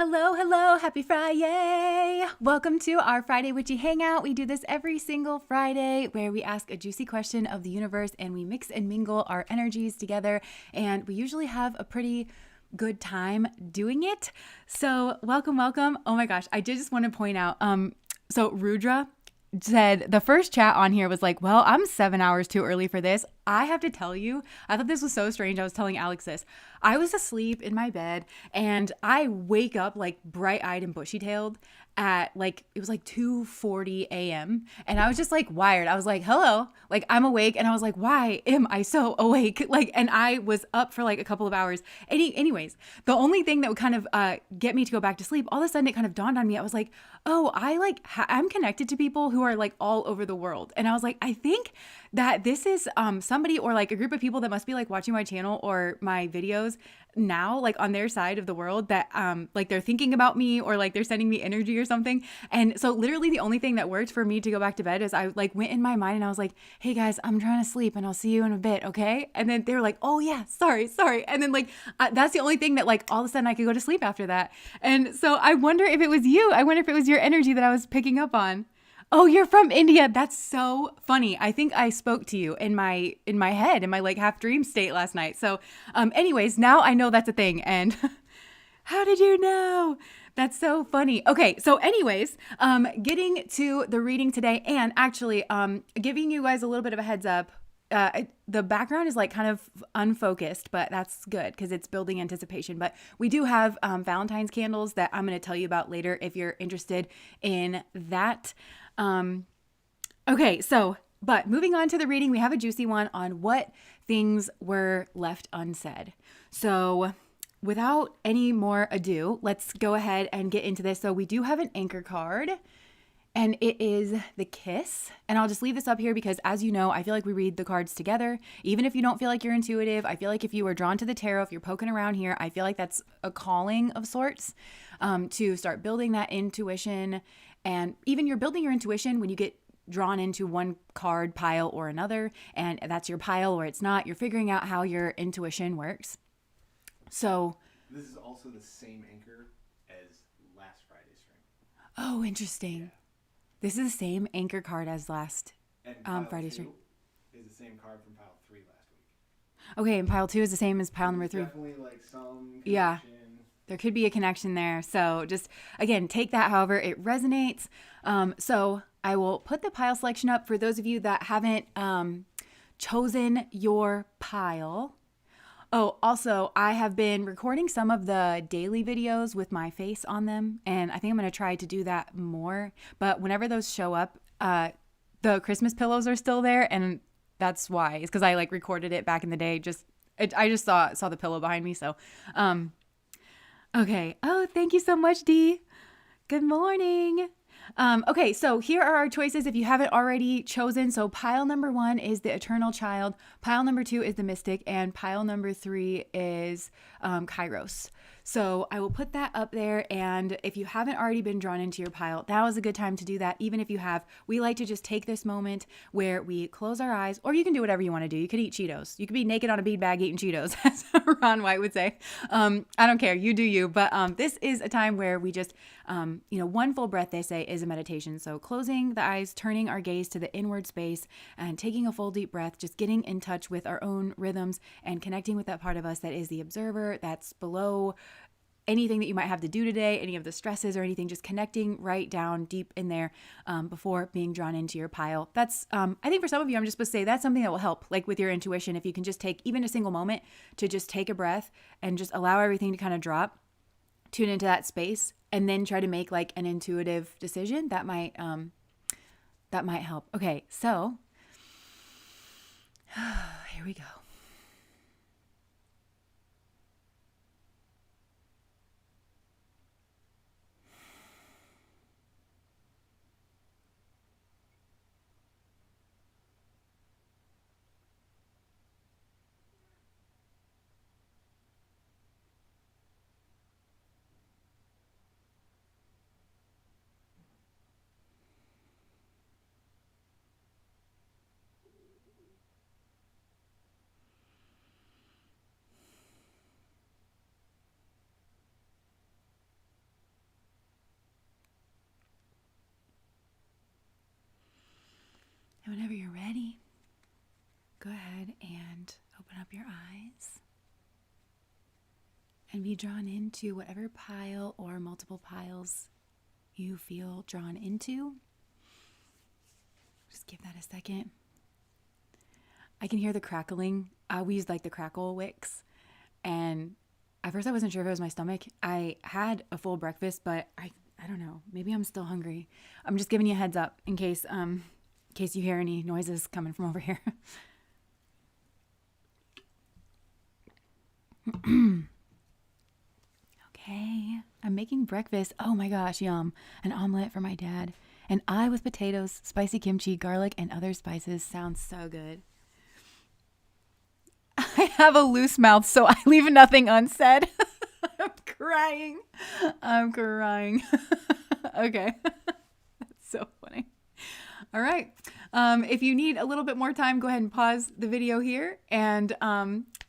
Hello, hello, happy Friday! Welcome to our Friday Witchy Hangout. We do this every single Friday where we ask a juicy question of the universe and we mix and mingle our energies together, and we usually have a pretty good time doing it. So welcome. Oh my gosh, I did just want to point out, so Rudra said the first chat on here was like, well, I'm 7 hours too early for this. I have to tell you, I thought this was so strange. I was telling Alex this. I was asleep in my bed and I wake up like bright-eyed and bushy-tailed at like, it was like 2:40 a.m. And I was just like wired. I was like, hello, like I'm awake. And I was like, why am I so awake? Like, and I was up for like a couple of hours. Anyways, the only thing that would kind of get me to go back to sleep, all of a sudden it kind of dawned on me. I was like, oh, I'm connected to people who are like all over the world. And I was like, I think that this is somebody or like a group of people that must be like watching my channel or my videos now, like on their side of the world, that like they're thinking about me or like they're sending me energy or something. And so literally the only thing that worked for me to go back to bed is I like went in my mind and I was like, hey guys, I'm trying to sleep and I'll see you in a bit, okay? And then they were like, oh yeah, sorry. And then like that's the only thing that like all of a sudden I could go to sleep after that. And so I wonder if it was you. I wonder if it was your energy that I was picking up on. Oh, you're from India. That's so funny. I think I spoke to you in my head, in my like half dream state last night. So anyways, now I know that's a thing. And how did you know? That's so funny. Okay, so anyways, getting to the reading today, and actually giving you guys a little bit of a heads up. The background is like kind of unfocused, but that's good because it's building anticipation. But we do have Valentine's candles that I'm going to tell you about later if you're interested in that. Okay, so, but moving on to the reading, we have a juicy one on what things were left unsaid. So without any more ado, let's go ahead and get into this. So we do have an anchor card. And it is the Kiss. And I'll just leave this up here because, as you know, I feel like we read the cards together. Even if you don't feel like you're intuitive, I feel like if you were drawn to the tarot, if you're poking around here, I feel like that's a calling of sorts to start building that intuition. And even you're building your intuition when you get drawn into one card pile or another, and that's your pile or it's not. You're figuring out how your intuition works. So this is also the same anchor as last Friday's string. Oh, interesting. Yeah. This is the same anchor card as last Friday's string. Is the same card from pile 3 last week. Okay, and pile 2 is the same as pile number 3. Definitely like some connection. Yeah, there could be a connection there. So just, again, take that however it resonates. So I will put the pile selection up for those of you that haven't chosen your pile. Oh, also, I have been recording some of the daily videos with my face on them, and I think I'm going to try to do that more. But whenever those show up, the Christmas pillows are still there, and that's why. It's because I like recorded it back in the day. I just saw the pillow behind me. So, okay. Oh, thank you so much, Dee. Good morning. Okay, so here are our choices if you haven't already chosen. So pile number 1 is the Eternal Child, pile number 2 is the Mystic, and pile number 3 is Kairos. So I will put that up there, and if you haven't already been drawn into your pile, now is a good time to do that. Even if you have, we like to just take this moment where we close our eyes, or you can do whatever you want to do. You could eat Cheetos. You could be naked on a beanbag eating Cheetos, as Ron White would say. I don't care. You do you. But this is a time where we just, one full breath, they say, is a meditation. So closing the eyes, turning our gaze to the inward space, and taking a full deep breath, just getting in touch with our own rhythms and connecting with that part of us that is the observer, that's below anything that you might have to do today, any of the stresses or anything, just connecting right down deep in there before being drawn into your pile. That's, I think for some of you, I'm just supposed to say that's something that will help, like with your intuition. If you can just take even a single moment to just take a breath and just allow everything to kind of drop, tune into that space, and then try to make like an intuitive decision, that might help. Okay, so here we go. And whenever you're ready, go ahead and open up your eyes and be drawn into whatever pile or multiple piles you feel drawn into. Just give that a second. I can hear the crackling. We use like the crackle wicks. And at first I wasn't sure if it was my stomach. I had a full breakfast, but I don't know. Maybe I'm still hungry. I'm just giving you a heads up in case you hear any noises coming from over here. Okay, I'm making breakfast. Oh my gosh, yum. An omelet for my dad. An eye with potatoes, spicy kimchi, garlic, and other spices. Sounds so good. I have a loose mouth, so I leave nothing unsaid. I'm crying. Okay. That's so funny. All right. If you need a little bit more time, go ahead and pause the video here. And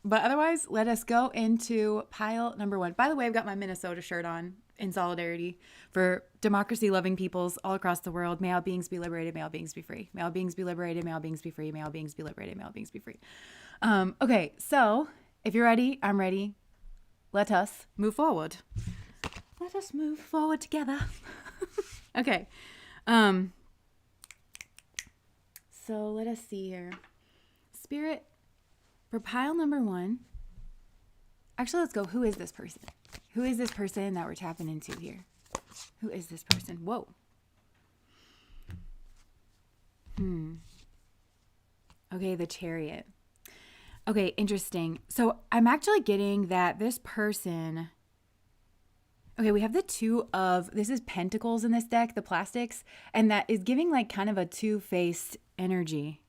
but otherwise, let us go into pile number 1. By the way, I've got my Minnesota shirt on in solidarity for democracy-loving peoples all across the world. May all beings be liberated. May all beings be free. May all beings be liberated. May all beings be free. May all beings be liberated. May all beings be free. Okay, so if you're ready, I'm ready. Let us move forward. Let us move forward together. Okay. So let us see here. Spirit, for pile number 1. Actually, let's go. Who is this person? Who is this person that we're tapping into here? Who is this person? Whoa. Okay, the Chariot. Okay, interesting. So I'm actually getting that this person... Okay, we have the 2 of... This is Pentacles in this deck, the plastics. And that is giving like kind of a two-faced energy.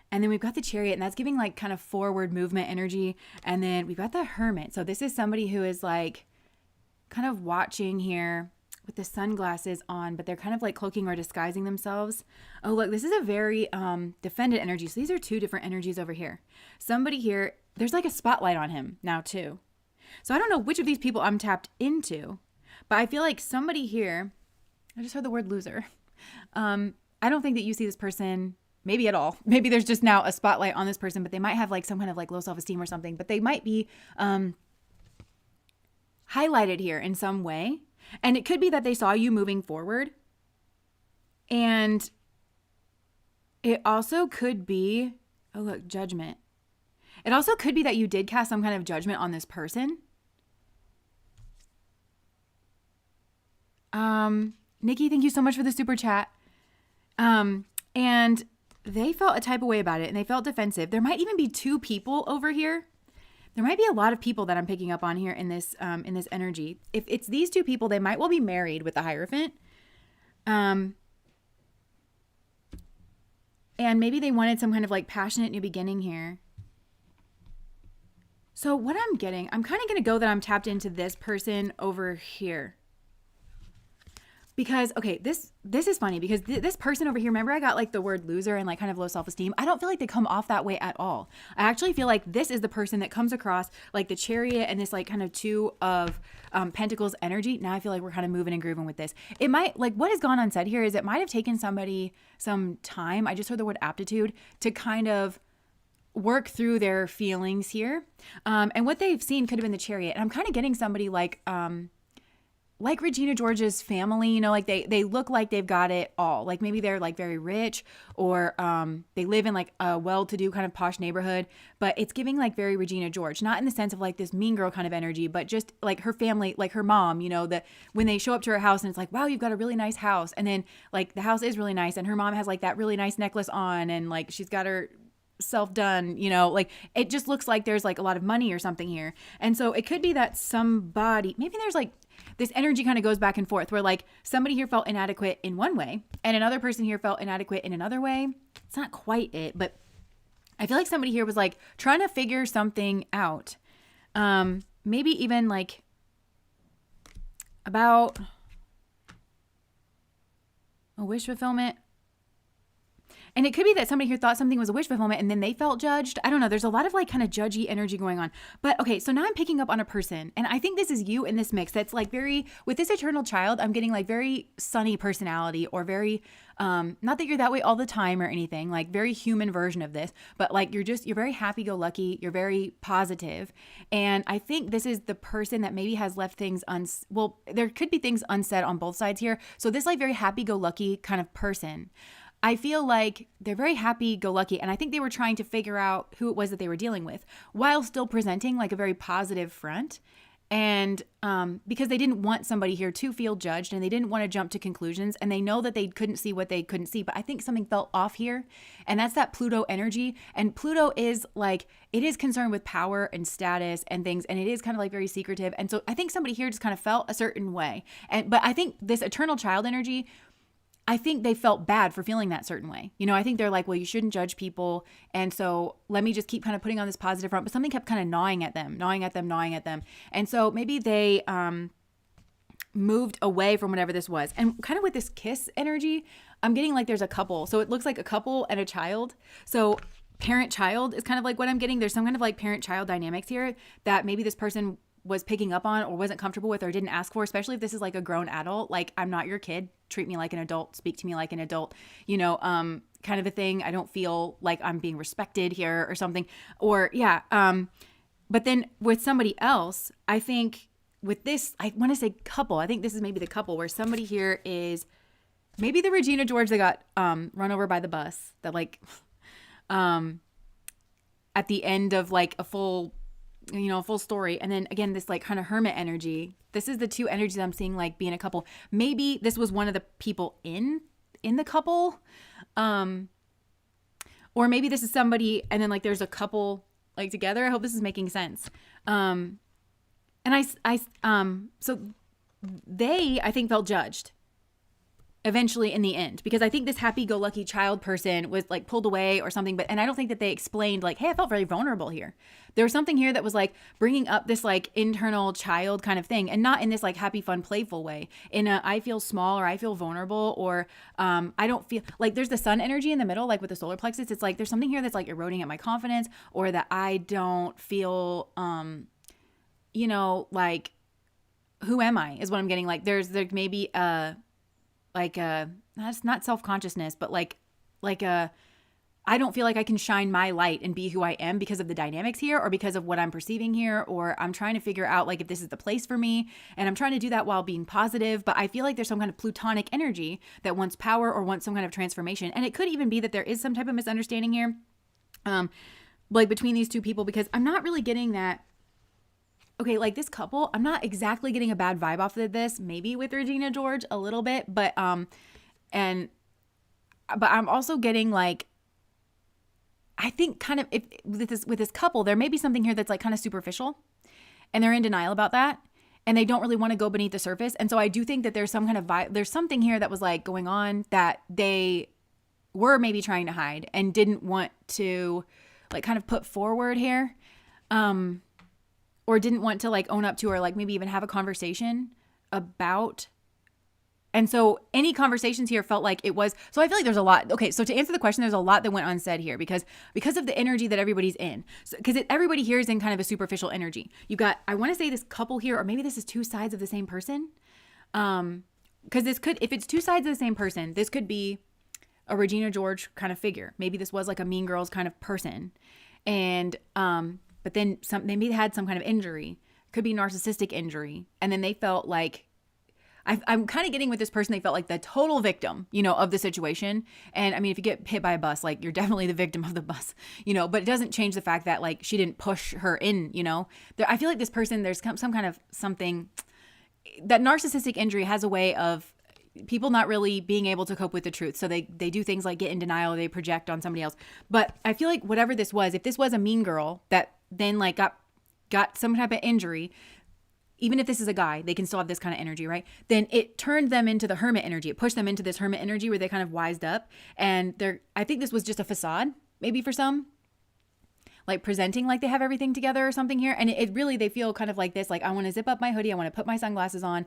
And then we've got the Chariot, and that's giving like kind of forward movement energy. And then we've got the Hermit. So this is somebody who is like kind of watching here with the sunglasses on, but they're kind of like cloaking or disguising themselves. Oh, look, this is a very defended energy. So these are 2 different energies over here. Somebody here, there's like a spotlight on him now too. So I don't know which of these people I'm tapped into, but I feel like somebody here, I just heard the word loser. I don't think that you see this person maybe at all. Maybe there's just now a spotlight on this person, but they might have like some kind of like low self-esteem or something, but they might be highlighted here in some way. And it could be that they saw you moving forward. And it also could be, oh look, judgment. It also could be that you did cast some kind of judgment on this person. Nikki, thank you so much for the super chat. And they felt a type of way about it, and they felt defensive. There might even be 2 people over here. There might be a lot of people that I'm picking up on here in this energy. If it's these 2 people, they might well be married with the Hierophant. And maybe they wanted some kind of like passionate new beginning here. So what I'm getting, I'm kind of going to go that I'm tapped into this person over here. Because, okay, this is funny because this person over here, remember I got like the word loser and like kind of low self-esteem? I don't feel like they come off that way at all. I actually feel like this is the person that comes across like the Chariot and this like kind of 2 of Pentacles energy. Now I feel like we're kind of moving and grooving with this. It might, like what has gone unsaid here is it might have taken somebody some time, I just heard the word aptitude, to kind of work through their feelings here. And what they've seen could have been the Chariot. And I'm kind of getting somebody like Regina George's family, you know, like they look like they've got it all. Like maybe they're like very rich or they live in like a well-to-do kind of posh neighborhood, but it's giving like very Regina George, not in the sense of like this mean girl kind of energy, but just like her family, like her mom, you know, that when they show up to her house and it's like, wow, you've got a really nice house. And then like the house is really nice and her mom has like that really nice necklace on and like she's got her self done, you know, like it just looks like there's like a lot of money or something here. And so it could be that somebody, maybe there's like this energy kind of goes back and forth where like somebody here felt inadequate in one way and another person here felt inadequate in another way. It's not quite it, but I feel like somebody here was like trying to figure something out. Maybe even like about a wish fulfillment. And it could be that somebody here thought something was a wish fulfillment and then they felt judged. I don't know. There's a lot of like kind of judgy energy going on. But okay, so now I'm picking up on a person, and I think this is you in this mix that's like very, with this eternal child, I'm getting like very sunny personality, or very, not that you're that way all the time or anything, like very human version of this, but like you're very happy-go-lucky, you're very positive. And I think this is the person that maybe has left things well, there could be things unsaid on both sides here. So this like very happy-go-lucky kind of person, I feel like they're very happy-go-lucky, and I think they were trying to figure out who it was that they were dealing with while still presenting like a very positive front. And because they didn't want somebody here to feel judged, and they didn't want to jump to conclusions, and they know that they couldn't see what they couldn't see. But I think something felt off here, and that's that Pluto energy. And Pluto is like, it is concerned with power and status and things, and it is kind of like very secretive. And so I think somebody here just kind of felt a certain way. But I think this eternal child energy, I think they felt bad for feeling that certain way. You know, I think they're like, well, you shouldn't judge people. And so let me just keep kind of putting on this positive front. But something kept kind of gnawing at them. And so maybe they moved away from whatever this was. And kind of with this kiss energy, I'm getting like there's a couple. So it looks like a couple and a child. So parent-child is kind of like what I'm getting. There's some kind of like parent-child dynamics here that maybe this person was picking up on or wasn't comfortable with or didn't ask for, especially if this is like a grown adult. Like, I'm not your kid. Treat me like an adult. Speak to me like an adult, you know, kind of a thing. I don't feel like I'm being respected here or something. Or yeah. But then with somebody else, I think with this, I want to say couple, I think this is maybe the couple where somebody here is maybe the Regina George that got run over by the bus, that like at the end of like a full story. And then again, this like kind of hermit energy. This is the two energies I'm seeing like being a couple. Maybe this was one of the people in the couple. Or maybe this is somebody and then like there's a couple like together. I hope this is making sense. And so they, I think, felt judged eventually in the end, because I think this happy-go-lucky child person was like pulled away or something, and I don't think that they explained like, hey, I felt very vulnerable here. There was something here that was like bringing up this like internal child kind of thing, and not in this like happy, fun, playful way, in a I feel small or I feel vulnerable, or I don't feel like there's the sun energy in the middle, like with the solar plexus. It's like there's something here that's like eroding at my confidence, or that I don't feel like, who am I is what I'm getting. Like there may be that's not self-consciousness, but I don't feel like I can shine my light and be who I am because of the dynamics here, or because of what I'm perceiving here, or I'm trying to figure out like if this is the place for me, and I'm trying to do that while being positive. But I feel like there's some kind of plutonic energy that wants power or wants some kind of transformation. And it could even be that there is some type of misunderstanding here, like between these two people, because I'm not really getting that. Okay, like this couple, I'm not exactly getting a bad vibe off of this, maybe with Regina George a little bit, but I'm also getting like, I think kind of with this couple, there may be something here that's like kind of superficial, and they're in denial about that, and they don't really want to go beneath the surface. And so I do think that there's some kind of there's something here that was like going on that they were maybe trying to hide and didn't want to like kind of put forward here. Or didn't want to like own up to, or like maybe even have a conversation about. And so any conversations here felt like it was, so I feel like there's a lot. Okay, so to answer the question, there's a lot that went unsaid here because of the energy that everybody's in. So, because everybody here is in kind of a superficial energy. You got, I want to say this couple here, or maybe this is two sides of the same person. Because this could, if it's two sides of the same person, this could be a Regina George kind of figure. Maybe this was like a Mean Girls kind of person. And, but then maybe they had some kind of injury, could be narcissistic injury. And then they felt like, I'm kind of getting with this person, they felt like the total victim, of the situation. And I mean, if you get hit by a bus, like you're definitely the victim of the bus, but it doesn't change the fact that like she didn't push her in, I feel like this person, there's some kind of something, that narcissistic injury has a way of people not really being able to cope with the truth. So they do things like get in denial, they project on somebody else. But I feel like whatever this was, if this was a mean girl that then like got some type of injury, even if this is a guy, they can still have this kind of energy, right? Then it turned them into the hermit energy. It pushed them into this hermit energy where they kind of wised up. And I think this was just a facade, maybe for some. like presenting like they have everything together or something here. And it really, they feel kind of like this, like I want to zip up my hoodie. I want to put my sunglasses on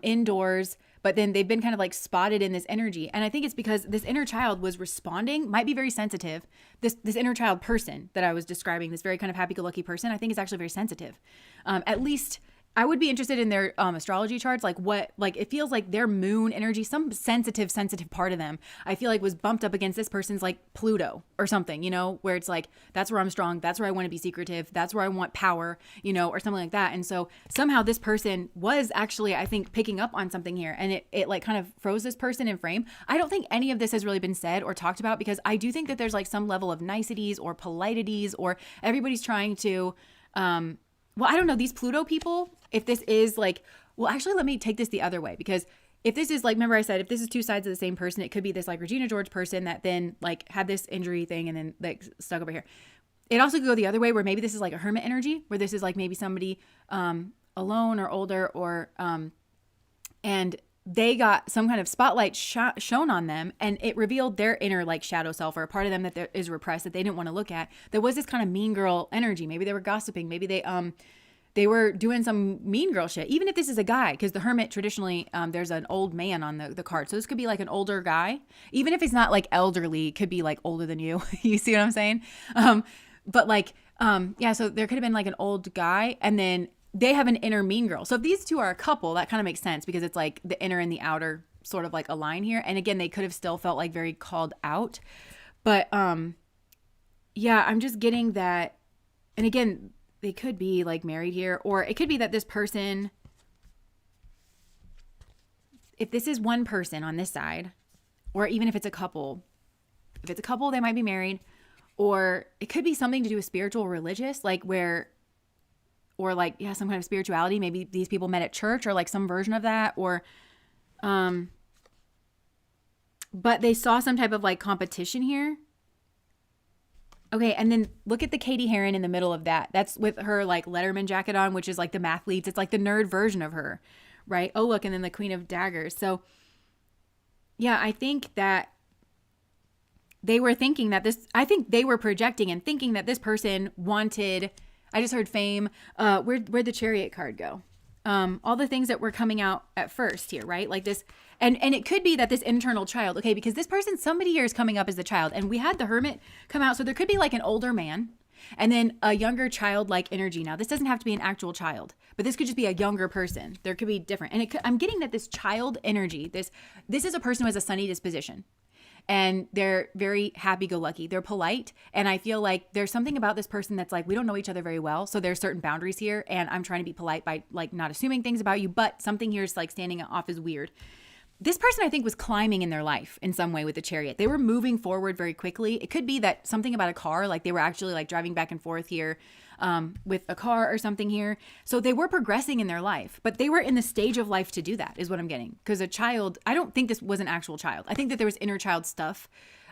indoors. But then they've been kind of like spotted in this energy. And I think it's because this inner child was responding, might be very sensitive. This inner child person that I was describing, this very kind of happy-go-lucky person, I think is actually very sensitive. At least I would be interested in their astrology charts, like what, like it feels like their moon energy, some sensitive part of them, I feel like was bumped up against this person's like Pluto or something, you know, where it's like, that's where I'm strong. That's where I want to be secretive. That's where I want power, you know, or something like that. And so somehow this person was actually, I think, picking up on something here, and it like kind of froze this person in frame. I don't think any of this has really been said or talked about, because I do think that there's like some level of niceties or politeties, or everybody's trying to, well, I don't know, these Pluto people, if this is like, well, actually, let me take this the other way, because if this is like, remember I said, if this is two sides of the same person, it could be this like Regina George person that then like had this injury thing and then like stuck over here. It also could go the other way, where maybe this is like a hermit energy, where this is like maybe somebody alone or older, or and they got some kind of spotlight shown on them, and it revealed their inner like shadow self, or a part of them that there is repressed that they didn't want to look at. There was this kind of mean girl energy. Maybe they were gossiping. Maybe they were doing some mean girl shit. Even if this is a guy, because the hermit traditionally, there's an old man on the card. So this could be like an older guy. Even if it's not like elderly, it could be like older than you. You see what I'm saying? But like, yeah, so there could have been like an old guy, and then they have an inner mean girl. So if these two are a couple, that kind of makes sense, because it's like the inner and the outer sort of like align here. And again, they could have still felt like very called out. But yeah, I'm just getting that. And again, they could be like married here, or it could be that this person, if this is one person on this side, or even if it's a couple, they might be married, or it could be something to do with spiritual or religious, like where, or like, yeah, some kind of spirituality. Maybe these people met at church, or like some version of that, or, but they saw some type of like competition here. Okay, and then look at the Katie Heron in the middle of that. That's with her like Letterman jacket on, which is like the mathletes. It's like the nerd version of her, right? Oh, look, and then the Queen of Daggers. So yeah, I think that they were thinking that this, I think they were projecting and thinking that this person wanted, I just heard fame. Where'd the Chariot card go? All the things that were coming out at first here, right? Like this, and it could be that this internal child, okay, because this person, somebody here is coming up as the child, and we had the Hermit come out, so there could be like an older man and then a younger childlike energy. Now, this doesn't have to be an actual child, but this could just be a younger person. There could be different, and I'm getting that this child energy, this is a person who has a sunny disposition. And they're very happy-go-lucky. They're polite. And I feel like there's something about this person that's like, we don't know each other very well. So there's certain boundaries here. And I'm trying to be polite by like not assuming things about you. But something here is like standing off as weird. This person, I think, was climbing in their life in some way with the Chariot. They were moving forward very quickly. It could be that something about a car, like they were actually like driving back and forth here with a car or something here. So they were progressing in their life, but they were in the stage of life to do that, is what I'm getting. Because a child, I don't think this was an actual child. I think that there was inner child stuff.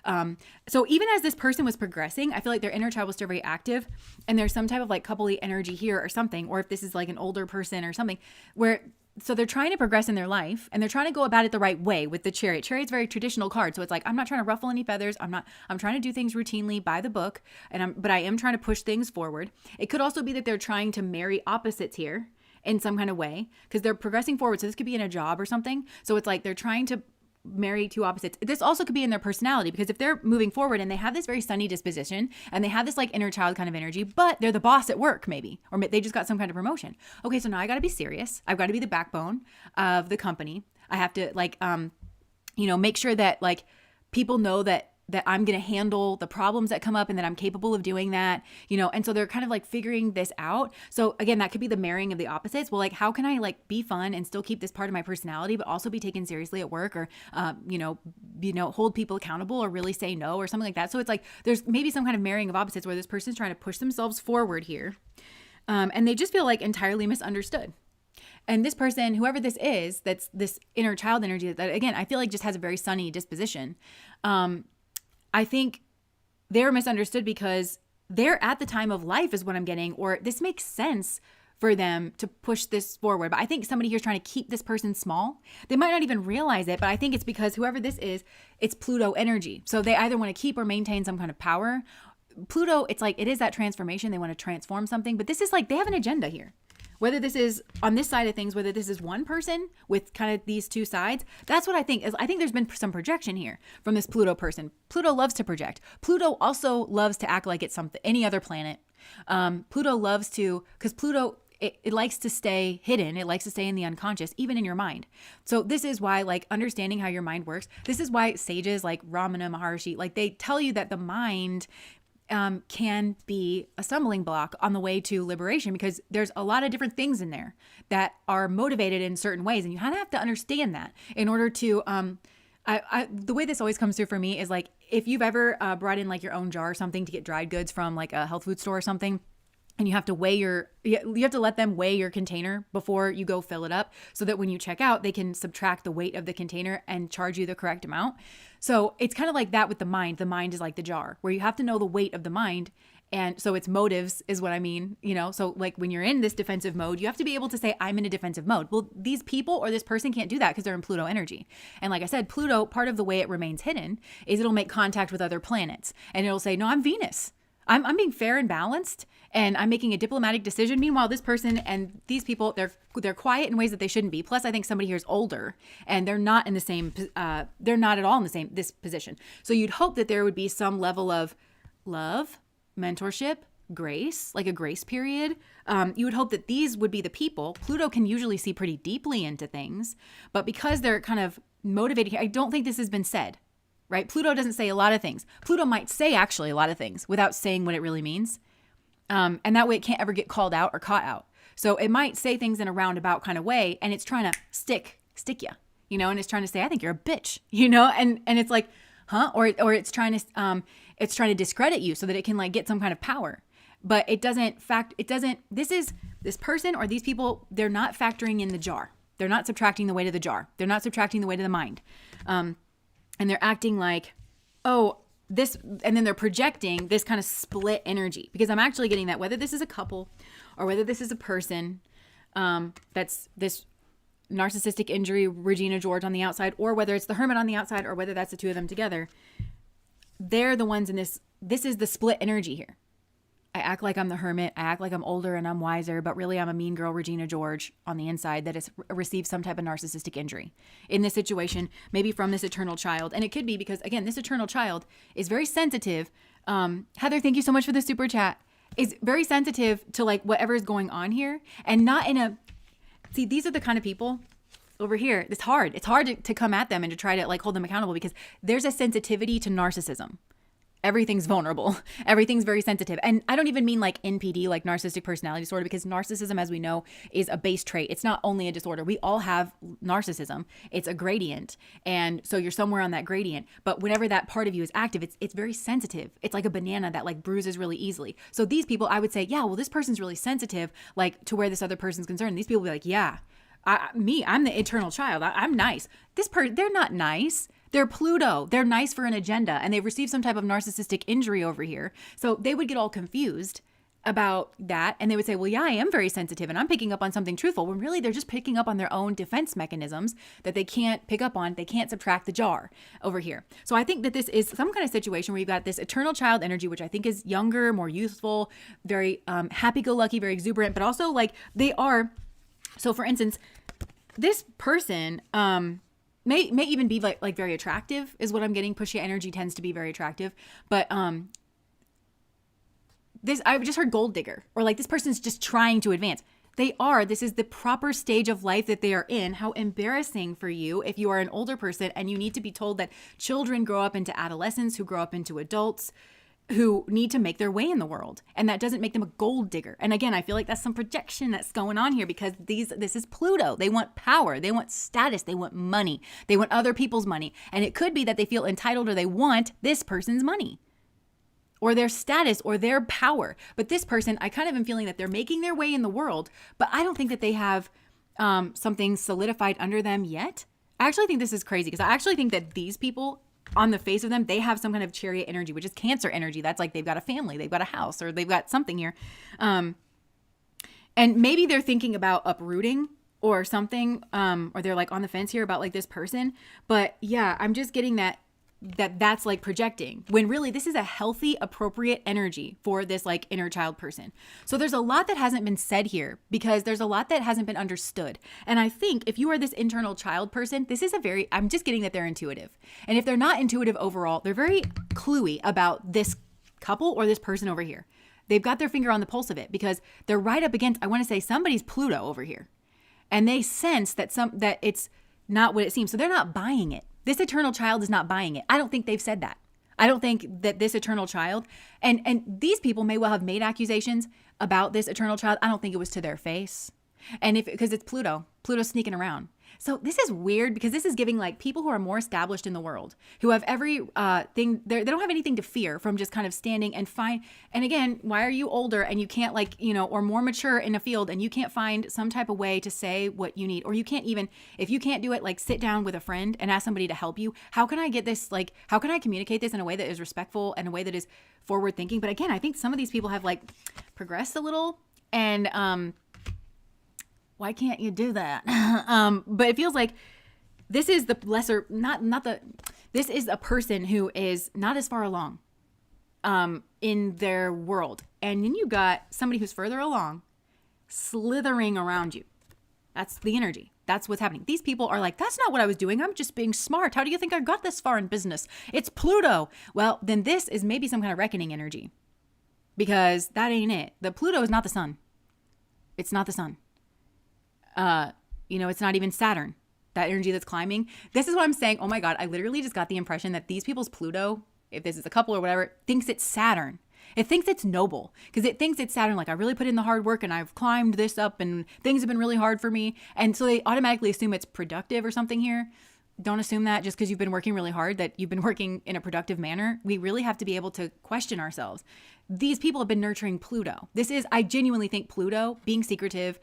So even as this person was progressing, I feel like their inner child was still very active, and there's some type of like coupley energy here or something, or if this is like an older person or something where, so they're trying to progress in their life, and they're trying to go about it the right way with the Chariot. Chariot's a very traditional card. So it's like, I'm not trying to ruffle any feathers. I'm trying to do things routinely by the book, but I am trying to push things forward. It could also be that they're trying to marry opposites here in some kind of way, because they're progressing forward. So this could be in a job or something. So it's like they're trying to marry two opposites. This also could be in their personality, because if they're moving forward and they have this very sunny disposition and they have this like inner child kind of energy, but they're the boss at work maybe, or they just got some kind of promotion. Okay, so now I got to be serious. I've got to be the backbone of the company. I have to like, make sure that like people know that I'm going to handle the problems that come up and that I'm capable of doing that, and so they're kind of like figuring this out. So again, that could be the marrying of the opposites. Well, like, how can I like be fun and still keep this part of my personality, but also be taken seriously at work, or, hold people accountable, or really say no, or something like that. So it's like, there's maybe some kind of marrying of opposites where this person's trying to push themselves forward here. And they just feel like entirely misunderstood. And this person, whoever this is, that's this inner child energy that again, I feel like just has a very sunny disposition. I think they're misunderstood because they're at the time of life is what I'm getting, or this makes sense for them to push this forward. But I think somebody here's trying to keep this person small. They might not even realize it, but I think it's because whoever this is, it's Pluto energy. So they either want to keep or maintain some kind of power, Pluto, it's like, it is that transformation. They want to transform something, but this is like, they have an agenda here. Whether this is on this side of things, whether this is one person with kind of these two sides, that's what I think is. I think there's been some projection here from this Pluto person. Pluto loves to project. Pluto also loves to act like it's something, any other planet. Pluto loves to, because Pluto, it likes to stay hidden. It likes to stay in the unconscious, even in your mind. So this is why, like, understanding how your mind works, this is why sages like Ramana Maharshi, like, they tell you that the mind can be a stumbling block on the way to liberation, because there's a lot of different things in there that are motivated in certain ways. And you kind of have to understand that in order to, the way this always comes through for me is like, if you've ever brought in like your own jar or something to get dried goods from like a health food store or something, and you have to you have to let them weigh your container before you go fill it up, so that when you check out, they can subtract the weight of the container and charge you the correct amount. So it's kind of like that with the mind. The mind is like the jar, where you have to know the weight of the mind. And so its motives is what I mean, so like when you're in this defensive mode, you have to be able to say, I'm in a defensive mode. Well, these people or this person can't do that because they're in Pluto energy. And like I said, Pluto, part of the way it remains hidden is it'll make contact with other planets, and it'll say, no, I'm Venus. I'm being fair and balanced, and I'm making a diplomatic decision. Meanwhile, this person and these people, they're quiet in ways that they shouldn't be. Plus, I think somebody here is older, and they're not in the same, they're not at all in this position. So you'd hope that there would be some level of love, mentorship, grace, like a grace period. You would hope that these would be the people. Pluto can usually see pretty deeply into things, but because they're kind of motivated here, I don't think this has been said. Right? Pluto doesn't say a lot of things. Pluto might say actually a lot of things without saying what it really means. And that way it can't ever get called out or caught out. So it might say things in a roundabout kind of way, and it's trying to stick you, and it's trying to say, I think you're a bitch, and it's like, huh? Or it's trying to discredit you so that it can like get some kind of power. But this person or these people, they're not factoring in the jar. They're not subtracting the weight of the jar. They're not subtracting the weight of the mind. And they're acting like, oh, this, and then they're projecting this kind of split energy, because I'm actually getting that whether this is a couple or whether this is a person that's this narcissistic injury, Regina George on the outside, or whether it's the hermit on the outside, or whether that's the two of them together, they're the ones in this is the split energy here. I act like I'm the hermit. I act like I'm older and I'm wiser, but really I'm a mean girl, Regina George, on the inside that has received some type of narcissistic injury in this situation, maybe from this eternal child. And it could be because, again, this eternal child is very sensitive. Heather, thank you so much for the super chat. Is very sensitive to like whatever is going on here, and not in a, see, these are the kind of people over here. It's hard to come at them and to try to like hold them accountable, because there's a sensitivity to narcissism. Everything's vulnerable. Everything's very sensitive. And I don't even mean like NPD, like narcissistic personality disorder, because narcissism, as we know, is a base trait. It's not only a disorder. We all have narcissism. It's a gradient. And so you're somewhere on that gradient. But whenever that part of you is active, it's very sensitive. It's like a banana that like bruises really easily. So these people, I would say, yeah, well, this person's really sensitive, like to where this other person's concerned. These people will be like, yeah, I'm the eternal child. I'm nice. They're not nice. They're Pluto. They're nice for an agenda, and they've received some type of narcissistic injury over here. So they would get all confused about that, and they would say, well, yeah, I am very sensitive, and I'm picking up on something truthful, when really they're just picking up on their own defense mechanisms that they can't pick up on. They can't subtract the jar over here. So I think that this is some kind of situation where you've got this eternal child energy, which I think is younger, more youthful, very happy-go-lucky, very exuberant, but also like they are. So for instance, this person, may even be like very attractive is what I'm getting. Pushy energy tends to be very attractive. But I've just heard gold digger, or like this person's just trying to advance. This is the proper stage of life that they are in. How embarrassing for you if you are an older person and you need to be told that children grow up into adolescents, who grow up into adults, who need to make their way in the world. And that doesn't make them a gold digger. And again, I feel like that's some projection that's going on here, because this is Pluto. They want power. They want status. They want money. They want other people's money. And it could be that they feel entitled, or they want this person's money or their status or their power. But this person, I kind of am feeling that they're making their way in the world, but I don't think that they have something solidified under them yet. I actually think this is crazy, because I actually think that these people, on the face of them, they have some kind of chariot energy, which is Cancer energy. That's like they've got a family, they've got a house, or they've got something here. And maybe they're thinking about uprooting or something, or they're like on the fence here about like this person. But yeah, I'm just getting that that's like projecting, when really this is a healthy, appropriate energy for this like inner child person. So there's a lot that hasn't been said here because there's a lot that hasn't been understood. And I think if you are this internal child person, this is I'm just getting that they're intuitive. And if they're not intuitive overall, they're very cluey about this couple or this person over here. They've got their finger on the pulse of it because they're right up against, I want to say, somebody's Pluto over here. And they sense that it's not what it seems. So they're not buying it. This eternal child is not buying it. I don't think they've said that. I don't think that this eternal child, and these people may well have made accusations about this eternal child. I don't think it was to their face. And because it's Pluto's sneaking around. So this is weird because this is giving like people who are more established in the world, who have every thing, they don't have anything to fear from just kind of standing and find. And again, why are you older and you can't or more mature in a field and you can't find some type of way to say what you need, or you can't even, if you can't do it, like sit down with a friend and ask somebody to help you. How can I get this? Like, how can I communicate this in a way that is respectful and a way that is forward thinking? But again, I think some of these people have like progressed a little and, why can't you do that? But it feels like this is the lesser, this is a person who is not as far along in their world. And then you got somebody who's further along slithering around you. That's the energy. That's what's happening. These people are like, that's not what I was doing. I'm just being smart. How do you think I got this far in business? It's Pluto. Well, then this is maybe some kind of reckoning energy because that ain't it. The Pluto is not the sun. It's not the sun. It's not even Saturn, that energy that's climbing. This is what I'm saying. Oh my God. I literally just got the impression that these people's Pluto, if this is a couple or whatever, thinks it's Saturn. It thinks it's noble because it thinks it's Saturn. Like I really put in the hard work and I've climbed this up and things have been really hard for me. And so they automatically assume it's productive or something here. Don't assume that just because you've been working really hard, that you've been working in a productive manner. We really have to be able to question ourselves. These people have been nurturing Pluto. I genuinely think Pluto, being secretive,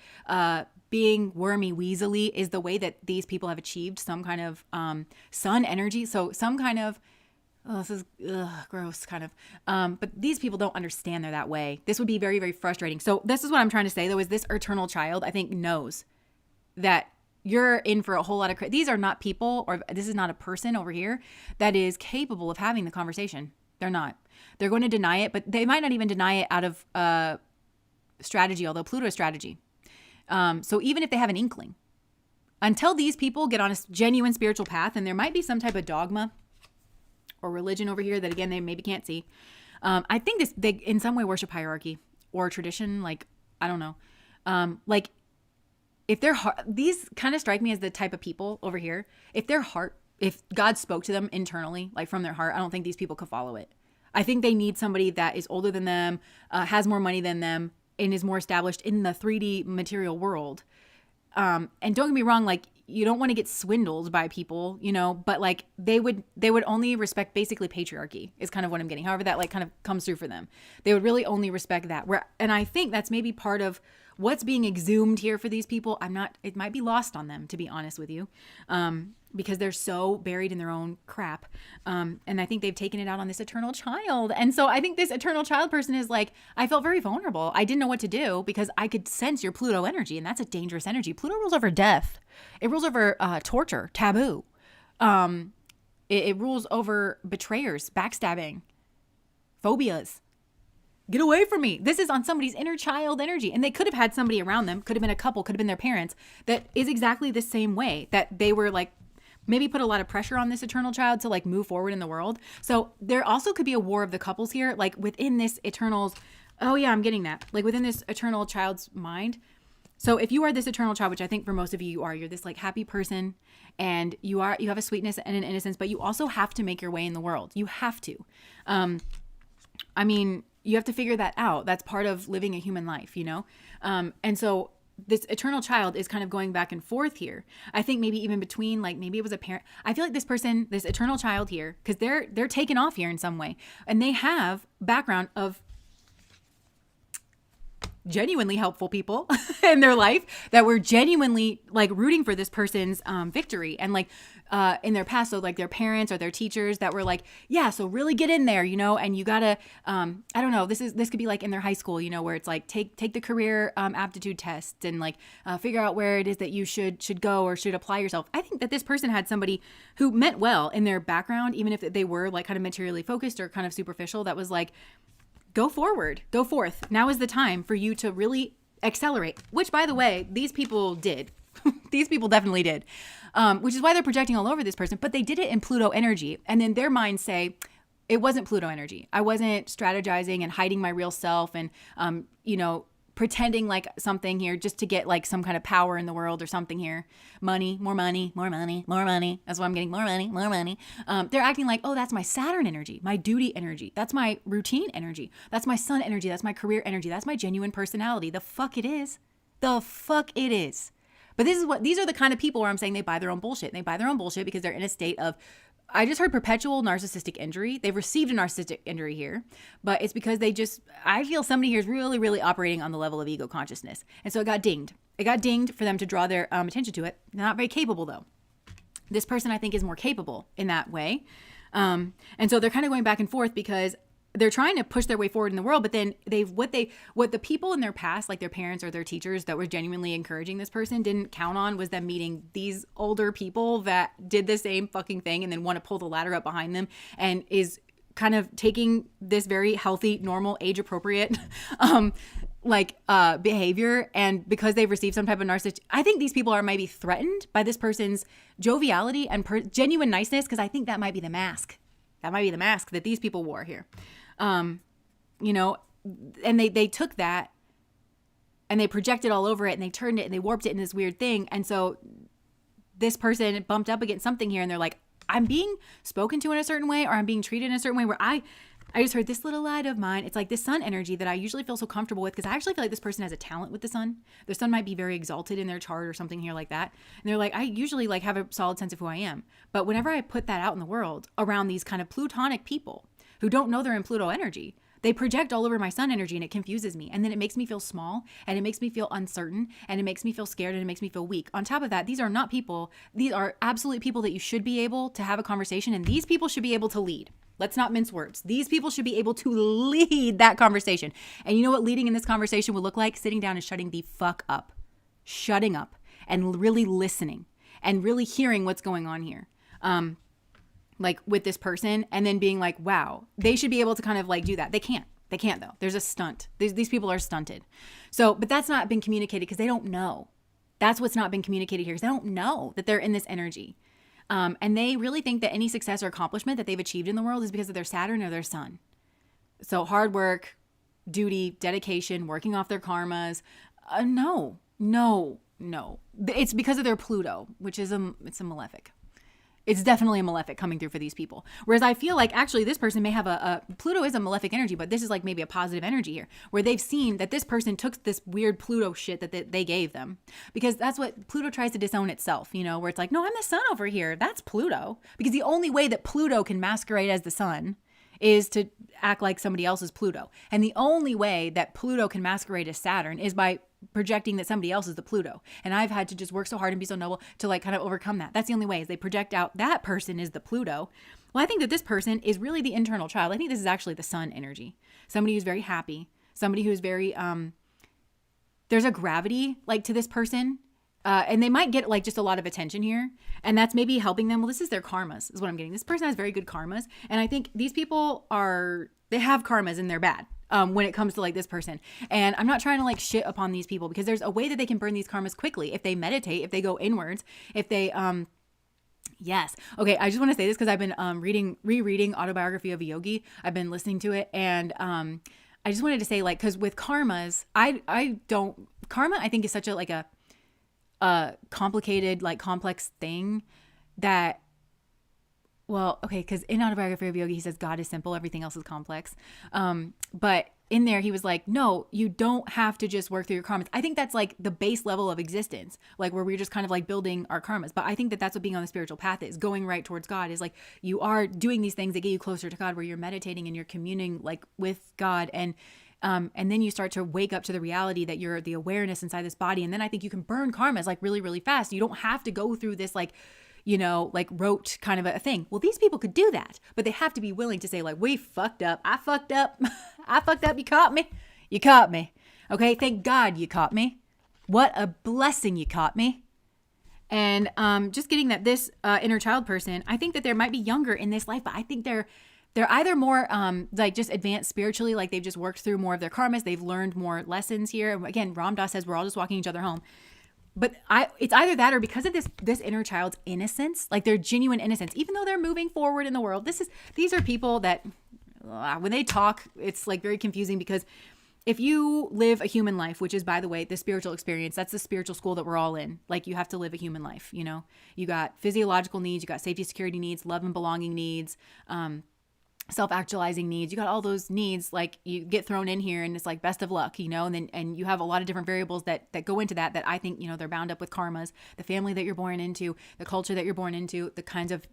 being wormy weaselly, is the way that these people have achieved some kind of sun energy. So some kind of, this is gross kind of, but these people don't understand they're that way. This would be very, very frustrating. So this is what I'm trying to say though, is this eternal child, I think, knows that you're in for a whole lot of, these are not people, or this is not a person over here that is capable of having the conversation. They're not. They're going to deny it, but they might not even deny it out of strategy, although Pluto is strategy. So even if they have an inkling, until these people get on a genuine spiritual path, and there might be some type of dogma or religion over here that, again, they maybe can't see. I think they in some way worship hierarchy or tradition. Like, I don't know. If their heart, these kind of strike me as the type of people over here. If God spoke to them internally, like from their heart, I don't think these people could follow it. I think they need somebody that is older than them, has more money than them, and is more established in the 3D material world. And don't get me wrong, like, you don't want to get swindled by people, but like they would only respect basically patriarchy is kind of what I'm getting. However, that like kind of comes through for them. They would really only respect that. And I think that's maybe part of what's being exhumed here for these people. It might be lost on them, to be honest with you. Because they're so buried in their own crap. And I think they've taken it out on this eternal child. And so I think this eternal child person is like, I felt very vulnerable. I didn't know what to do because I could sense your Pluto energy, and that's a dangerous energy. Pluto rules over death. It rules over torture, taboo. It rules over betrayers, backstabbing, phobias. Get away from me. This is on somebody's inner child energy. And they could have had somebody around them, could have been a couple, could have been their parents, that is exactly the same way, that they were like, maybe put a lot of pressure on this eternal child to like move forward in the world. So there also could be a war of the couples here, like within this eternal's, oh yeah, I'm getting that. Like within this eternal child's mind. So if you are this eternal child, which I think for most of you are, you're this like happy person, and you have a sweetness and an innocence, but you also have to make your way in the world. You have to. You have to figure that out. That's part of living a human life, And so this eternal child is kind of going back and forth here. I think maybe even between, like, maybe it was a parent. I feel like this person, this eternal child here, because they're taken off here in some way, and they have background of genuinely helpful people in their life that were genuinely like rooting for this person's victory, and like in their past, so like their parents or their teachers that were like, yeah, so really get in there, you know, and you gotta I don't know, this could be like in their high school, you know, where it's like take the career aptitude test and like figure out where it is that you should go or should apply yourself. I think that this person had somebody who meant well in their background, even if they were like kind of materially focused or kind of superficial, that was like, go forward, go forth. Now is the time for you to really accelerate, which, by the way, these people did. These people definitely did, which is why they're projecting all over this person. But they did it in Pluto energy. And then their minds say, it wasn't Pluto energy. I wasn't strategizing and hiding my real self and, you know, pretending like something here just to get like some kind of power in the world or something here. Money, more money, more money, more money. That's why I'm getting more money, more money. They're acting like, oh, that's my Saturn energy, my duty energy. That's my routine energy. That's my sun energy. That's my career energy. That's my genuine personality. The fuck it is. The fuck it is. But these are the kind of people where I'm saying they buy their own bullshit. And they buy their own bullshit because they're in a state of, I just heard perpetual narcissistic injury. They've received a narcissistic injury here, but it's because I feel somebody here is really, really operating on the level of ego consciousness. And so it got dinged. It got dinged for them to draw their attention to it. They're not very capable though. This person I think is more capable in that way. And so they're kind of going back and forth because they're trying to push their way forward in the world, but then what the people in their past, like their parents or their teachers that were genuinely encouraging this person, didn't count on was them meeting these older people that did the same fucking thing and then want to pull the ladder up behind them and is kind of taking this very healthy, normal, age appropriate, behavior. And because they've received some type of narcissist, I think these people are maybe threatened by this person's joviality and genuine niceness. Cause I think that might be the mask. That might be the mask that these people wore here. You know, and they took that and they projected all over it and they turned it and they warped it in this weird thing. And so this person bumped up against something here and they're like, I'm being spoken to in a certain way or I'm being treated in a certain way where I just heard this little light of mine. It's like this sun energy that I usually feel so comfortable with because I actually feel like this person has a talent with the sun. The sun might be very exalted in their chart or something here like that. And they're like, I usually like have a solid sense of who I am. But whenever I put that out in the world around these kind of plutonic people who don't know they're in Pluto energy, they project all over my sun energy and it confuses me. And then it makes me feel small and it makes me feel uncertain and it makes me feel scared and it makes me feel weak. On top of that, these are not people. These are absolute people that you should be able to have a conversation and these people should be able to lead. Let's not mince words. These people should be able to lead that conversation. And you know what leading in this conversation would look like? Sitting down and shutting the fuck up. Shutting up and really listening and really hearing what's going on here. Like with this person and then being like, wow, they should be able to kind of like do that. They can't though. There's a stunt. These people are stunted. So, but that's not been communicated because they don't know. That's what's not been communicated here because they don't know that they're in this energy. And they really think that any success or accomplishment that they've achieved in the world is because of their Saturn or their sun. So hard work, duty, dedication, working off their karmas. No. It's because of their Pluto, which is it's a malefic. It's definitely a malefic coming through for these people. Whereas I feel like actually this person may have Pluto is a malefic energy, but this is like maybe a positive energy here where they've seen that this person took this weird Pluto shit that they gave them because that's what Pluto tries to disown itself, you know, where it's like, no, I'm the sun over here. That's Pluto. Because the only way that Pluto can masquerade as the sun is to act like somebody else's Pluto. And the only way that Pluto can masquerade as Saturn is by projecting that somebody else is the Pluto. And I've had to just work so hard and be so noble to like kind of overcome that. That's the only way is they project out that person is the Pluto. Well, I think that this person is really the internal child. I think this is actually the sun energy. Somebody who's very happy. Somebody who's very, there's a gravity like to this person. And they might get like just a lot of attention here. And that's maybe helping them. Well, this is their karmas is what I'm getting. This person has very good karmas. And I think these people they have karmas and they're bad. When it comes to like this person. And I'm not trying to like shit upon these people because there's a way that they can burn these karmas quickly. If they meditate, if they go inwards, if they, yes. Okay. I just want to say this because I've been, rereading Autobiography of a Yogi. I've been listening to it. And, I just wanted to say like, cause with karmas, karma, I think is such a complicated, like complex thing that, well, okay, because in Autobiography of a Yogi, he says God is simple, everything else is complex. But in there, he was like, no, you don't have to just work through your karmas. I think that's like the base level of existence, like where we're just kind of like building our karmas. But I think that that's what being on the spiritual path is, going right towards God is like you are doing these things that get you closer to God, where you're meditating and you're communing like with God and And then you start to wake up to the reality that you're the awareness inside this body. And then I think you can burn karmas like really, really fast. You don't have to go through this like, like rote kind of a thing. Well, these people could do that, but they have to be willing to say like, we fucked up. I fucked up. I fucked up. You caught me. You caught me. Okay. Thank God you caught me. What a blessing you caught me. And just getting that this inner child person, I think that there might be younger in this life, but I think they're either more like just advanced spiritually, like they've just worked through more of their karmas. They've learned more lessons here. And again, Ram Dass says we're all just walking each other home. But it's either that or because of this inner child's innocence, like their genuine innocence, even though they're moving forward in the world. These are people that when they talk, it's like very confusing because if you live a human life, which is, by the way, the spiritual experience, that's the spiritual school that we're all in. Like you have to live a human life, you got physiological needs, you got safety, security needs, love and belonging needs, self-actualizing needs. You got all those needs, like you get thrown in here and it's like best of luck, and you have a lot of different variables that go into that I think, they're bound up with karmas, the family that you're born into, the culture that you're born into, the kinds of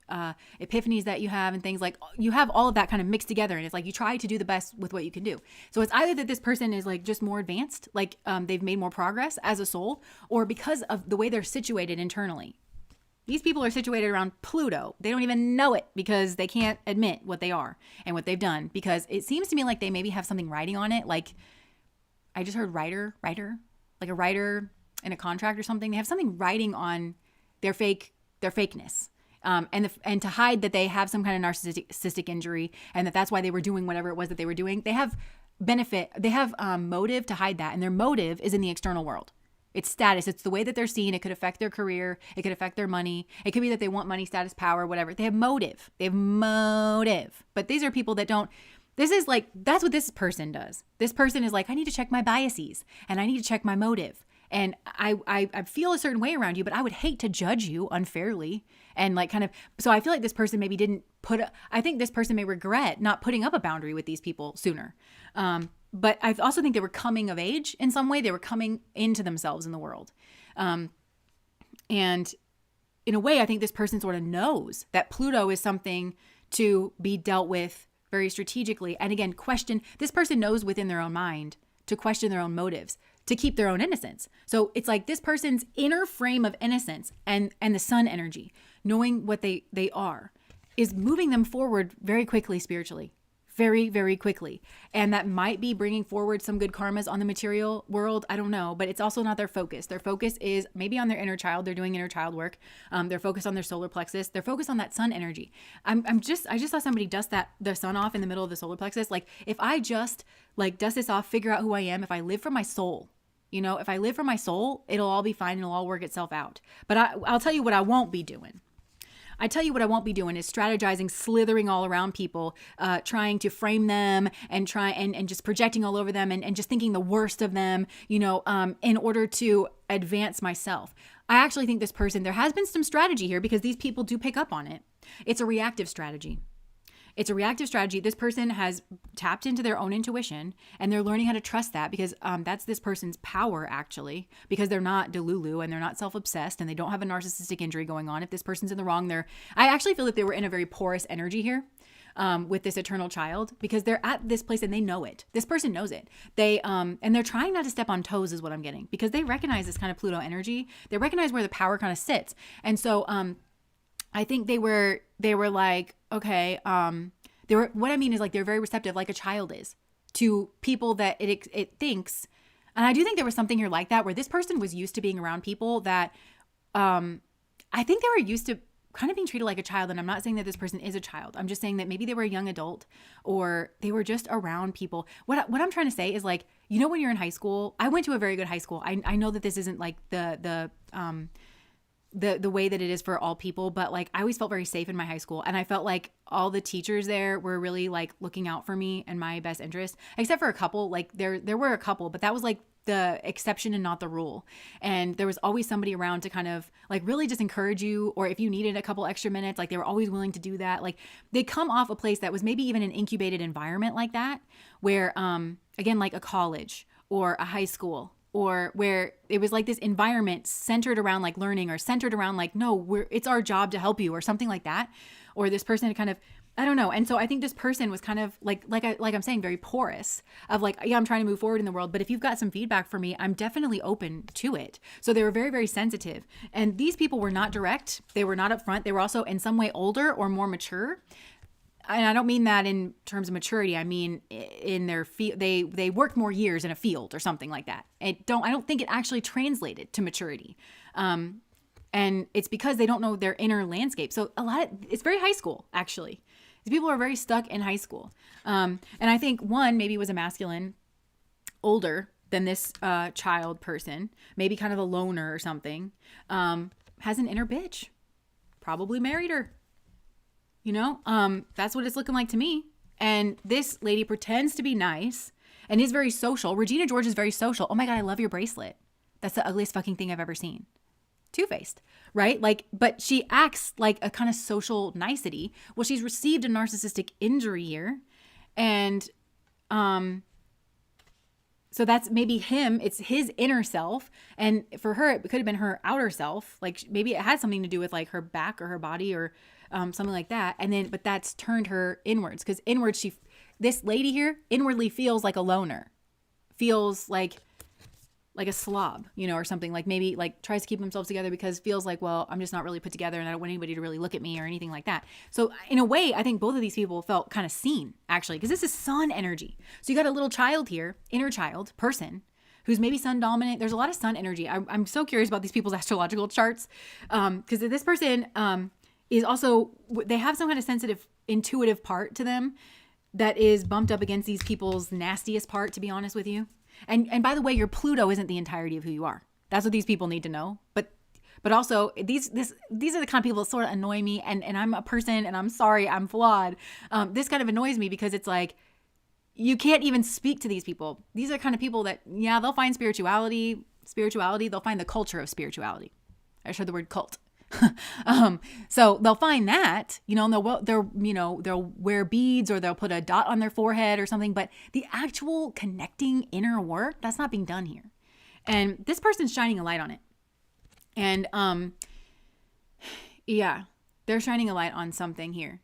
epiphanies that you have and things like you have all of that kind of mixed together. And it's like you try to do the best with what you can do. So it's either that this person is like just more advanced, like they've made more progress as a soul, or because of the way they're situated internally. These people are situated around Pluto. They don't even know it because they can't admit what they are and what they've done, because it seems to me like they maybe have something writing on it. Like I just heard writer, like a writer in a contract or something. They have something writing on their fakeness. And to hide that they have some kind of narcissistic injury and that's why they were doing whatever it was that they were doing. They have motive to hide that. And their motive is in the external world. It's status. It's the way that they're seen. It could affect their career. It could affect their money. It could be that they want money, status, power, whatever. They have motive. But these are people that don't. That's what this person does. This person is like, I need to check my biases and I need to check my motive. And I feel a certain way around you, but I would hate to judge you unfairly. And like kind of, so I feel like this person maybe didn't I think this person may regret not putting up a boundary with these people sooner. But I also think they were coming of age in some way. They were coming into themselves in the world. And in a way, I think this person sort of knows that Pluto is something to be dealt with very strategically. And again, this person knows within their own mind to question their own motives, to keep their own innocence. So it's like this person's inner frame of innocence and the sun energy, knowing what they are, is moving them forward very quickly spiritually. Very, very quickly. And that might be bringing forward some good karmas on the material world. I don't know, but it's also not their focus. Their focus is maybe on their inner child. They're doing inner child work. They're focused on their solar plexus. They're focused on that sun energy. I just saw somebody dust the sun off in the middle of the solar plexus. Like if I just like dust this off, figure out who I am, if I live from my soul, if I live from my soul, it'll all be fine and it'll all work itself out. But I'll tell you what I won't be doing. I tell you what I won't be doing is strategizing, slithering all around people, trying to frame them and just projecting all over them and just thinking the worst of them, in order to advance myself. I actually think this person, there has been some strategy here because these people do pick up on it. It's a reactive strategy. This person has tapped into their own intuition and they're learning how to trust that because that's this person's power actually, because they're not delulu and they're not self-obsessed and they don't have a narcissistic injury going on. If this person's in the wrong, I actually feel that they were in a very porous energy here with this eternal child because they're at this place and they know it. This person knows it. And they're trying not to step on toes is what I'm getting because they recognize this kind of Pluto energy. They recognize where the power kind of sits. And so, I think they were like, okay, what I mean is like, they're very receptive, like a child is to people that it thinks. And I do think there was something here like that, where this person was used to being around people that, I think they were used to kind of being treated like a child. And I'm not saying that this person is a child. I'm just saying that maybe they were a young adult or they were just around people. What I'm trying to say is like, when you're in high school, I went to a very good high school. I know that this isn't like the way that it is for all people, but like I always felt very safe in my high school. And I felt like all the teachers there were really like looking out for me and my best interest, except for a couple. Like there were a couple, but that was like the exception and not the rule. And there was always somebody around to kind of like really just encourage you, or if you needed a couple extra minutes, like they were always willing to do that. Like they come off a place that was maybe even an incubated environment like that, where again, like a college or a high school, or where it was like this environment centered around like learning, or centered around like, no, it's our job to help you, or something like that. Or this person had kind of I don't know. And so I think this person was kind of like I'm saying, very porous of like, yeah, I'm trying to move forward in the world, but if you've got some feedback for me, I'm definitely open to it. So they were very, very sensitive. And these people were not direct. They were not upfront. They were also in some way older or more mature. And I don't mean that in terms of maturity. I mean in their field, they worked more years in a field or something like that. I don't think it actually translated to maturity. And it's because they don't know their inner landscape. So it's very high school, actually. These people are very stuck in high school. And I think one maybe was a masculine, older than this child person, maybe kind of a loner or something, has an inner bitch, probably married her. That's what it's looking like to me. And this lady pretends to be nice and is very social. Regina George is very social. Oh my God, I love your bracelet. That's the ugliest fucking thing I've ever seen. Two-faced, right? Like, but she acts like a kind of social nicety. Well, she's received a narcissistic injury here. And so that's maybe him. It's his inner self. And for her, it could have been her outer self. Like maybe it had something to do with like her back or her body or something like that. But that's turned her inwards, because inwards, this lady here inwardly feels like a loner, feels like a slob, or something, like maybe like tries to keep themselves together because feels like, well, I'm just not really put together and I don't want anybody to really look at me or anything like that. So in a way, I think both of these people felt kind of seen, actually, because this is sun energy. So you got a little child here, inner child person, who's maybe sun dominant. There's a lot of sun energy. I'm so curious about these people's astrological charts, because this person is also, they have some kind of sensitive, intuitive part to them that is bumped up against these people's nastiest part, to be honest with you. And by the way, your Pluto isn't the entirety of who you are. That's what these people need to know. But also these are the kind of people that sort of annoy me, and I'm a person and I'm sorry, I'm flawed. This kind of annoys me because it's like, you can't even speak to these people. These are kind of people that, yeah, they'll find spirituality, they'll find the culture of spirituality. I just heard the word cult. So they'll find that, and they'll wear beads or they'll put a dot on their forehead or something, but the actual connecting inner work, that's not being done here. And this person's shining a light on it. And, yeah, they're shining a light on something here.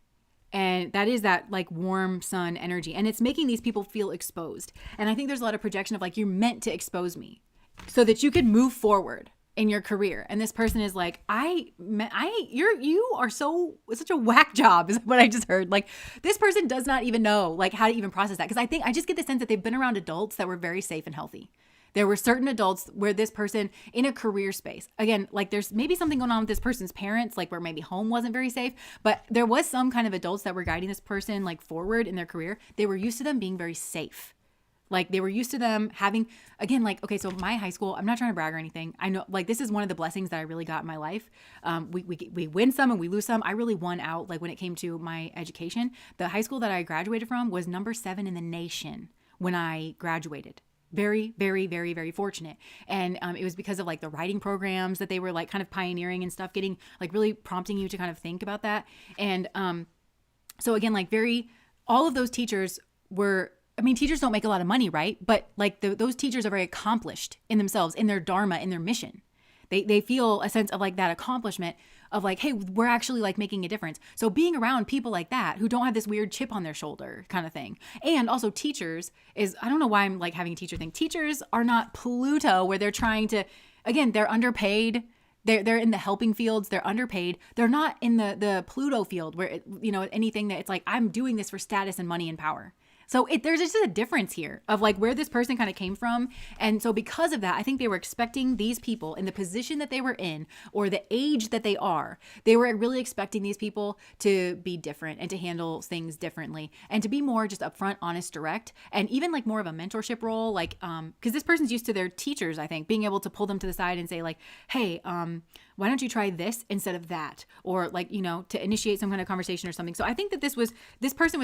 And that is that like warm sun energy. And it's making these people feel exposed. And I think there's a lot of projection of like, you're meant to expose me so that you can move forward in your career. And this person is like, you are such a whack job, is what I just heard. Like, this person does not even know like how to even process that. Because I just get the sense that they've been around adults that were very safe and healthy. There were certain adults where this person in a career space, again, like there's maybe something going on with this person's parents, like where maybe home wasn't very safe, but there was some kind of adults that were guiding this person like forward in their career. They were used to them being very safe. Like they were used to them having, again, like, okay, so my high school, I'm not trying to brag or anything. I know like this is one of the blessings that I really got in my life. We win some and we lose some. I really won out like when it came to my education. The high school that I graduated from was number 7 in the nation when I graduated. Very, very, very, very fortunate. And it was because of like the writing programs that they were like kind of pioneering and stuff, getting like really prompting you to kind of think about that. And so again, like all of those teachers were, teachers don't make a lot of money, right? But like those teachers are very accomplished in themselves, in their dharma, in their mission. They feel a sense of like that accomplishment of like, hey, we're actually like making a difference. So being around people like that who don't have this weird chip on their shoulder kind of thing. And also teachers is, I don't know why I'm like having a teacher thing. Teachers are not Pluto where they're trying to, again, they're underpaid. They're in the helping fields. They're underpaid. They're not in the Pluto field where, anything that it's like, I'm doing this for status and money and power. So there's just a difference here of like where this person kind of came from. And so because of that, I think they were expecting these people in the position that they were in or the age that they are, they were really expecting these people to be different and to handle things differently and to be more just upfront, honest, direct, and even like more of a mentorship role. Like, because this person's used to their teachers, I think, being able to pull them to the side and say like, hey, why don't you try this instead of that? Or like, to initiate some kind of conversation or something. So I think that this person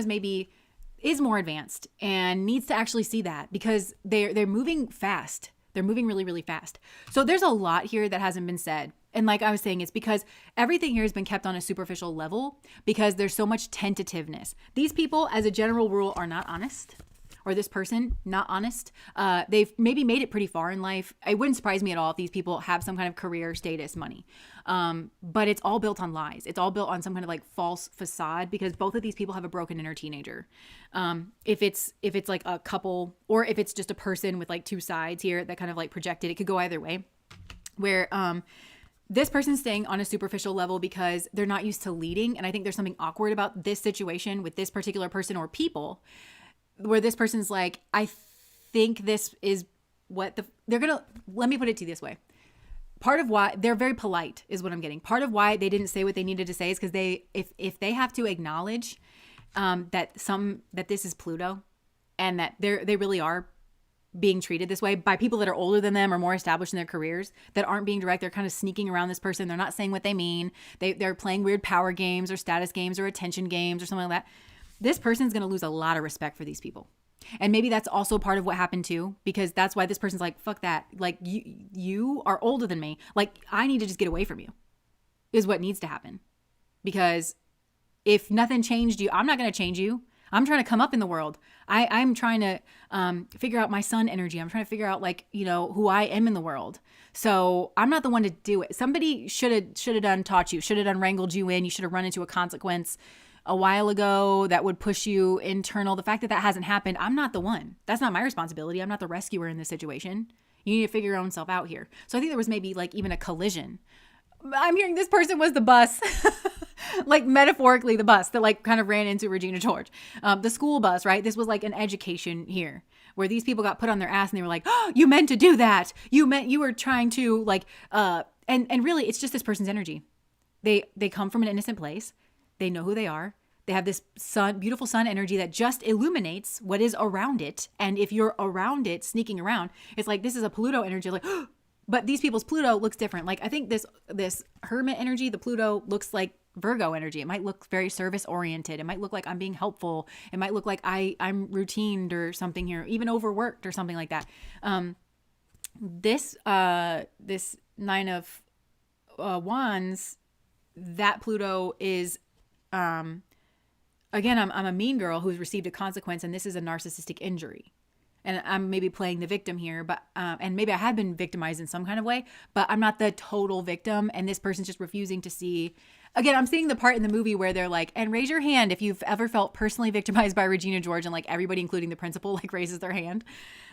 is more advanced and needs to actually see that because they're moving fast. They're moving really, really fast. So there's a lot here that hasn't been said. And like I was saying, it's because everything here has been kept on a superficial level because there's so much tentativeness. These people, as a general rule, are not honest or this person not honest. They've maybe made it pretty far in life. It wouldn't surprise me at all if these people have some kind of career, status, money. But it's all built on lies. It's all built on some kind of like false facade, because both of these people have a broken inner teenager. If it's like a couple, or if it's just a person with like two sides here that kind of like projected, it could go either way, where this person's staying on a superficial level because they're not used to leading. And I think there's something awkward about this situation with this particular person or people, where this person's like, I think this is what let me put it to you this way. Part of why they're very polite is what I'm getting. Part of why they didn't say what they needed to say is because if they have to acknowledge that this is Pluto, and that they really are being treated this way by people that are older than them or more established in their careers, that aren't being direct. They're kind of sneaking around this person. They're not saying what they mean. They're playing weird power games or status games or attention games or something like that. This person's going to lose a lot of respect for these people. And maybe that's also part of what happened too, because that's why this person's like, fuck that. Like, you are older than me. Like, I need to just get away from you, is what needs to happen. Because if nothing changed you, I'm not going to change you. I'm trying to come up in the world. I'm trying to figure out my sun energy. I'm trying to figure out, like, you know, who I am in the world. So I'm not the one to do it. Somebody should have done taught you, should have done wrangled you in. You should have run into a consequence a while ago that would push you internal. The fact that hasn't happened, I'm not the one. That's not my responsibility. I'm not the rescuer in this situation. You need to figure your own self out here. So I think there was maybe like even a collision. I'm hearing this person was the bus, like metaphorically the bus that like kind of ran into Regina George. The school bus, right? This was like an education here where these people got put on their ass and they were like, oh, you meant to do that. You were trying to like, and really it's just this person's energy. They come from an innocent place. They know who they are. They have this beautiful sun energy that just illuminates what is around it. And if you're around it, sneaking around, it's like, this is a Pluto energy. Like, but these people's Pluto looks different. Like, I think this Hermit energy, the Pluto looks like Virgo energy. It might look very service oriented. It might look like I'm being helpful. It might look like I'm routined or something here, even overworked or something like that. This Nine of Wands, that Pluto is, again, I'm a mean girl who's received a consequence, and this is a narcissistic injury. And I'm maybe playing the victim here, but and maybe I have been victimized in some kind of way, but I'm not the total victim. And this person's just refusing to see. Again, I'm seeing the part in the movie where they're like, and raise your hand if you've ever felt personally victimized by Regina George, and like everybody, including the principal, like raises their hand.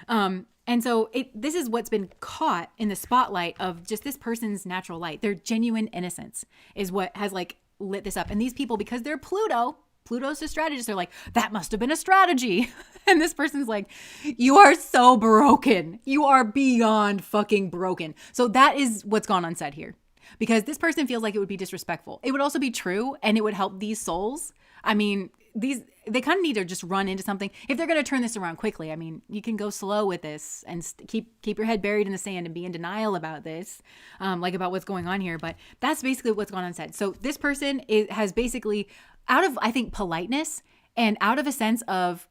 And so this is what's been caught in the spotlight of just this person's natural light. Their genuine innocence is what has like lit this up. And these people, because they're Pluto's a strategist, they're like, that must have been a strategy. And this person's like, you are so broken. You are beyond fucking broken. So that is what's gone unsaid here. Because this person feels like it would be disrespectful. It would also be true, and it would help these souls. I mean, they kind of need to just run into something. If they're going to turn this around quickly, I mean, you can go slow with this and keep your head buried in the sand and be in denial about this, like about what's going on here. But that's basically what's gone unsaid. So this person has basically, out of, I think, politeness and out of a sense of,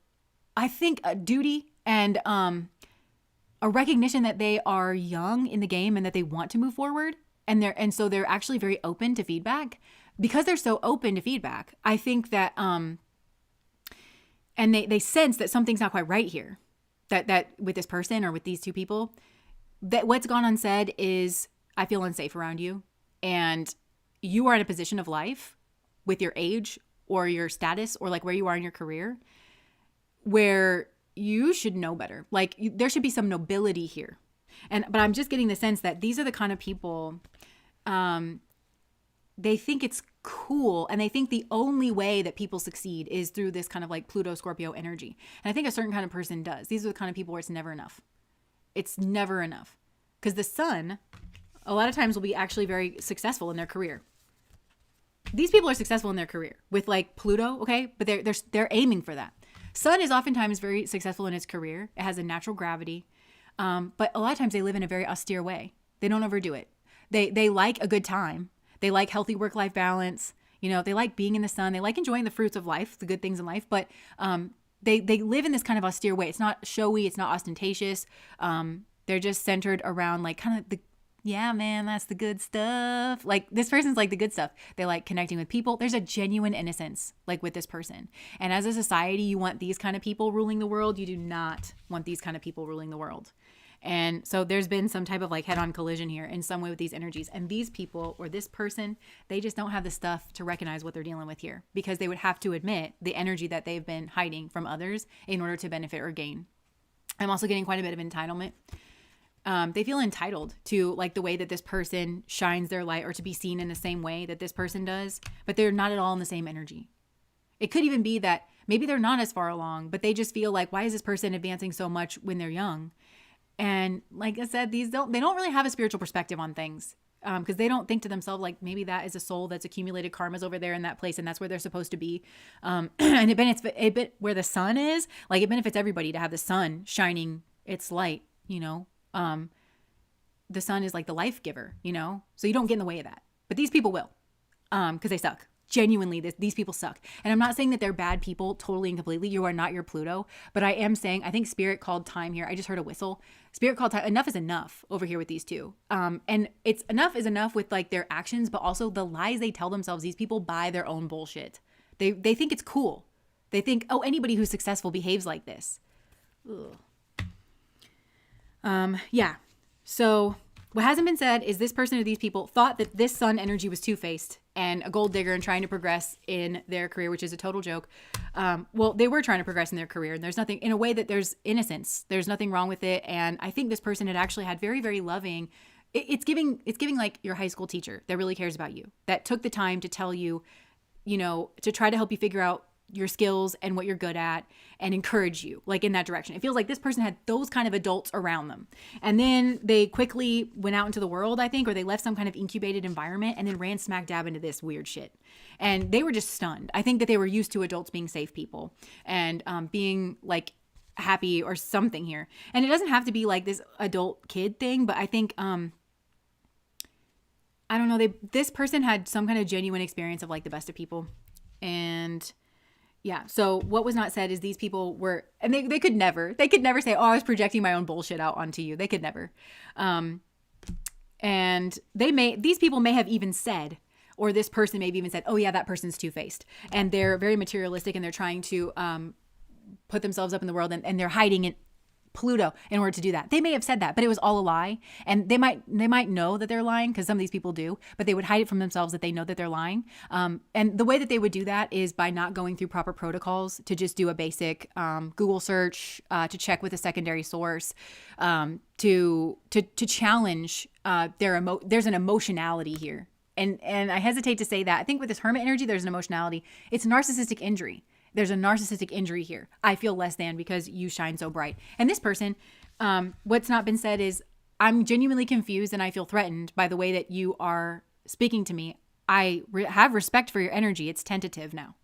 I think, a duty and a recognition that they are young in the game and that they want to move forward. And so they're actually very open to feedback. Because they're so open to feedback, I think that, and they sense that something's not quite right here, that with this person or with these two people, that what's gone unsaid is, I feel unsafe around you, and you are in a position of life with your age or your status or like where you are in your career where you should know better. Like there should be some nobility here. But I'm just getting the sense that these are the kind of people, they think it's cool, and they think the only way that people succeed is through this kind of like Pluto Scorpio energy. And I think a certain kind of person does. These are the kind of people where it's never enough. It's never enough. Because the sun, a lot of times, will be actually very successful in their career. These people are successful in their career with like Pluto, okay? But they're aiming for that. Sun is oftentimes very successful in its career. It has a natural gravity. But a lot of times they live in a very austere way. They don't overdo it. They like a good time. They like healthy work-life balance. You know, they like being in the sun. They like enjoying the fruits of life, the good things in life. But they live in this kind of austere way. It's not showy. It's not ostentatious. They're just centered around like kind of yeah, man, that's the good stuff. Like this person's like the good stuff. They like connecting with people. There's a genuine innocence like with this person. And as a society, you want these kind of people ruling the world. You do not want these kind of people ruling the world. And so there's been some type of like head-on collision here in some way with these energies. And these people or this person, they just don't have the stuff to recognize what they're dealing with here because they would have to admit the energy that they've been hiding from others in order to benefit or gain. I'm also getting quite a bit of entitlement. They feel entitled to like the way that this person shines their light or to be seen in the same way that this person does, but they're not at all in the same energy. It could even be that maybe they're not as far along, but they just feel like, why is this person advancing so much when they're young? And like I said, they don't really have a spiritual perspective on things because they don't think to themselves like maybe that is a soul that's accumulated karmas over there in that place and that's where they're supposed to be. And it benefits where the sun is, like it benefits everybody to have the sun shining its light, you know. The sun is like the life giver, you know, so you don't get in the way of that. But these people will because they suck. Genuinely, these people suck. And I'm not saying that they're bad people totally and completely. You are not your Pluto. But I am saying, I think Spirit called time here. I just heard a whistle. Spirit called time. Enough is enough over here with these two. And it's enough is enough with like their actions, but also the lies they tell themselves. These people buy their own bullshit. They think it's cool. They think, oh, anybody who's successful behaves like this. Ugh. Yeah. So what hasn't been said is this person or these people thought that this sun energy was two-faced and a gold digger and trying to progress in their career, which is a total joke. Well, they were trying to progress in their career and there's nothing in a way that there's innocence. There's nothing wrong with it. And I think this person had actually had very, very loving. It's giving like your high school teacher that really cares about you, that took the time to tell you, you know, to try to help you figure out your skills and what you're good at and encourage you like in that direction. It feels like this person had those kind of adults around them. And then they quickly went out into the world, I think, or they left some kind of incubated environment and then ran smack dab into this weird shit. And they were just stunned. I think that they were used to adults being safe people and being like happy or something here. And it doesn't have to be like this adult kid thing, but I think, I don't know, this person had some kind of genuine experience of like the best of people. And yeah. So what was not said is these people were, and they could never say, oh, I was projecting my own bullshit out onto you. They could never. And these people may have even said, or this person may have even said, oh yeah, that person's two-faced. And they're very materialistic and they're trying to put themselves up in the world and they're hiding in Pluto in order to do that. They may have said that, but it was all a lie. And they might know that they're lying because some of these people do, but they would hide it from themselves that they know that they're lying. And the way that they would do that is by not going through proper protocols to just do a basic Google search, to check with a secondary source, to challenge there's an emotionality here. And I hesitate to say that. I think with this hermit energy, there's an emotionality. It's narcissistic injury. There's a narcissistic injury here. I feel less than because you shine so bright. And this person, what's not been said is I'm genuinely confused and I feel threatened by the way that you are speaking to me. I have respect for your energy. It's tentative now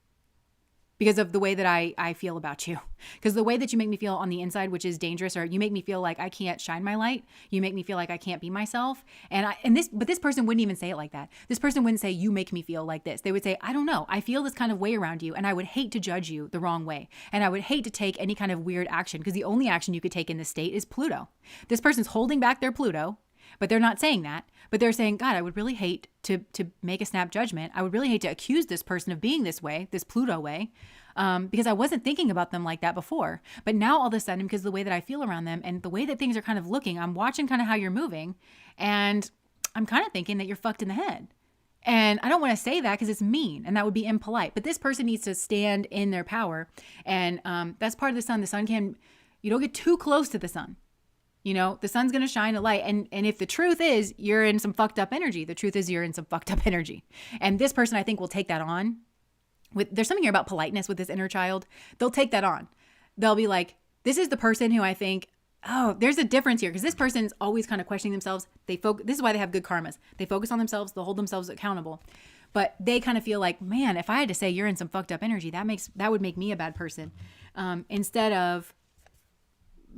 because of the way that I feel about you. Because the way that you make me feel on the inside, which is dangerous, or you make me feel like I can't shine my light. You make me feel like I can't be myself. But this person wouldn't even say it like that. This person wouldn't say, you make me feel like this. They would say, I don't know. I feel this kind of way around you. And I would hate to judge you the wrong way. And I would hate to take any kind of weird action because the only action you could take in this state is Pluto. This person's holding back their Pluto, but they're not saying that. But they're saying, God, I would really hate to make a snap judgment. I would really hate to accuse this person of being this way, this Pluto way, because I wasn't thinking about them like that before. But now all of a sudden, because of the way that I feel around them and the way that things are kind of looking, I'm watching kind of how you're moving and I'm kind of thinking that you're fucked in the head. And I don't want to say that because it's mean and that would be impolite. But this person needs to stand in their power. And that's part of the sun. The sun you don't get too close to the sun. You know, the sun's going to shine a light. And if the truth is you're in some fucked up energy, the truth is you're in some fucked up energy. And this person, I think, will take that on. There's something here about politeness with this inner child. They'll take that on. They'll be like, this is the person who I think, oh, there's a difference here. Because this person's always kind of questioning themselves. This is why they have good karmas. They focus on themselves. They'll hold themselves accountable. But they kind of feel like, man, if I had to say you're in some fucked up energy, that would make me a bad person.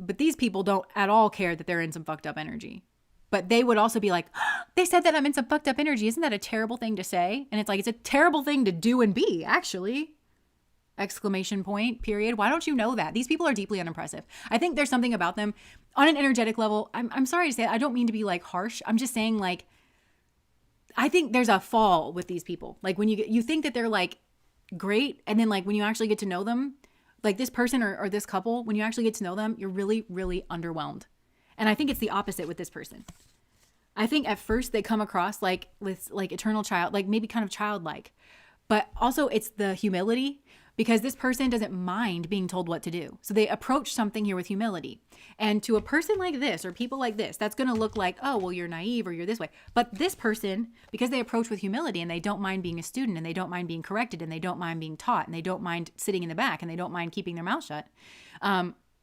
But these people don't at all care that they're in some fucked up energy. But they would also be like, oh, they said that I'm in some fucked up energy. Isn't that a terrible thing to say? And it's like, it's a terrible thing to do and be, actually. Exclamation point, period. Why don't you know that? These people are deeply unimpressive. I think there's something about them on an energetic level. I'm sorry to say, I don't mean to be like harsh. I'm just saying, like, I think there's a fall with these people. Like when you think that they're like great, and then like when you actually get to know them, like this person or this couple, when you actually get to know them, you're really, really underwhelmed. And I think it's the opposite with this person. I think at first they come across like with like eternal child, like maybe kind of childlike, but also it's the humility, because this person doesn't mind being told what to do. So they approach something here with humility. And to a person like this or people like this, that's going to look like, oh, well, you're naive or you're this way. But this person, because they approach with humility and they don't mind being a student and they don't mind being corrected and they don't mind being taught and they don't mind sitting in the back and they don't mind keeping their mouth shut,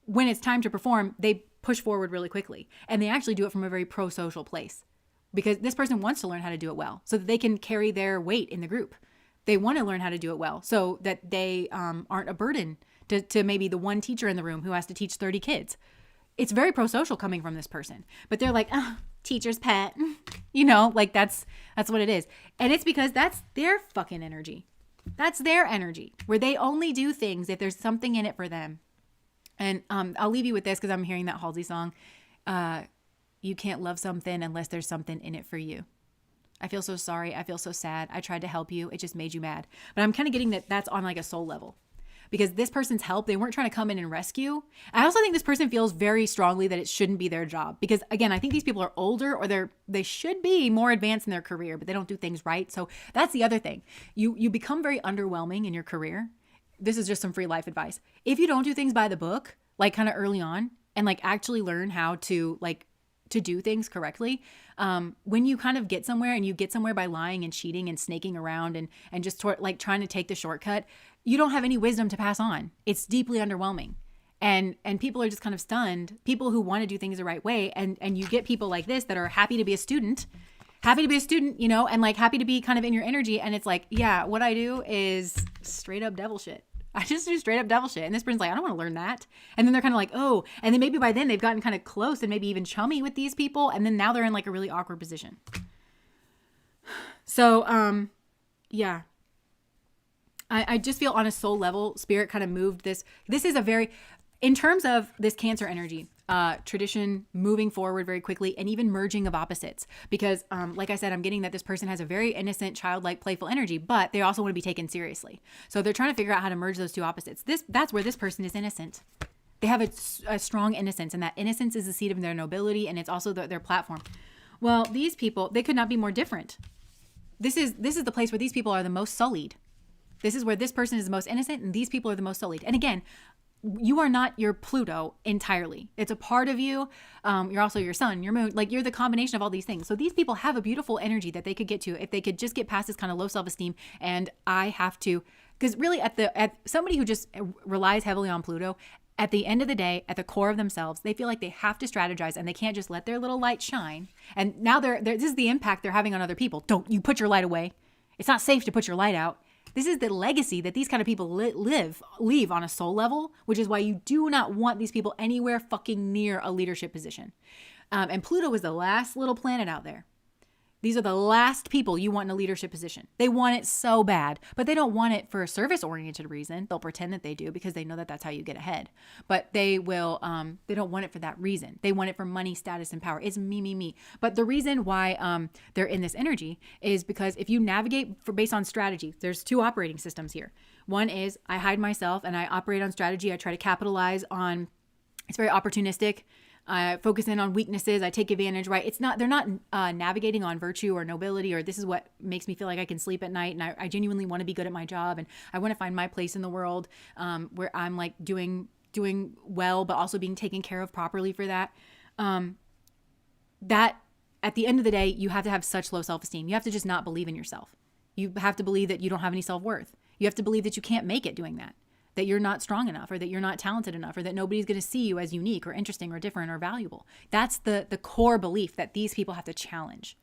when it's time to perform, they push forward really quickly. And they actually do it from a very pro-social place, because this person wants to learn how to do it well so that they can carry their weight in the group. They want to learn how to do it well so that they aren't a burden to maybe the one teacher in the room who has to teach 30 kids. It's very pro-social coming from this person, but they're like, oh, teacher's pet, like that's what it is. And it's because that's their fucking energy. That's their energy, where they only do things if there's something in it for them. And I'll leave you with this because I'm hearing that Halsey song. You can't love something unless there's something in it for you. I feel so sorry. I feel so sad. I tried to help you. It just made you mad. But I'm kind of getting that that's on like a soul level, because this person's help, they weren't trying to come in and rescue. I also think this person feels very strongly that it shouldn't be their job, because again, I think these people are older or they should be more advanced in their career, but they don't do things right. So that's the other thing. You become very underwhelming in your career. This is just some free life advice. If you don't do things by the book, like kind of early on, and like actually learn how to to do things correctly, when you kind of get somewhere, and you get somewhere by lying and cheating and snaking around and just like trying to take the shortcut, you don't have any wisdom to pass on. It's deeply underwhelming. And people are just kind of stunned, people who want to do things the right way. And you get people like this that are happy to be a student, and like happy to be kind of in your energy. And it's like, yeah, what I do is straight up devil shit. I just do straight up devil shit. And this person's like, I don't want to learn that. And then they're kind of like, oh, and then maybe by then they've gotten kind of close and maybe even chummy with these people. And then now they're in like a really awkward position. So, yeah, I just feel on a soul level, spirit kind of moved this. This is a very, in terms of this Cancer energy, tradition, moving forward very quickly, and even merging of opposites. Because, like I said, I'm getting that this person has a very innocent, childlike, playful energy, but they also want to be taken seriously. So they're trying to figure out how to merge those two opposites. That's where this person is innocent. They have a strong innocence, and that innocence is the seed of their nobility, and it's also their platform. Well, these people, they could not be more different. This is the place where these people are the most sullied. This is where this person is the most innocent, and these people are the most sullied. And again, you are not your Pluto entirely. It's a part of you. You're also your sun, your moon. Like, you're the combination of all these things. So these people have a beautiful energy that they could get to if they could just get past this kind of low self-esteem. And I have to, because really at somebody who just relies heavily on Pluto, at the end of the day, at the core of themselves, they feel like they have to strategize, and they can't just let their little light shine. And now this is the impact they're having on other people. Don't you put your light away. It's not safe to put your light out. This is the legacy that these kind of people leave on a soul level, which is why you do not want these people anywhere fucking near a leadership position. And Pluto is the last little planet out there. These are the last people you want in a leadership position. They want it so bad, but they don't want it for a service-oriented reason. They'll pretend that they do because they know that that's how you get ahead. But they will, they don't want it for that reason. They want it for money, status, and power. It's me, me, me. But the reason why they're in this energy is because if you navigate based on strategy, there's two operating systems here. One is I hide myself and I operate on strategy. I try to capitalize on, it's very opportunistic. I focus in on weaknesses. I take advantage, right? They're not navigating on virtue or nobility, or this is what makes me feel like I can sleep at night. And I genuinely want to be good at my job. And I want to find my place in the world where I'm like doing well, but also being taken care of properly for that. That at the end of the day, you have to have such low self-esteem. You have to just not believe in yourself. You have to believe that you don't have any self-worth. You have to believe that you can't make it doing that you're not strong enough, or that you're not talented enough, or that nobody's going to see you as unique or interesting or different or valuable. That's the core belief that these people have to challenge.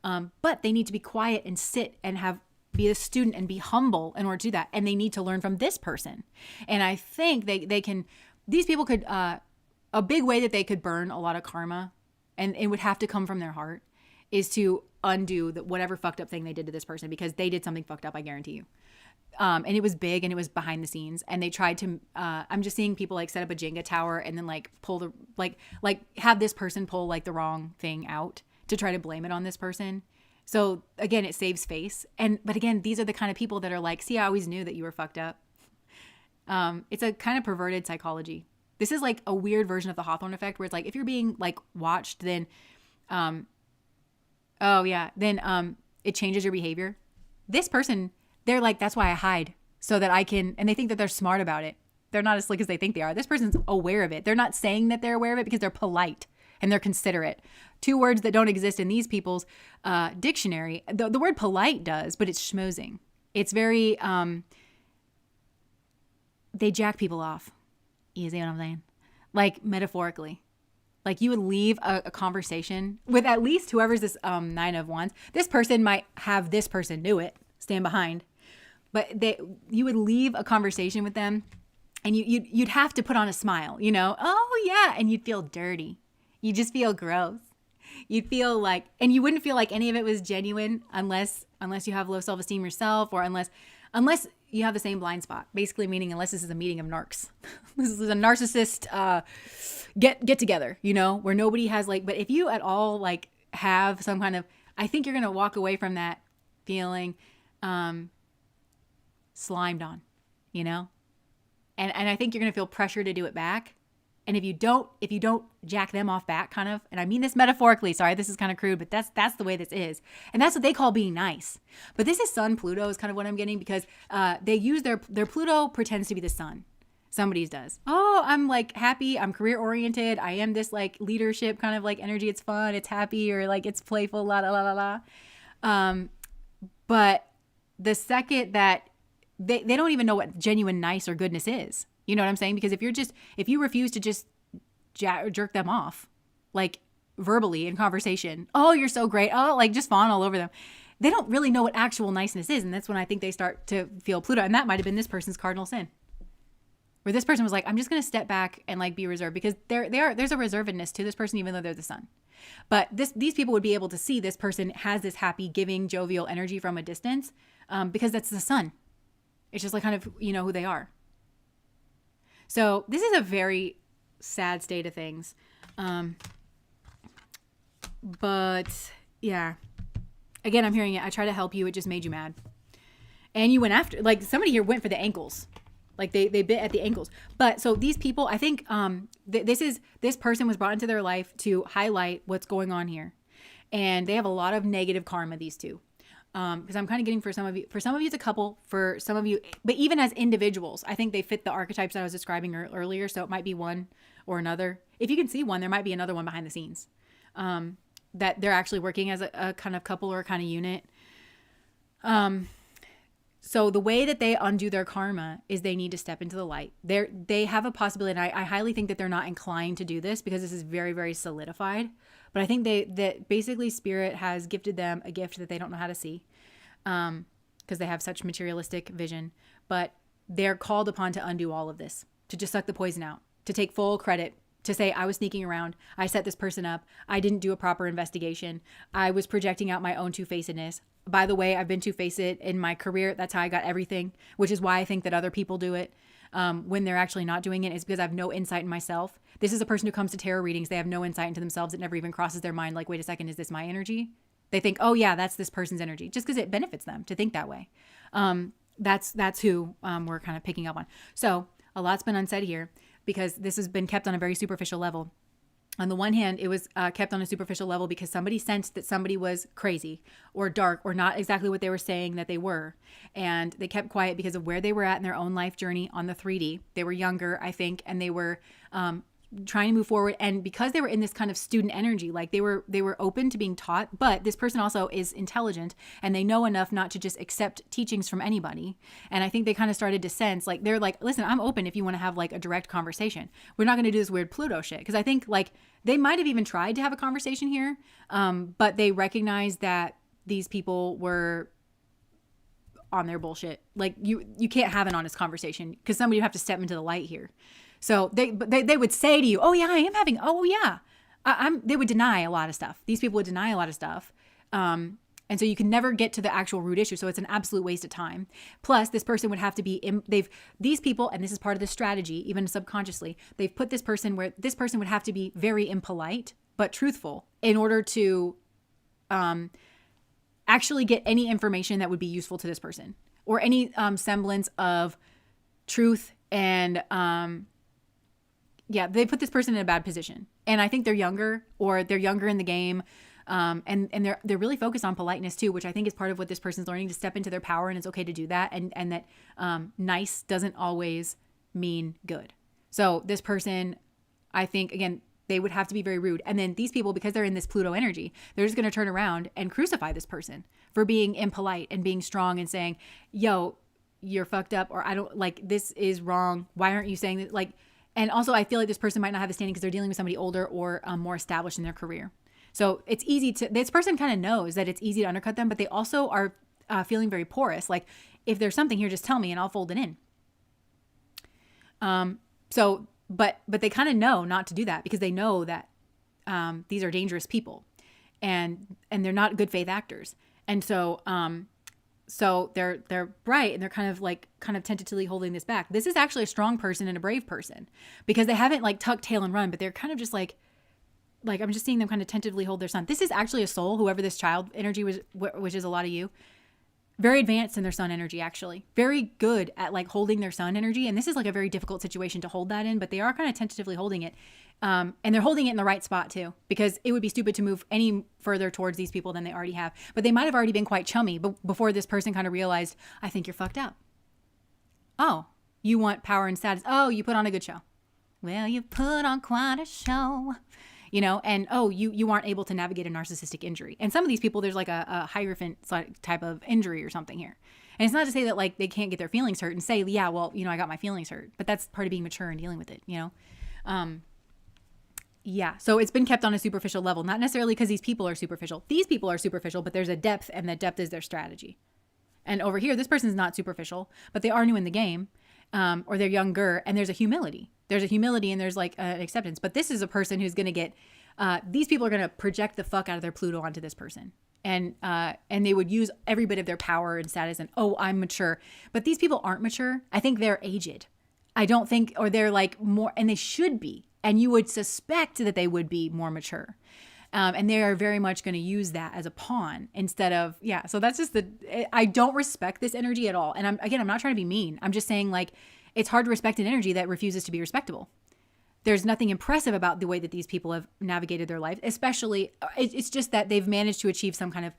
But they need to be quiet and sit and be a student and be humble in order to do that. And they need to learn from this person. And I think these people could, a big way that they could burn a lot of karma, and it would have to come from their heart, is to undo whatever fucked up thing they did to this person, because they did something fucked up, I guarantee you. And it was big and it was behind the scenes. And they tried to, I'm just seeing people like set up a Jenga tower and then like pull the, like have this person pull like the wrong thing out to try to blame it on this person. So again, it saves face. But again, these are the kind of people that are like, see, I always knew that you were fucked up. It's a kind of perverted psychology. This is like a weird version of the Hawthorne effect where it's like, if you're being like watched, then, it changes your behavior. This person, they're like, that's why I hide so that I can, and they think that they're smart about it. They're not as slick as they think they are. This person's aware of it. They're not saying that they're aware of it because they're polite and they're considerate. Two words that don't exist in these people's dictionary. The word polite does, but it's schmoozing. It's very, they jack people off. You see what I'm saying? Like metaphorically. Like you would leave a conversation with at least whoever's this 9 of Wands. This person might have this person do it, stand behind. But you would leave a conversation with them and you'd have to put on a smile, you know? Oh yeah, and you'd feel dirty. You just feel gross. You'd feel like, and you wouldn't feel like any of it was genuine unless you have low self-esteem yourself, or unless you have the same blind spot. Basically meaning unless this is a meeting of narcs. This is a narcissist get together, you know, where nobody has like, but if you at all like have some kind of, I think you're going to walk away from that feeling slimed on, you know? And I think you're going to feel pressure to do it back. And if you don't jack them off back kind of, and I mean this metaphorically, sorry, this is kind of crude, but that's the way this is. And that's what they call being nice. But this is Sun Pluto is kind of what I'm getting, because they use their Pluto pretends to be the sun. Somebody's does. Oh, I'm like happy. I'm career oriented. I am this like leadership kind of like energy. It's fun. It's happy, or like it's playful, la, la, la, la, la. But the second that they don't even know what genuine nice or goodness is. You know what I'm saying? Because if you refuse to just jerk them off, like verbally in conversation, oh, you're so great. Oh, like just fawn all over them. They don't really know what actual niceness is. And that's when I think they start to feel Pluto. And that might've been this person's cardinal sin, where this person was like, I'm just going to step back and like be reserved, because there's a reservedness to this person, even though they're the sun. But these people would be able to see this person has this happy, giving, jovial energy from a distance, because that's the sun. It's just like kind of, you know, who they are. So this is a very sad state of things. But yeah, again, I'm hearing it. I try to help you. It just made you mad. And you went after, like somebody here went for the ankles. Like they bit at the ankles. But so these people, I think this person was brought into their life to highlight what's going on here. And they have a lot of negative karma, these two. Because I'm kind of getting for some of you it's a couple, for some of you, but even as individuals, I think they fit the archetypes that I was describing earlier. So it might be one or another. If you can see one, there might be another one behind the scenes, that they're actually working as a kind of couple or a kind of unit. So the way that they undo their karma is they need to step into the light. They have a possibility, and I highly think that they're not inclined to do this because this is very, very solidified. But I think that basically Spirit has gifted them a gift that they don't know how to see, because they have such materialistic vision. But they're called upon to undo all of this, to just suck the poison out, to take full credit, to say, I was sneaking around. I set this person up. I didn't do a proper investigation. I was projecting out my own two-facedness. By the way, I've been two-faced in my career. That's how I got everything, which is why I think that other people do it when they're actually not doing it, is because I have no insight in myself. This is a person who comes to tarot readings. They have no insight into themselves. It never even crosses their mind like, wait a second, is this my energy? They think, oh yeah, that's this person's energy, just because it benefits them to think that way. That's who we're kind of picking up on. So a lot's been unsaid here, because this has been kept on a very superficial level. On the one hand, it was kept on a superficial level because somebody sensed that somebody was crazy or dark or not exactly what they were saying that they were. And they kept quiet because of where they were at in their own life journey on the 3D. They were younger, I think, and they were trying to move forward. And because they were in this kind of student energy, like they were open to being taught, but this person also is intelligent and they know enough not to just accept teachings from anybody. And I think they kind of started to sense, like, they're like, listen, I'm open if you want to have like a direct conversation. We're not going to do this weird Pluto shit. Because I think like they might have even tried to have a conversation here, but they recognized that these people were on their bullshit. Like you can't have an honest conversation because somebody would have to step into the light here. So they would say to you, oh yeah, I am having, oh yeah, they would deny a lot of stuff. These people would deny a lot of stuff. And so you can never get to the actual root issue. So it's an absolute waste of time. Plus, this person would have to be, these people, and this is part of the strategy, even subconsciously, they've put this person where this person would have to be very impolite, but truthful in order to actually get any information that would be useful to this person or any semblance of truth. And they put this person in a bad position. And I think they're younger in the game. And they're really focused on politeness too, which I think is part of what this person's learning, to step into their power, and it's okay to do that. And that nice doesn't always mean good. So this person, I think, again, they would have to be very rude. And then these people, because they're in this Pluto energy, they're just going to turn around and crucify this person for being impolite and being strong and saying, yo, you're fucked up, or I don't like, this is wrong. Why aren't you saying that? Like, and also I feel like this person might not have the standing because they're dealing with somebody older or more established in their career. So it's easy to, this person kind of knows that it's easy to undercut them, but they also are feeling very porous. Like, if there's something here, just tell me and I'll fold it in. But they kind of know not to do that because they know that these are dangerous people and they're not good faith actors. And so they're bright and they're kind of tentatively holding this back. This is actually a strong person and a brave person because they haven't like tucked tail and run, but they're kind of just like I'm just seeing them kind of tentatively hold their sun. This is actually a soul, whoever this child energy was, which is a lot of you. Very advanced in their sun energy, actually. Very good at like holding their sun energy. And this is like a very difficult situation to hold that in, but they are kind of tentatively holding it. And they're holding it in the right spot too, because it would be stupid to move any further towards these people than they already have. But they might have already been quite chummy before this person kind of realized, I think you're fucked up. Oh, you want power and status. Oh, you put on a good show. Well, you put on quite a show. You know, and you aren't able to navigate a narcissistic injury. And some of these people, there's like a hierophant type of injury or something here. And it's not to say that like they can't get their feelings hurt and say, yeah, well, you know, I got my feelings hurt. But that's part of being mature and dealing with it, you know? So it's been kept on a superficial level, not necessarily because these people are superficial. These people are superficial, but there's a depth, and that depth is their strategy. And over here, this person's not superficial, but they are new in the game. Or they're younger, and there's a humility. There's a humility and there's like an acceptance. But this is a person who's going to get, these people are going to project the fuck out of their Pluto onto this person. And they would use every bit of their power and status and, oh, I'm mature. But these people aren't mature. I think they're aged. I don't think, or they're like more, and they should be. And you would suspect that they would be more mature. And they are very much going to use that as a pawn instead of, so that's just I don't respect this energy at all. And I'm not trying to be mean. I'm just saying like, it's hard to respect an energy that refuses to be respectable. There's nothing impressive about the way that these people have navigated their life, especially, it's just that they've managed to achieve some kind of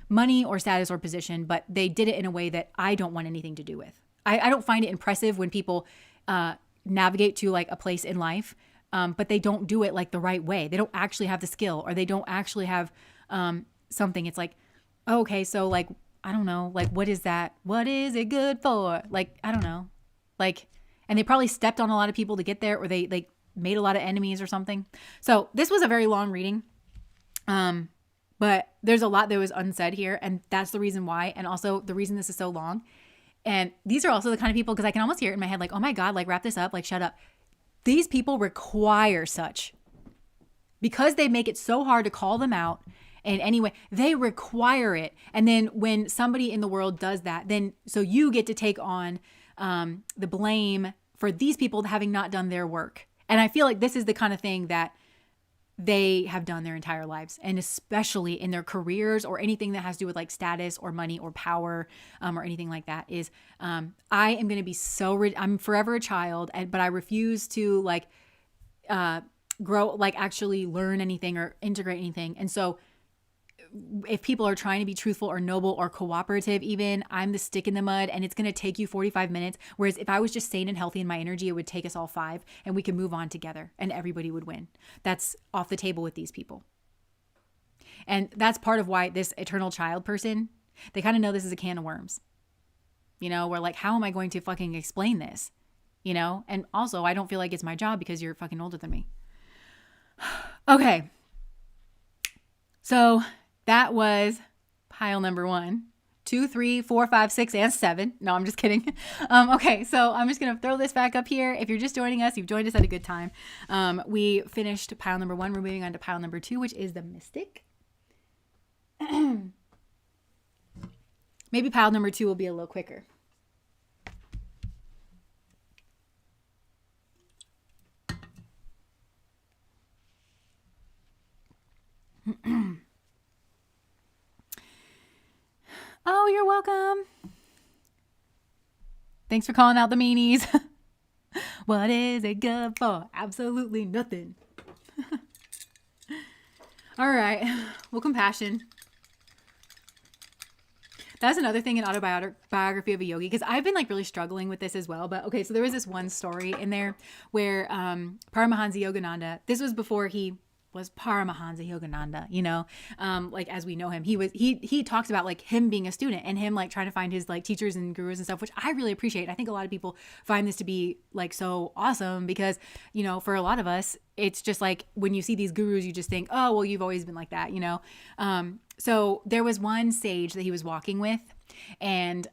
money or status or position, but they did it in a way that I don't want anything to do with. I don't find it impressive when people navigate to like a place in life, but they don't do it like the right way. They don't actually have the skill, or they don't actually have something. It's like, oh, okay, so like, I don't know, like, what is that? What is it good for? Like, I don't know. Like, and they probably stepped on a lot of people to get there, or they like made a lot of enemies or something. So this was a very long reading. But there's a lot that was unsaid here, and that's the reason why. And also the reason this is so long. And these are also the kind of people, because I can almost hear it in my head, like, oh my God, like wrap this up, like shut up. These people require such, because they make it so hard to call them out in any way, they require it. And then when somebody in the world does that, then so you get to take on the blame for these people having not done their work. And I feel like this is the kind of thing that they have done their entire lives, and especially in their careers or anything that has to do with like status or money or power or anything like that is I am going to be I'm forever a child, but I refuse to like grow, like actually learn anything or integrate anything. And so if people are trying to be truthful or noble or cooperative, even, I'm the stick in the mud, and it's going to take you 45 minutes. Whereas if I was just sane and healthy in my energy, it would take us all 5, and we could move on together and everybody would win. That's off the table with these people. And that's part of why this eternal child person, they kind of know this is a can of worms. You know, we're like, how am I going to fucking explain this? You know, and also I don't feel like it's my job because you're fucking older than me. Okay. So that was pile number 1, 2, 3, 4, 5, 6, and 7. No, I'm just kidding. Okay, so I'm just going to throw this back up here. If you're just joining us, you've joined us at a good time. We finished pile number 1. We're moving on to pile number 2, which is the mystic. Maybe pile number 2 will be a little quicker. Oh, you're welcome. Thanks for calling out the meanies. What is it good for? Absolutely nothing. All right. Well, compassion. That's another thing in Autobiography of a Yogi, because I've been like really struggling with this as well. But okay, so there was this one story in there where Paramahansa Yogananda, this was before he was Paramahansa Yogananda, you know, like as we know him, he talks about like him being a student and him like trying to find his like teachers and gurus and stuff, which I really appreciate. I think a lot of people find this to be like so awesome because, you know, for a lot of us, it's just like when you see these gurus, you just think, oh, well, you've always been like that, you know? So there was one sage that he was walking with, and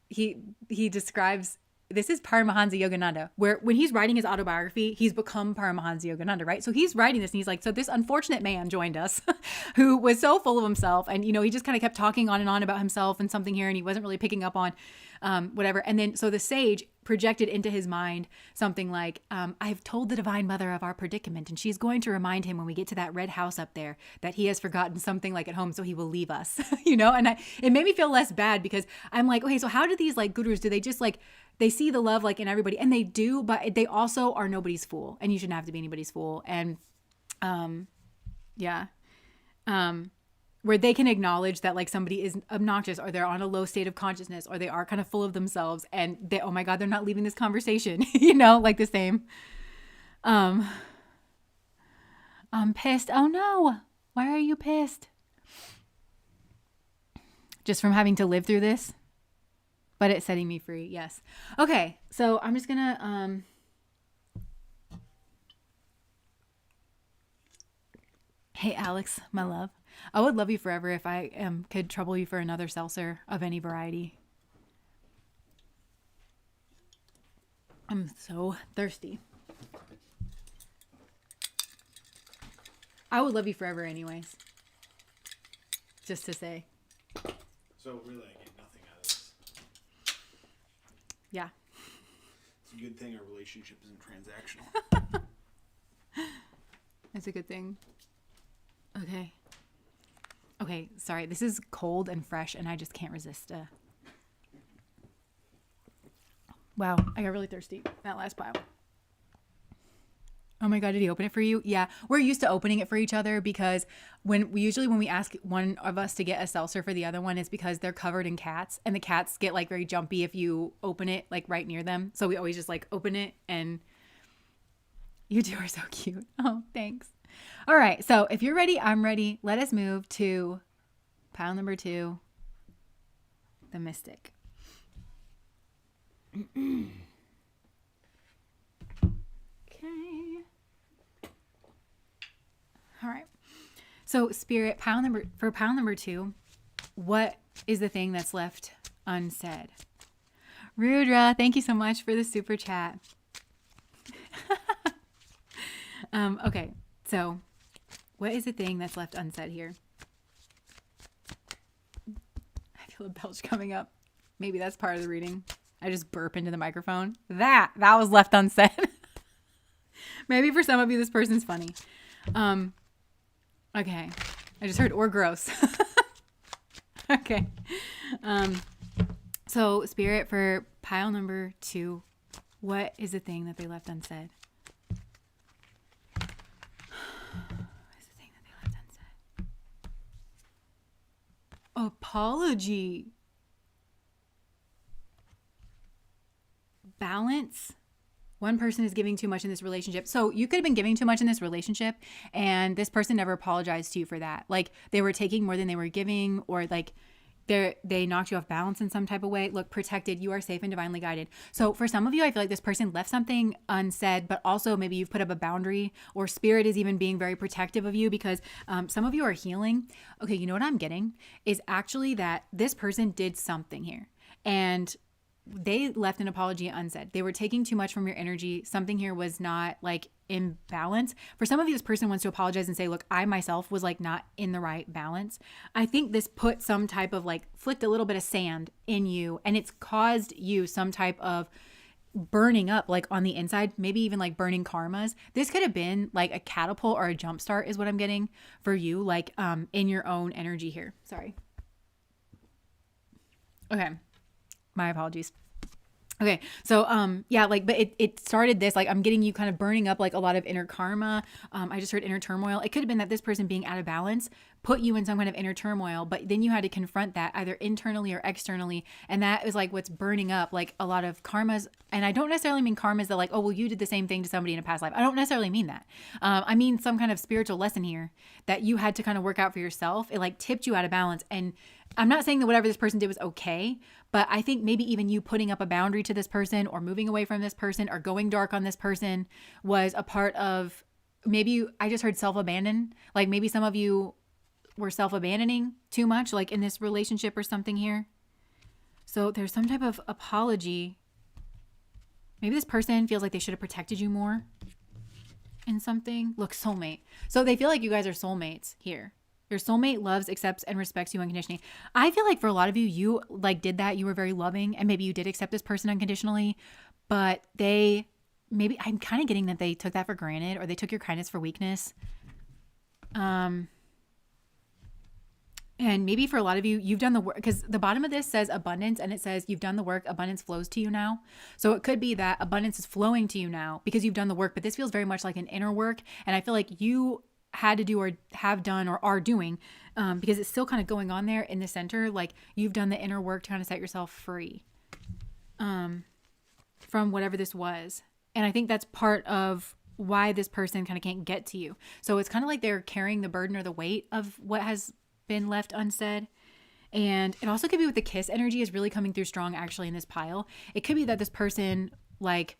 he describes, this is Paramahansa Yogananda, where when he's writing his autobiography, he's become Paramahansa Yogananda, right? So he's writing this and he's like, so this unfortunate man joined us who was so full of himself. And, you know, he just kind of kept talking on and on about himself and something here, and he wasn't really picking up on whatever. And then, so the sage projected into his mind something like, I've told the Divine Mother of our predicament, and she's going to remind him when we get to that red house up there that he has forgotten something like at home, so he will leave us, you know? And it made me feel less bad because I'm like, okay, so how do these like gurus, do they just like, they see the love like in everybody, and they do, but they also are nobody's fool, and you shouldn't have to be anybody's fool. And where they can acknowledge that like somebody is obnoxious, or they're on a low state of consciousness, or they are kind of full of themselves, and they, oh my God, they're not leaving this conversation, you know, like the same. I'm pissed. Oh no. Why are you pissed? Just from having to live through this? But it's setting me free. Yes. Okay. So I'm just going to, hey, Alex, my love. I would love you forever if I could trouble you for another seltzer of any variety. I'm so thirsty. I would love you forever anyways. Just to say. So really, I get nothing out of this. Yeah. It's a good thing our relationship isn't transactional. It's a good thing. Okay, sorry. This is cold and fresh, and I just can't resist. Wow, I got really thirsty. That last pile. Oh my God, did he open it for you? Yeah, we're used to opening it for each other because when we ask one of us to get a seltzer for the other one, it's because they're covered in cats, and the cats get like very jumpy if you open it like right near them. So we always just like open it, and you two are so cute. Oh, thanks. All right, so if you're ready, I'm ready. Let us move to pile number 2, the mystic. Okay. All right. So Spirit, pile number 2, what is the thing that's left unsaid? Rudra, thank you so much for the super chat. Okay, so what is the thing that's left unsaid here? I feel a belch coming up. Maybe that's part of the reading. I just burp into the microphone. That was left unsaid. Maybe for some of you, this person's funny. Okay. I just heard or gross. Okay. So Spirit, for pile number 2, what is the thing that they left unsaid? Apology. Balance. One person is giving too much in this relationship. So you could have been giving too much in this relationship, and this person never apologized to you for that. Like they were taking more than they were giving, or like they knocked you off balance in some type of way. Look, protected, you are safe and divinely guided. So for some of you, I feel like this person left something unsaid, but also maybe you've put up a boundary, or Spirit is even being very protective of you because some of you are healing. Okay, you know what I'm getting is actually that this person did something here, and they left an apology unsaid. They were taking too much from your energy. Something here was not like in balance. For some of you, this person wants to apologize and say, look, I myself was like not in the right balance. I think this put some type of like flicked a little bit of sand in you, and it's caused you some type of burning up like on the inside, maybe even like burning karmas. This could have been like a catapult or a jump start is what I'm getting for you, like in your own energy here. Sorry. Okay. My apologies. Okay. So, yeah, like, but it started this, like, I'm getting you kind of burning up like a lot of inner karma. I just heard inner turmoil. It could have been that this person being out of balance put you in some kind of inner turmoil, but then you had to confront that either internally or externally. And that is like what's burning up like a lot of karmas. And I don't necessarily mean karmas that like, oh, well, you did the same thing to somebody in a past life. I don't necessarily mean that. I mean some kind of spiritual lesson here that you had to kind of work out for yourself. It like tipped you out of balance. And I'm not saying that whatever this person did was okay, but I think maybe even you putting up a boundary to this person or moving away from this person or going dark on this person was a part of I just heard self-abandon. Like maybe some of you were self-abandoning too much, like in this relationship or something here. So there's some type of apology. Maybe this person feels like they should have protected you more in something. Look, soulmate. So they feel like you guys are soulmates here. Your soulmate loves, accepts, and respects you unconditionally. I feel like for a lot of you, you like did that. You were very loving, and maybe you did accept this person unconditionally, but I'm kind of getting that they took that for granted, or they took your kindness for weakness. And maybe for a lot of you, you've done the work, because the bottom of this says abundance, and it says you've done the work, abundance flows to you now. So it could be that abundance is flowing to you now because you've done the work, but this feels very much like an inner work. And I feel like you had to do or have done or are doing, because it's still kind of going on there in the center. Like you've done the inner work to kind of set yourself free from whatever this was. And I think that's part of why this person kind of can't get to you. So it's kind of like they're carrying the burden or the weight of what has been left unsaid. And it also could be with the kiss energy is really coming through strong actually in this pile. It could be that this person like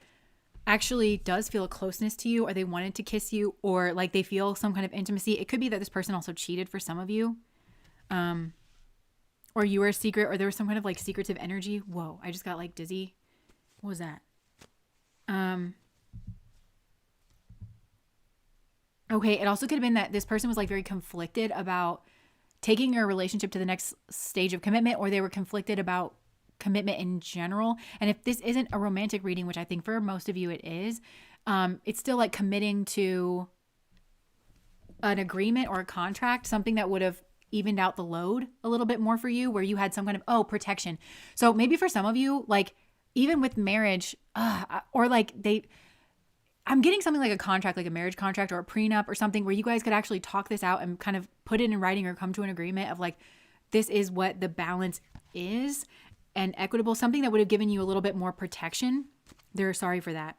actually does feel a closeness to you, or they wanted to kiss you, or like they feel some kind of intimacy. It could be that this person also cheated for some of you, or you were a secret, or there was some kind of like secretive energy. Whoa, I just got like dizzy. What was that? Okay, it also could have been that this person was like very conflicted about taking your relationship to the next stage of commitment, or they were conflicted about commitment in general. And if this isn't a romantic reading, which I think for most of you it is, it's still like committing to an agreement or a contract, something that would have evened out the load a little bit more for you, where you had some kind of protection. So maybe for some of you, like even with marriage, or like I'm getting something like a contract, like a marriage contract or a prenup or something, where you guys could actually talk this out and kind of put it in writing or come to an agreement of like, this is what the balance is, and equitable, something that would have given you a little bit more protection. They're sorry for that.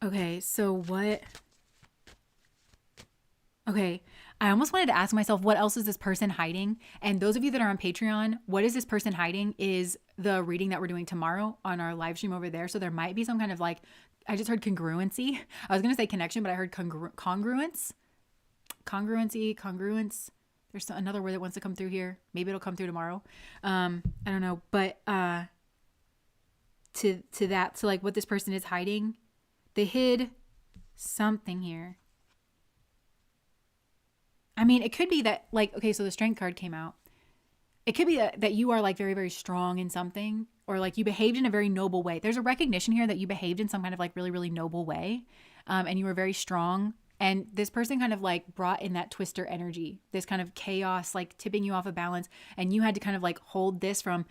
Okay, so what? Okay, I almost wanted to ask myself, what else is this person hiding? And those of you that are on Patreon, what is this person hiding is the reading that we're doing tomorrow on our live stream over there. So there might be some kind of like, I just heard congruency. I was going to say connection, but I heard congruence. Congruence. There's another word that wants to come through here. Maybe it'll come through tomorrow. I don't know. But to that, so like what this person is hiding, they hid something here. I mean, it could be that like, okay, so the strength card came out. It could be that you are like very, very strong in something, or like you behaved in a very noble way. There's a recognition here that you behaved in some kind of like really, really noble way. And you were very strong. And this person kind of like brought in that twister energy, this kind of chaos, like tipping you off of balance. And you had to kind of like hold this from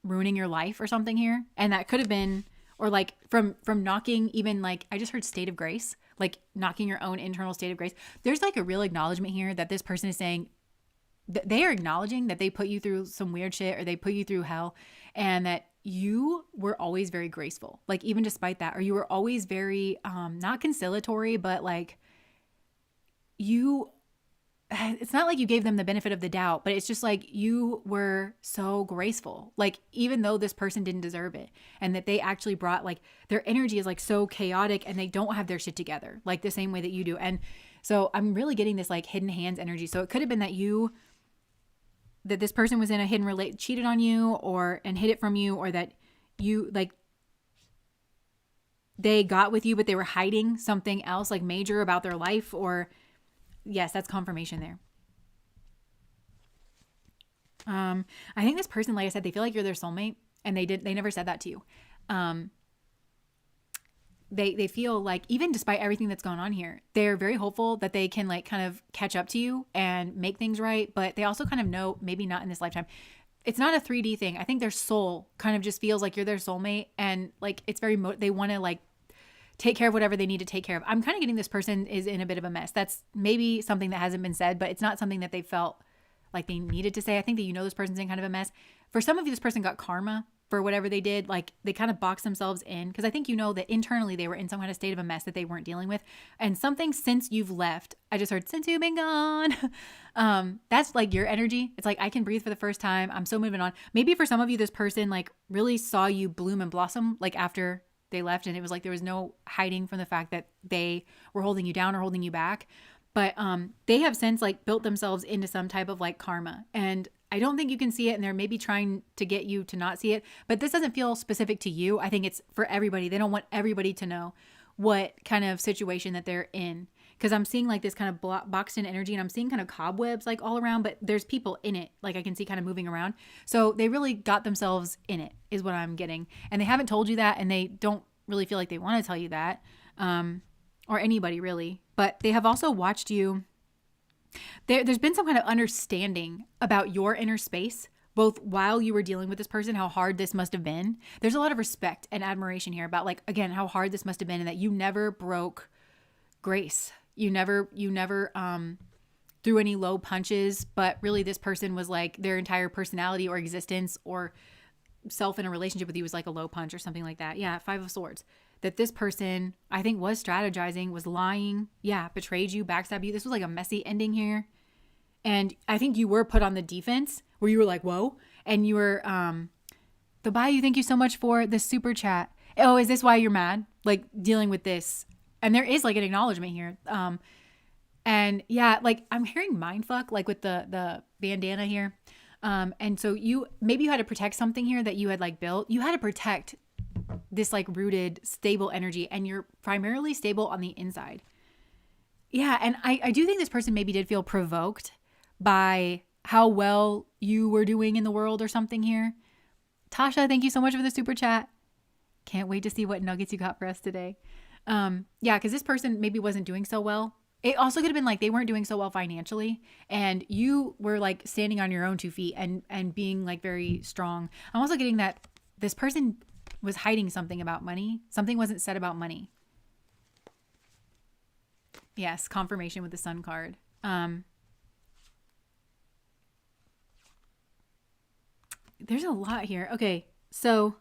ruining your life or something here. And that could have been, or like from knocking even like, I just heard state of grace, like knocking your own internal state of grace. There's like a real acknowledgement here that this person is saying, they are acknowledging that they put you through some weird shit, or they put you through hell, and that you were always very graceful, like even despite that, or you were always very not conciliatory, but like it's not like you gave them the benefit of the doubt, but it's just like you were so graceful, like even though this person didn't deserve it, and that they actually brought like their energy is like so chaotic, and they don't have their shit together like the same way that you do. And so I'm really getting this like hidden hands energy. So it could have been that you that this person was in a hidden cheated on you and hid it from you, or that you like they got with you, but they were hiding something else like major about their life. Or yes, that's confirmation there. I think this person, like I said, they feel like you're their soulmate, and they never said that to you. They feel like, even despite everything that's going on here, they're very hopeful that they can like kind of catch up to you and make things right. But they also kind of know, maybe not in this lifetime. It's not a 3D thing. I think their soul kind of just feels like you're their soulmate, and like it's very they want to like take care of whatever they need to take care of. I'm kind of getting this person is in a bit of a mess. That's maybe something that hasn't been said, but it's not something that they felt like they needed to say. I think that this person's in kind of a mess. For some of you, this person got karma for whatever they did. Like they kind of boxed themselves in, because I think that internally they were in some kind of state of a mess that they weren't dealing with. And something since you've left, I just heard since you've been gone. That's like your energy. It's like, I can breathe for the first time. I'm so moving on. Maybe for some of you, this person like really saw you bloom and blossom like after they left, and it was like there was no hiding from the fact that they were holding you down or holding you back. But they have since like built themselves into some type of like karma. And I don't think you can see it, and they're maybe trying to get you to not see it. But this doesn't feel specific to you. I think it's for everybody. They don't want everybody to know what kind of situation that they're in. Because I'm seeing like this kind of boxed in energy, and I'm seeing kind of cobwebs like all around, but there's people in it. Like I can see kind of moving around. So they really got themselves in it is what I'm getting. And they haven't told you that, and they don't really feel like they want to tell you that. Or anybody really, but they have also watched you. There's been some kind of understanding about your inner space, both while you were dealing with this person, how hard this must have been. There's a lot of respect and admiration here about like, again, how hard this must have been, and that you never broke grace. You never threw any low punches, but really this person was like their entire personality or existence or self in a relationship with you was like a low punch or something like that. Yeah. 5 of Swords. That this person, I think, was strategizing, was lying, betrayed you, backstabbed you. This was like a messy ending here. And I think you were put on the defense where you were like, whoa. And you were, the Bayou, thank you so much for the super chat. Oh, is this why you're mad? Like dealing with this. And there is like an acknowledgement here. And yeah, like I'm hearing mindfuck, like with the bandana here. And so maybe you had to protect something here that you had like built. You had to protect this like rooted, stable energy, and you're primarily stable on the inside. Yeah. And I do think this person maybe did feel provoked by how well you were doing in the world or something here. Tasha, thank you so much for the super chat. Can't wait to see what nuggets you got for us today. Because this person maybe wasn't doing so well. It also could have been like they weren't doing so well financially, and you were like standing on your own 2 feet and being like very strong. I'm also getting that this person was hiding something about money. Something wasn't said about money. Yes, confirmation with the Sun card. There's a lot here. Okay, so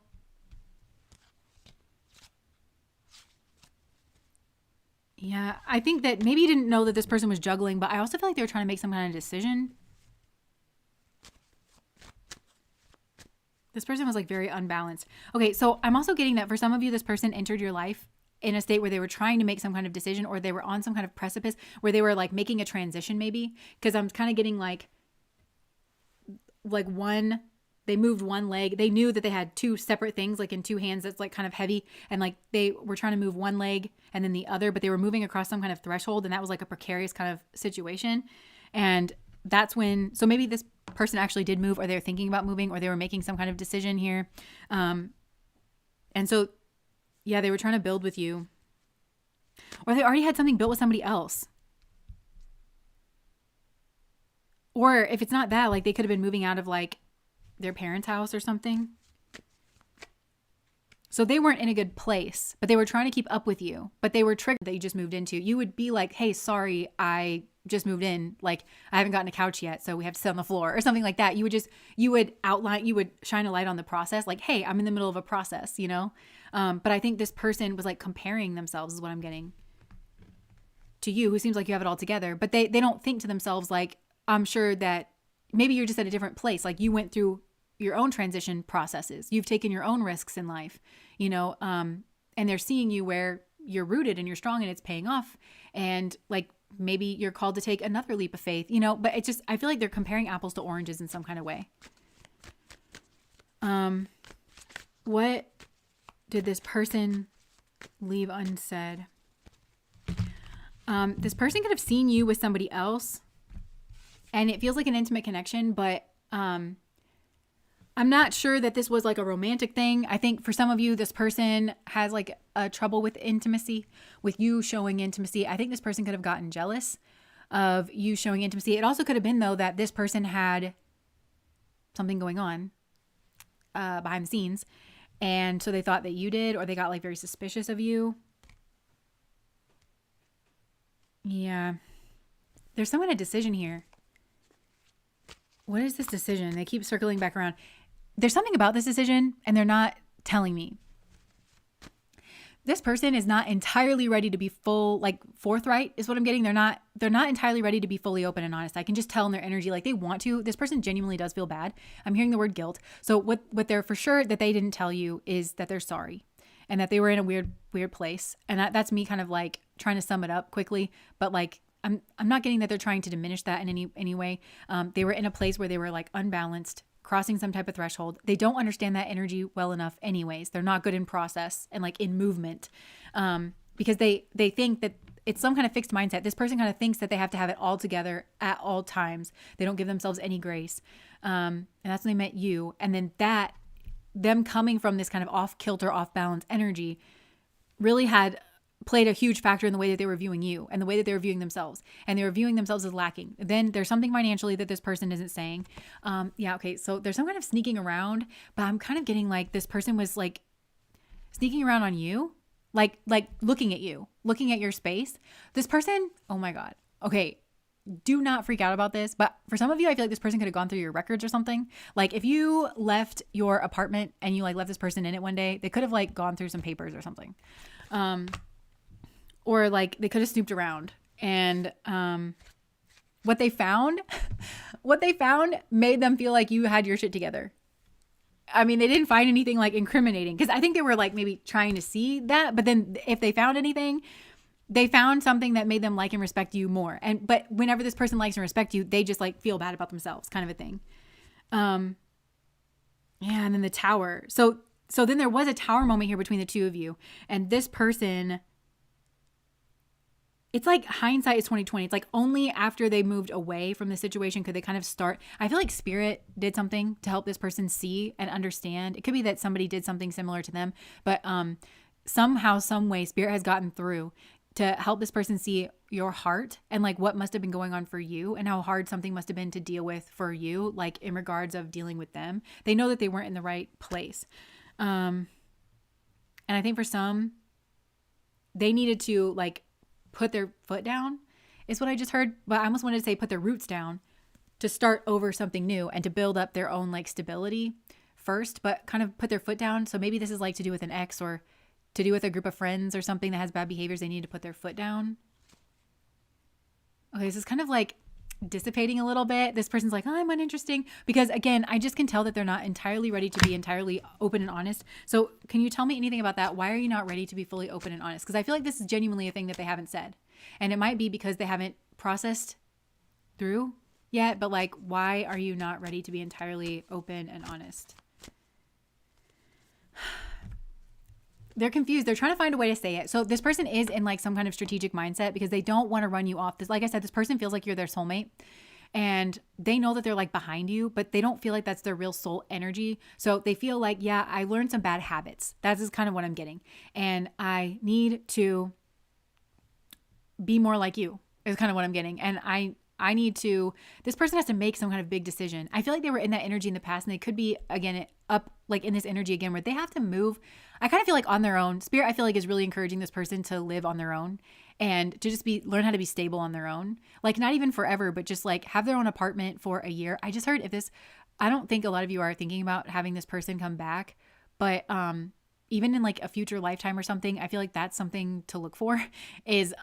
yeah, I think that maybe you didn't know that this person was juggling, but I also feel like they were trying to make some kind of decision. This person was like very unbalanced. Okay, so I'm also getting that for some of you, this person entered your life in a state where they were trying to make some kind of decision, or they were on some kind of precipice where they were like making a transition maybe. Because I'm kind of getting like they moved one leg. They knew that they had 2 separate things like in 2 hands that's like kind of heavy. And like they were trying to move one leg and then the other, but they were moving across some kind of threshold. And that was like a precarious kind of situation. And that's when, so maybe this person actually did move, or they were thinking about moving, or they were making some kind of decision here. And so, yeah, they were trying to build with you, or they already had something built with somebody else. Or if it's not that, like they could have been moving out of like their parents' house or something. So they weren't in a good place, but they were trying to keep up with you, but they were triggered that you just moved into. You would be like, hey, sorry, I just moved in. Like I haven't gotten a couch yet, so we have to sit on the floor or something like that. You would shine a light on the process. Like, hey, I'm in the middle of a process, you know? But I think this person was like comparing themselves is what I'm getting to you, who seems like you have it all together, but they don't think to themselves, like, I'm sure that maybe you're just at a different place. Like you went through your own transition processes. You've taken your own risks in life, you know, and they're seeing you where you're rooted and you're strong and it's paying off. And like maybe you're called to take another leap of faith, you know, but it's just, I feel like they're comparing apples to oranges in some kind of way. What did this person leave unsaid? This person could have seen you with somebody else, and it feels like an intimate connection, but I'm not sure that this was like a romantic thing. I think for some of you, this person has like a trouble with intimacy, with you showing intimacy. I think this person could have gotten jealous of you showing intimacy. It also could have been, though, that this person had something going on behind the scenes, and so they thought that you did, or they got like very suspicious of you. Yeah. There's some kind of decision here. What is this decision? They keep circling back around. There's something about this decision, and they're not telling me. This person is not entirely ready to be forthright is what I'm getting. They're not entirely ready to be fully open and honest. I can just tell in their energy, like they want to. This person genuinely does feel bad. I'm hearing the word guilt. So what they're for sure that they didn't tell you is that they're sorry, and that they were in a weird place. And that's me kind of like trying to sum it up quickly, but like I'm not getting that they're trying to diminish that in any way. They were in a place where they were like unbalanced, crossing some type of threshold. They don't understand that energy well enough anyways. They're not good in process and like in movement, because they think that it's some kind of fixed mindset. This person kind of thinks that they have to have it all together at all times. They don't give themselves any grace. And that's when they met you. And then them coming from this kind of off kilter, off balance energy really had played a huge factor in the way that they were viewing you and the way that they were viewing themselves, and they were viewing themselves as lacking. Then there's something financially that this person isn't saying. Okay. So there's some kind of sneaking around, but I'm kind of getting like this person was like sneaking around on you, like looking at you, looking at your space. This person, oh my God. Okay. Do not freak out about this. But for some of you, I feel like this person could have gone through your records or something. Like if you left your apartment and you like left this person in it one day, they could have like gone through some papers or something. Or like they could have snooped around, and what they found made them feel like you had your shit together. I mean, they didn't find anything like incriminating, because I think they were like maybe trying to see that, but then if they found anything, they found something that made them like and respect you more. But whenever this person likes and respects you, they just like feel bad about themselves, kind of a thing. And then the tower. So then there was a tower moment here between the two of you, and this person. It's like hindsight is 2020. It's like only after they moved away from the situation could they kind of start. I feel like spirit did something to help this person see and understand. It could be that somebody did something similar to them, but somehow, some way, spirit has gotten through to help this person see your heart and like what must have been going on for you, and how hard something must have been to deal with for you, like in regards of dealing with them. They know that they weren't in the right place. And I think for some, they needed to like put their foot down is what I just heard. But I almost wanted to say put their roots down to start over something new and to build up their own like stability first, but kind of put their foot down. So maybe this is like to do with an ex, or to do with a group of friends or something that has bad behaviors. They need to put their foot down. Okay, this is kind of like dissipating a little bit. This person's like, oh, I'm uninteresting, because again, I just can tell that they're not entirely ready to be entirely open and honest. So can you tell me anything about that? Why are you not ready to be fully open and honest? Because I feel like this is genuinely a thing that they haven't said, and it might be because they haven't processed through yet, but like, why are you not ready to be entirely open and honest? They're confused. They're trying to find a way to say it. So this person is in like some kind of strategic mindset, because they don't want to run you off. This, like I said, this person feels like you're their soulmate, and they know that they're like behind you, but they don't feel like that's their real soul energy. So they feel like, yeah, I learned some bad habits. That's kind of what I'm getting. And I need to be more like you is kind of what I'm getting. And I need to, this person has to make some kind of big decision. I feel like they were in that energy in the past, and they could be again up like in this energy again, where they have to move. I kind of feel like on their own. Spirit, I feel like, is really encouraging this person to live on their own and to just learn how to be stable on their own. Like not even forever, but just like have their own apartment for a year. I just heard I don't think a lot of you are thinking about having this person come back, but even in like a future lifetime or something, I feel like that's something to look for is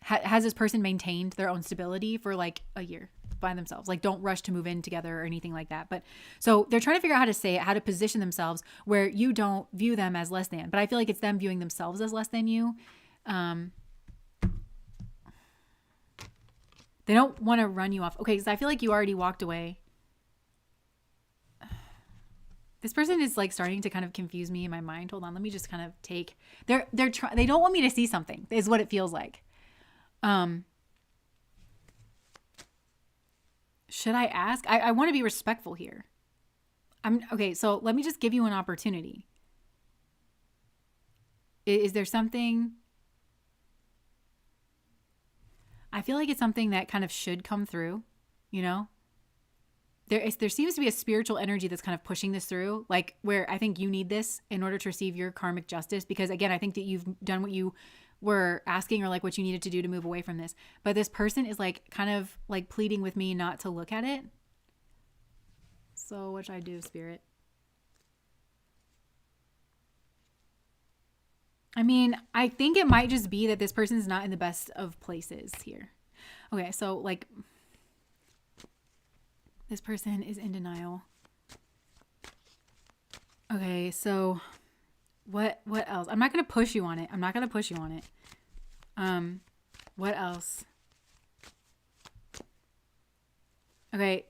has this person maintained their own stability for like a year by themselves? Like don't rush to move in together or anything like that. But so they're trying to figure out how to say it, how to position themselves where you don't view them as less than, but I feel like it's them viewing themselves as less than you. They don't want to run you off. Okay, because I feel like you already walked away. This person is like starting to kind of confuse me in my mind. Hold on, let me just kind of take. They don't want me to see something. Is what it feels like. Should I ask? I want to be respectful here. Okay. So let me just give you an opportunity. Is there something? I feel like it's something that kind of should come through, you know? There seems to be a spiritual energy that's kind of pushing this through, like where I think you need this in order to receive your karmic justice. Because again, I think that you've done what you were asking or like what you needed to do to move away from this. But this person is like kind of like pleading with me not to look at it. So what should I do, Spirit? I mean, I think it might just be that this person's not in the best of places here. Okay, so like this person is in denial. Okay, so what else? I'm not going to push you on it. What else? Okay,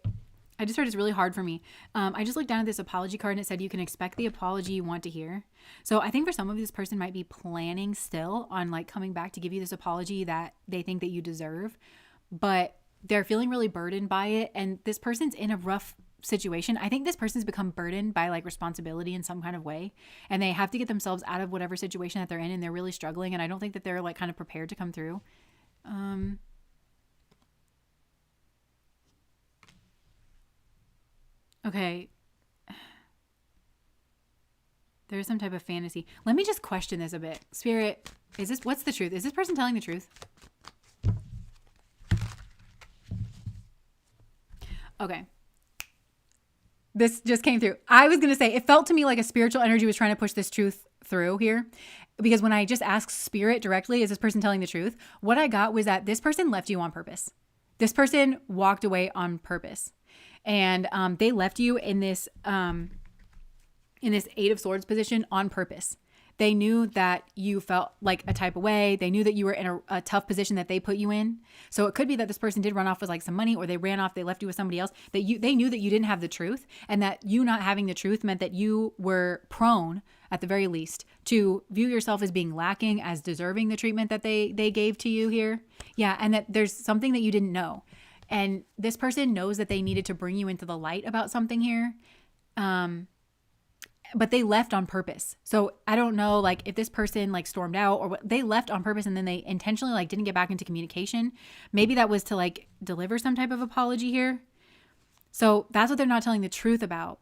I just heard it's really hard for me. I just looked down at this apology card and it said you can expect the apology you want to hear. So I think for some of you, this person might be planning still on like coming back to give you this apology that they think that you deserve, but they're feeling really burdened by it. And this person's in a rough situation. I think this person's become burdened by like responsibility in some kind of way, and they have to get themselves out of whatever situation that they're in, and they're really struggling. And I don't think that they're like kind of prepared to come through. Okay. There's some type of fantasy. Let me just question this a bit. Spirit, what's the truth? Is this person telling the truth? Okay. This just came through. I was going to say, it felt to me like a spiritual energy was trying to push this truth through here. Because when I just asked Spirit directly, is this person telling the truth? What I got was that this person left you on purpose. This person walked away on purpose. And they left you in this Eight of Swords position on purpose. They knew that you felt like a type of way. They knew that you were in a tough position that they put you in. So it could be that this person did run off with like some money, or they ran off, they left you with somebody else. They knew that you didn't have the truth, and that you not having the truth meant that you were prone, at the very least, to view yourself as being lacking, as deserving the treatment that they gave to you here. Yeah, and that there's something that you didn't know. And this person knows that they needed to bring you into the light about something here. But they left on purpose. So I don't know, like if this person like stormed out or what, they left on purpose, and then they intentionally like didn't get back into communication. Maybe that was to like deliver some type of apology here. So that's what they're not telling the truth about.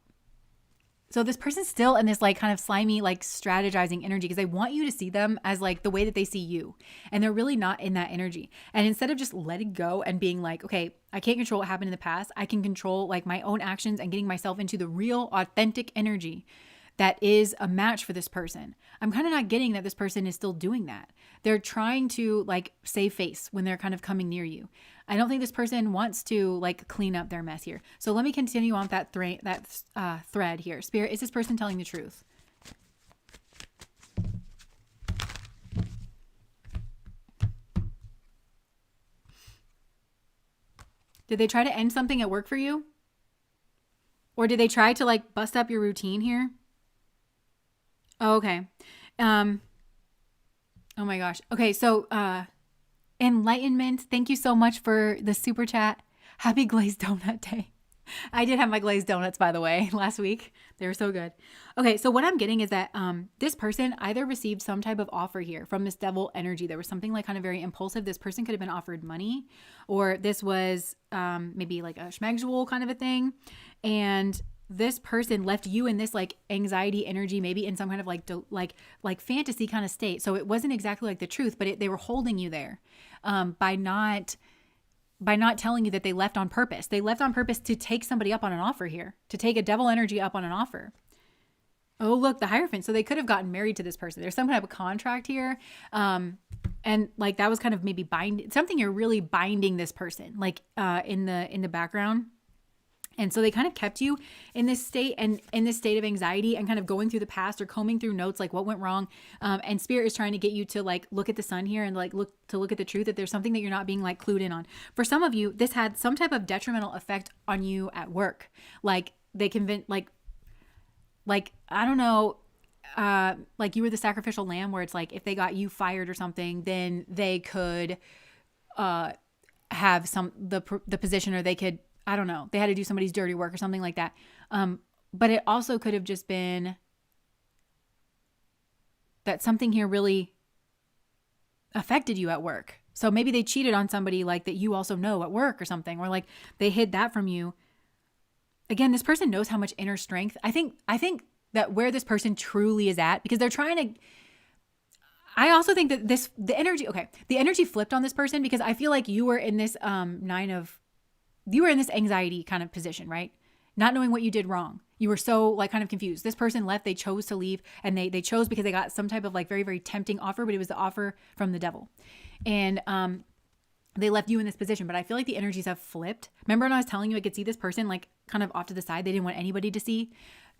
So this person's still in this like kind of slimy, like strategizing energy, because they want you to see them as like the way that they see you. And they're really not in that energy. And instead of just letting go and being like, okay, I can't control what happened in the past. I can control like my own actions and getting myself into the real authentic energy that is a match for this person. I'm kind of not getting that this person is still doing that. They're trying to like save face when they're kind of coming near you. I don't think this person wants to like clean up their mess here. So let me continue on that thread here. Spirit, is this person telling the truth? Did they try to end something at work for you? Or did they try to like bust up your routine here? Oh, okay. Oh my gosh. Okay. So, Enlightenment, thank you so much for the super chat. Happy glazed donut day. I did have my glazed donuts, by the way, last week. They were so good. Okay. So what I'm getting is that, this person either received some type of offer here from this devil energy. There was something like kind of very impulsive. This person could have been offered money, or this was, maybe like a schmegzual kind of a thing. And this person left you in this like anxiety energy, maybe in some kind of like fantasy kind of state. So it wasn't exactly like the truth, but they were holding you there, by not telling you that they left on purpose. They left on purpose to take somebody up on an offer here, to take a devil energy up on an offer. Oh, look, the Hierophant. So they could have gotten married to this person. There's some kind of a contract here. And like that was kind of maybe something you're really binding this person, like in the background. And so they kind of kept you in this state and in this state of anxiety and kind of going through the past or combing through notes, like what went wrong. And spirit is trying to get you to like look at the sun here and like look at the truth, that there's something that you're not being like clued in on. For some of you, this had some type of detrimental effect on you at work. Like they convinced, like, I don't know, like you were the sacrificial lamb, where it's like, if they got you fired or something, then they could, have the position, or they could, I don't know, they had to do somebody's dirty work or something like that. But it also could have just been that something here really affected you at work. So maybe they cheated on somebody like that you also know at work or something, or like they hid that from you. Again, this person knows how much inner strength. I think that where this person truly is at, because they're trying to, I also think that the energy flipped on this person, because I feel like you were in this you were in this anxiety kind of position, right? Not knowing what you did wrong. You were so like kind of confused. This person left, they chose to leave, and they chose because they got some type of like very, very tempting offer, but it was the offer from the devil. And they left you in this position, but I feel like the energies have flipped. Remember when I was telling you I could see this person like kind of off to the side, they didn't want anybody to see?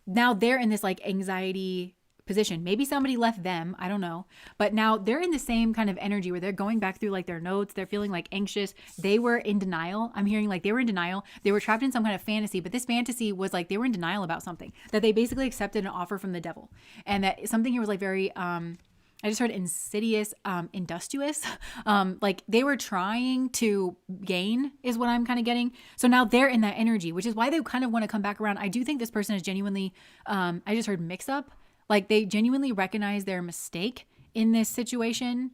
Now they're in this like anxiety position. Maybe somebody left them, I don't know. But now they're in the same kind of energy where they're going back through like their notes. They're feeling like anxious. They were in denial. I'm hearing like they were in denial. They were trapped in some kind of fantasy, but this fantasy was like they were in denial about something, that they basically accepted an offer from the devil. And that something here was like very, I just heard insidious, industrious. Like they were trying to gain is what I'm kind of getting. So now they're in that energy, which is why they kind of want to come back around. I do think this person is genuinely, I just heard mix up. Like they genuinely recognize their mistake in this situation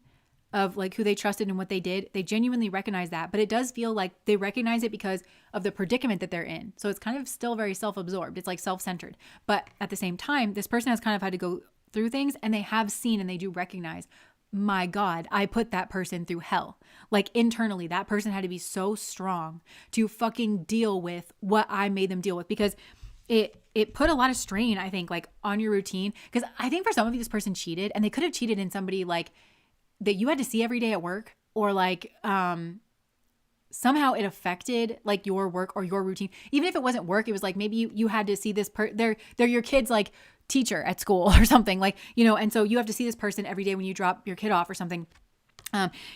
of like who they trusted and what they did. They genuinely recognize that, but it does feel like they recognize it because of the predicament that they're in. So it's kind of still very self-absorbed. It's like self-centered, but at the same time, this person has kind of had to go through things, and they have seen and they do recognize, my God, I put that person through hell. Like internally, that person had to be so strong to fucking deal with what I made them deal with, because it put a lot of strain, I think, like on your routine. Because I think for some of you, this person cheated, and they could have cheated in somebody like that you had to see every day at work, or like somehow it affected like your work or your routine. Even if it wasn't work, it was like maybe you had to see this they're your kid's like teacher at school or something, like, you know, and so you have to see this person every day when you drop your kid off or something.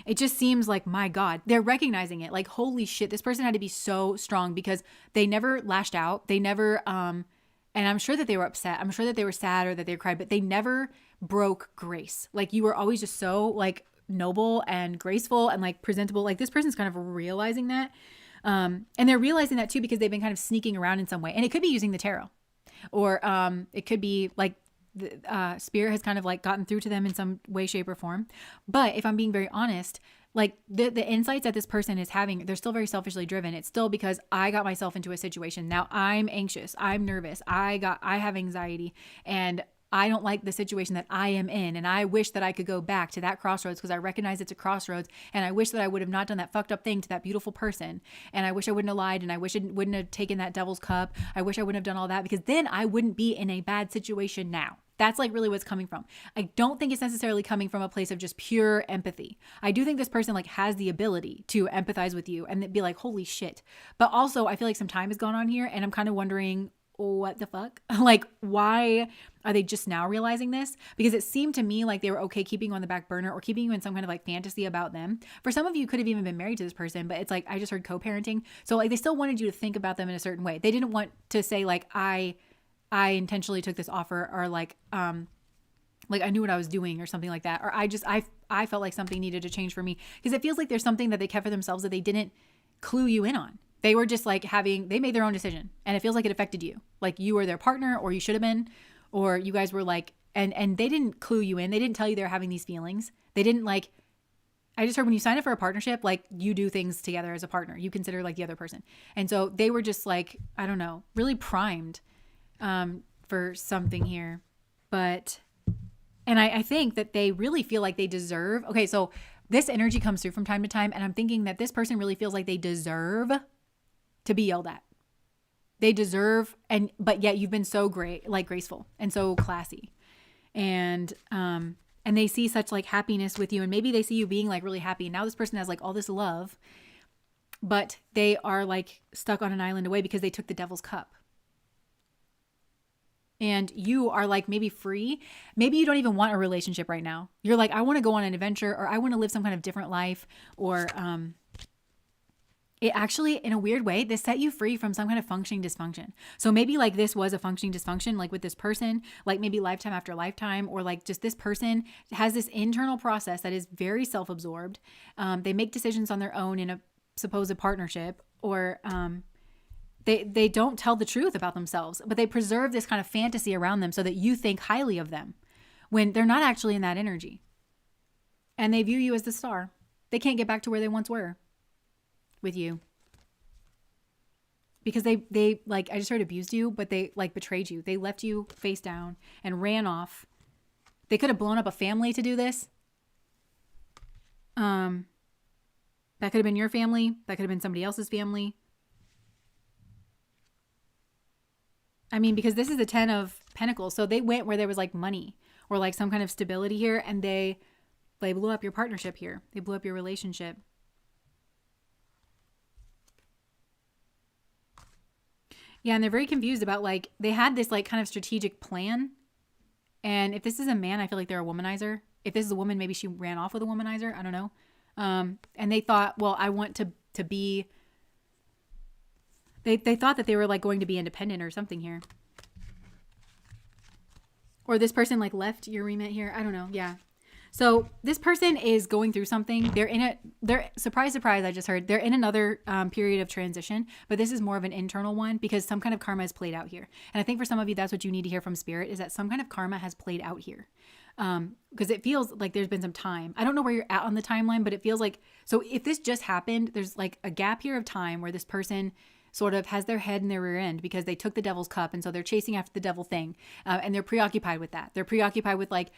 It just seems like, my God, they're recognizing it. Like, holy shit, this person had to be so strong, because they never lashed out. They never, and I'm sure that they were upset. I'm sure that they were sad or that they cried, but they never broke grace. Like, you were always just so like noble and graceful and like presentable. Like, this person's kind of realizing that. And they're realizing that too, because they've been kind of sneaking around in some way. And it could be using the tarot, or it could be like the spirit has kind of like gotten through to them in some way, shape, or form. But if I'm being very honest, like the insights that this person is having, they're still very selfishly driven. It's still because I got myself into a situation. Now I'm anxious. I'm nervous. I have anxiety, and I don't like the situation that I am in. And I wish that I could go back to that crossroads, because I recognize it's a crossroads. And I wish that I would have not done that fucked up thing to that beautiful person. And I wish I wouldn't have lied. And I wish I wouldn't have taken that devil's cup. I wish I wouldn't have done all that, because then I wouldn't be in a bad situation now. That's like really what's coming from. I don't think it's necessarily coming from a place of just pure empathy. I do think this person like has the ability to empathize with you and be like, holy shit. But also I feel like some time has gone on here, and I'm kind of wondering, what the fuck? Like, why are they just now realizing this? Because it seemed to me like they were okay keeping you on the back burner, or keeping you in some kind of like fantasy about them. For some of you, could have even been married to this person, but it's like, I just heard co-parenting. So like they still wanted you to think about them in a certain way. They didn't want to say like, I intentionally took this offer, or like I knew what I was doing or something like that. Or I felt like something needed to change for me, because it feels like there's something that they kept for themselves that they didn't clue you in on. They were just like they made their own decision, and it feels like it affected you. Like you were their partner, or you should have been, or you guys were like, and they didn't clue you in. They didn't tell you they were having these feelings. They didn't like, I just heard when you sign up for a partnership, like you do things together as a partner, you consider like the other person. And so they were just like, I don't know, really primed for something here. But, and I think that they really feel like they deserve, okay, so this energy comes through from time to time, and I'm thinking that this person really feels like they deserve to be yelled at. They deserve, but yet you've been so great, like graceful and so classy. And they see such like happiness with you, and maybe they see you being like really happy. And now this person has like all this love, but they are like stuck on an island away because they took the devil's cup. And you are like maybe free. Maybe you don't even want a relationship right now. You're like, I want to go on an adventure, or I want to live some kind of different life, or it actually, in a weird way, this set you free from some kind of functioning dysfunction. So maybe like this was a functioning dysfunction, like with this person, like maybe lifetime after lifetime, or like just this person has this internal process that is very self-absorbed. They make decisions on their own in a supposed partnership, or they don't tell the truth about themselves, but they preserve this kind of fantasy around them so that you think highly of them when they're not actually in that energy. And they view you as the star. They can't get back to where they once were with you. Because they like, I just heard abused you, but they like betrayed you. They left you face down and ran off. They could have blown up a family to do this. That could have been your family. That could have been somebody else's family. I mean, because this is the 10 of Pentacles. So they went where there was like money or like some kind of stability here, and they blew up your partnership here. They blew up your relationship. Yeah, and they're very confused about like, they had this like kind of strategic plan. And if this is a man, I feel like they're a womanizer. If this is a woman, maybe she ran off with a womanizer. I don't know. And they thought, well, I want to be, they thought that they were like going to be independent or something here. Or this person like left your remit here. I don't know. Yeah. So this person is going through something. They're surprise, surprise. I just heard they're in another period of transition, but this is more of an internal one because some kind of karma has played out here. And I think for some of you, that's what you need to hear from spirit, is that some kind of karma has played out here. Because it feels like there's been some time. I don't know where you're at on the timeline, but it feels like, so if this just happened, there's like a gap here of time where this person sort of has their head in their rear end because they took the devil's cup. And so they're chasing after the devil thing. And they're preoccupied with that. They're preoccupied with like,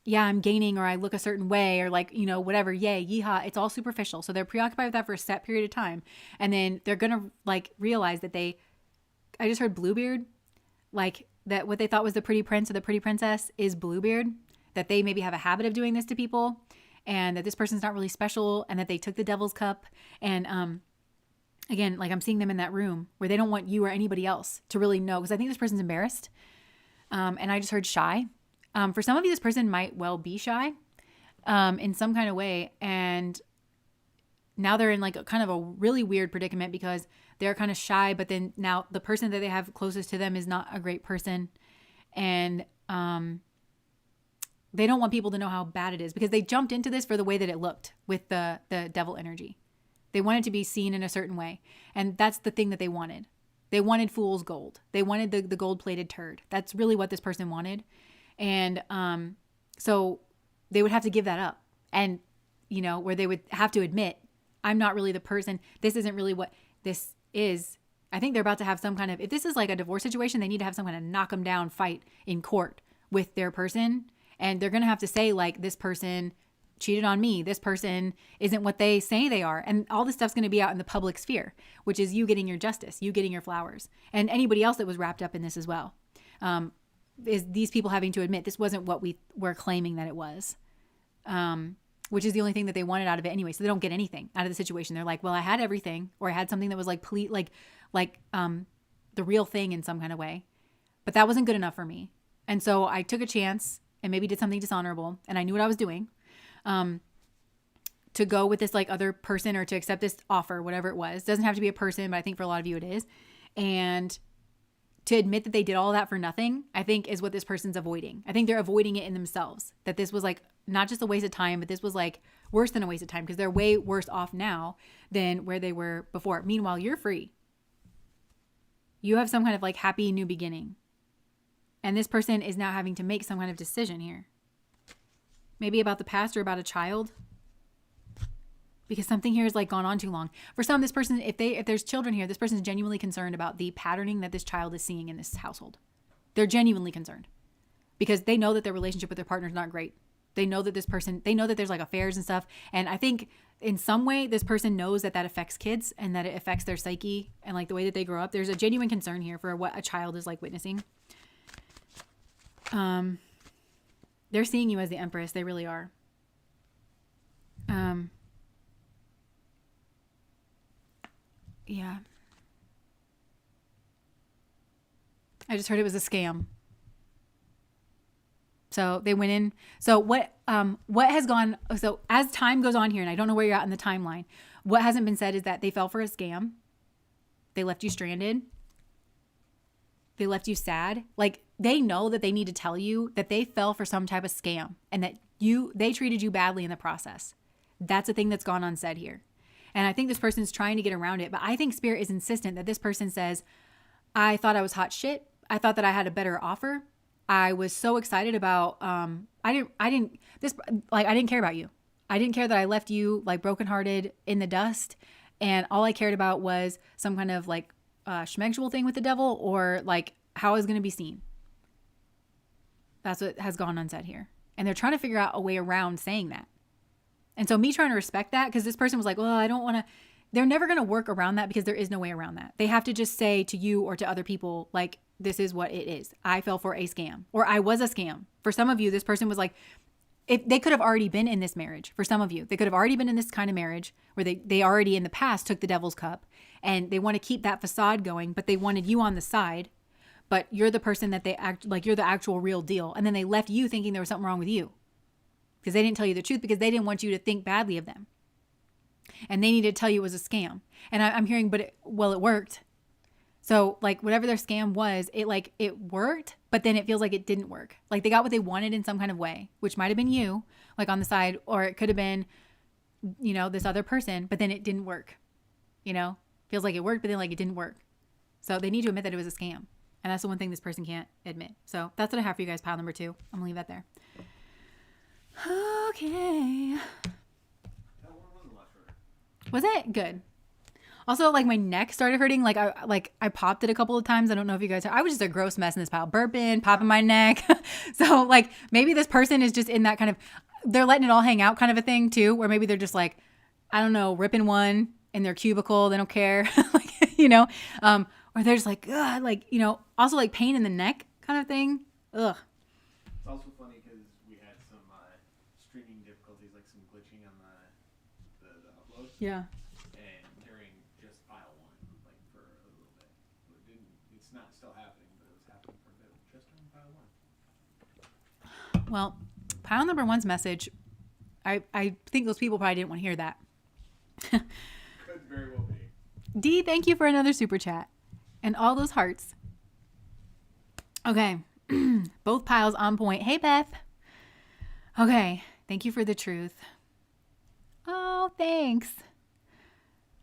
yeah, I'm gaining, or I look a certain way, or like, you know, whatever. Yay, yeehaw. It's all superficial. So they're preoccupied with that for a set period of time. And then they're going to like realize that I just heard Bluebeard, like that what they thought was the pretty prince or the pretty princess is Bluebeard, that they maybe have a habit of doing this to people, and that this person's not really special, and that they took the devil's cup. And, again, like I'm seeing them in that room where they don't want you or anybody else to really know, because I think this person's embarrassed. And I just heard shy. For some of you, this person might well be shy in some kind of way. And now they're in like a kind of a really weird predicament because they're kind of shy, but then now the person that they have closest to them is not a great person. And they don't want people to know how bad it is because they jumped into this for the way that it looked with the devil energy. They wanted to be seen in a certain way. And that's the thing that they wanted. They wanted fool's gold. They wanted the gold-plated turd. That's really what this person wanted. And so they would have to give that up. And, you know, where they would have to admit, I'm not really the person. This isn't really what this is. I think they're about to have some kind of, if this is like a divorce situation, they need to have some kind of knock them down fight in court with their person. And they're going to have to say like, this person cheated on me. This person isn't what they say they are. And all this stuff's going to be out in the public sphere, which is you getting your justice, you getting your flowers, and anybody else that was wrapped up in this as well. Is these people having to admit this wasn't what we were claiming that it was, which is the only thing that they wanted out of it anyway. So they don't get anything out of the situation. They're like, well, I had everything, or I had something that was like the real thing in some kind of way, but that wasn't good enough for me. And so I took a chance and maybe did something dishonorable, and I knew what I was doing. To go with this like other person, or to accept this offer, whatever it was. Doesn't have to be a person, but I think for a lot of you it is. And to admit that they did all that for nothing, I think is what this person's avoiding. I think they're avoiding it in themselves, that this was like not just a waste of time, but this was like worse than a waste of time, because they're way worse off now than where they were before. Meanwhile, you're free. You have some kind of like happy new beginning. And this person is now having to make some kind of decision here. Maybe about the past or about a child. Because something here has like gone on too long. For some, this person, if there's children here, this person is genuinely concerned about the patterning that this child is seeing in this household. They're genuinely concerned because they know that their relationship with their partner is not great. They know that they know that there's like affairs and stuff. And I think in some way, this person knows that affects kids and that it affects their psyche and like the way that they grow up. There's a genuine concern here for what a child is like witnessing. They're seeing you as the Empress. They really are. Yeah. I just heard it was a scam. So they went in. So what has gone, so as time goes on here, and I don't know where you're at in the timeline, what hasn't been said is that they fell for a scam. They left you stranded. They left you sad. Like, they know that they need to tell you that they fell for some type of scam and that they treated you badly in the process. That's a thing that's gone unsaid here. And I think this person's trying to get around it, but I think Spirit is insistent that this person says, I thought I was hot shit. I thought that I had a better offer. I was so excited about, I didn't care about you. I didn't care that I left you like brokenhearted in the dust. And all I cared about was some kind of like schmegsual thing with the devil, or like how I was going to be seen. That's what has gone unsaid here. And they're trying to figure out a way around saying that. And so me trying to respect that, because this person was like, well, I don't want to, they're never going to work around that because there is no way around that. They have to just say to you or to other people, like, this is what it is. I fell for a scam, or I was a scam. For some of you, this person was like, if they could have already been in this marriage. For some of you, they could have already been in this kind of marriage where they already in the past took the devil's cup and they want to keep that facade going, but they wanted you on the side, but you're the person that they act like you're the actual real deal. And then they left you thinking there was something wrong with you because they didn't tell you the truth, because they didn't want you to think badly of them. And they needed to tell you it was a scam. And I'm hearing, but it worked. So like whatever their scam was, it worked, but then it feels like it didn't work. Like they got what they wanted in some kind of way, which might've been you, like on the side, or it could have been, this other person, but then it didn't work. Feels like it worked, but then like it didn't work. So they need to admit that it was a scam. And that's the one thing this person can't admit. So that's what I have for you guys, pile number 2. I'm gonna leave that there. Okay. Was it good? Also, like my neck started hurting. Like I popped it a couple of times. I don't know if you guys I was just a gross mess in this pile. Burping, popping my neck. So like maybe this person is just in that kind of, they're letting it all hang out kind of a thing too, where maybe they're just like, I don't know, ripping one in their cubicle. They don't care. Or they're just like, ugh, also like pain in the neck kind of thing. Ugh. It's also funny because we had some streaming difficulties, like some glitching on the upload. Yeah. And during just file 1, like for a little bit. It's not still happening, but it was happening for a bit just during file 1. Well, pile number 1's message, I think those people probably didn't want to hear that. Could very well be. D, thank you for another super chat. And all those hearts. Okay. Both piles on point. Hey, Beth. Okay. Thank you for the truth. Oh, thanks.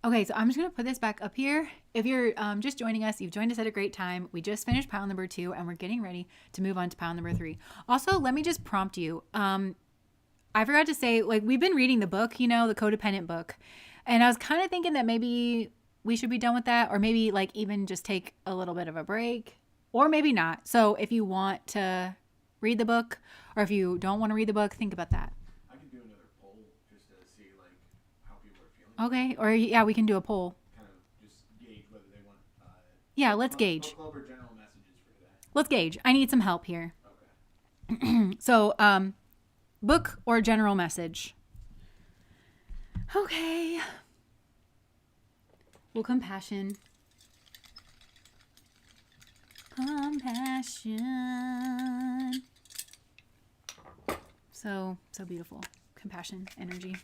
Okay, so I'm just going to put this back up here. If you're just joining us, you've joined us at a great time. We just finished pile number 2 and we're getting ready to move on to pile number 3. Also, let me just prompt you. I forgot to say, like, we've been reading the book, the Codependent book. And I was kind of thinking that maybe we should be done with that, or maybe like even just take a little bit of a break, or maybe not. So if you want to read the book, or if you don't want to read the book, think about that. I could do another poll just to see like how people are feeling. Okay. Or yeah, we can do a poll. Kind of just gauge whether they want. Yeah, let's gauge. Book club or general messages for today. Let's gauge. I need some help here. Okay. So, book or general message. Okay. Well, compassion. Compassion. So beautiful. Compassion, energy.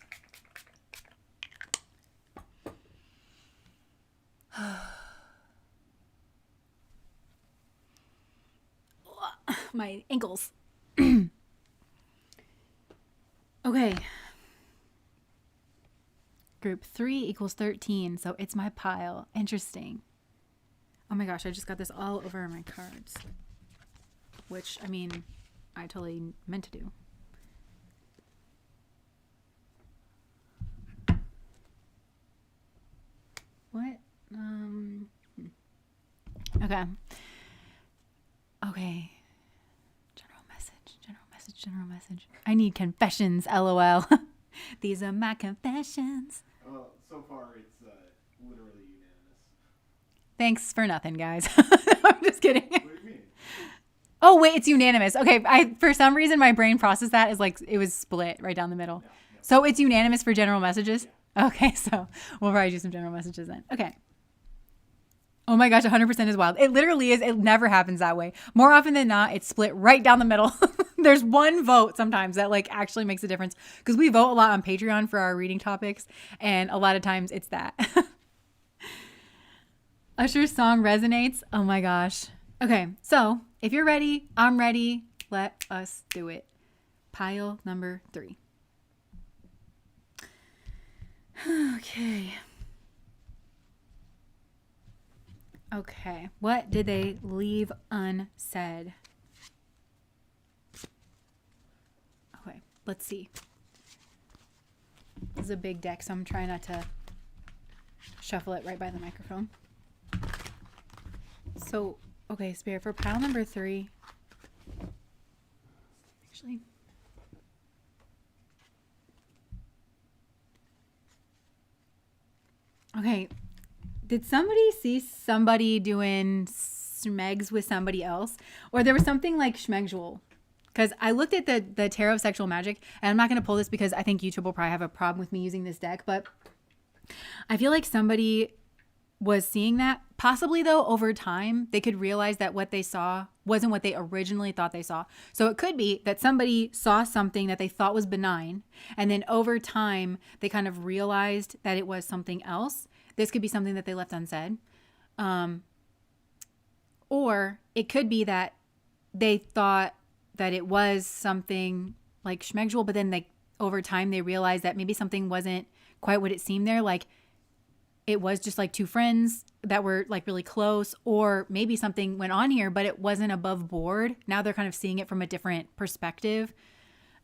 My ankles. Okay. Group 3 equals 13. So it's my pile. Interesting. Oh my gosh, I just got this all over my cards. Which, I mean, I totally meant to do. What? Okay. Okay. General message. I need confessions, LOL. These are my confessions. Well, so far it's literally unanimous. Thanks for nothing, guys. I'm just kidding. What do you mean? Oh, wait, it's unanimous. Okay, for some reason, my brain processed that as like it was split right down the middle. No. So it's unanimous for general messages? Yeah. Okay, so we'll probably do some general messages then. Okay. Oh my gosh, 100% is wild. It literally is. It never happens that way. More often than not, it's split right down the middle. There's one vote sometimes that like actually makes a difference because we vote a lot on Patreon for our reading topics. And a lot of times it's that. Usher's song resonates. Oh my gosh. Okay, so if you're ready, I'm ready. Let us do it. Pile number 3. Okay. Okay, what did they leave unsaid? Okay, let's see. This is a big deck, so I'm trying not to shuffle it right by the microphone. So, okay, Spirit, for pile number 3. Actually. Okay. Did somebody see somebody doing schmegs with somebody else? Or there was something like schmegsual? Because I looked at the Tarot of Sexual Magic, and I'm not going to pull this because I think YouTube will probably have a problem with me using this deck, but I feel like somebody was seeing that. Possibly, though, over time, they could realize that what they saw wasn't what they originally thought they saw. So it could be that somebody saw something that they thought was benign, and then over time, they kind of realized that it was something else. This could be something that they left unsaid. Or it could be that they thought that it was something like schmegsual, but then they over time they realized that maybe something wasn't quite what it seemed there. Like it was just like two friends that were like really close, or maybe something went on here, but it wasn't above board. Now they're kind of seeing it from a different perspective.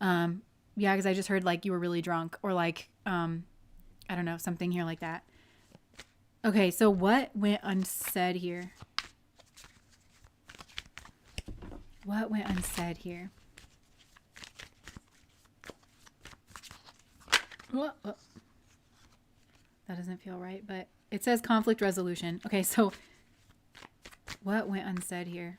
Yeah, because I just heard like you were really drunk, or like, I don't know, something here like that. Okay, so what went unsaid here? What went unsaid here? Oh. That doesn't feel right, but it says conflict resolution. Okay, so what went unsaid here?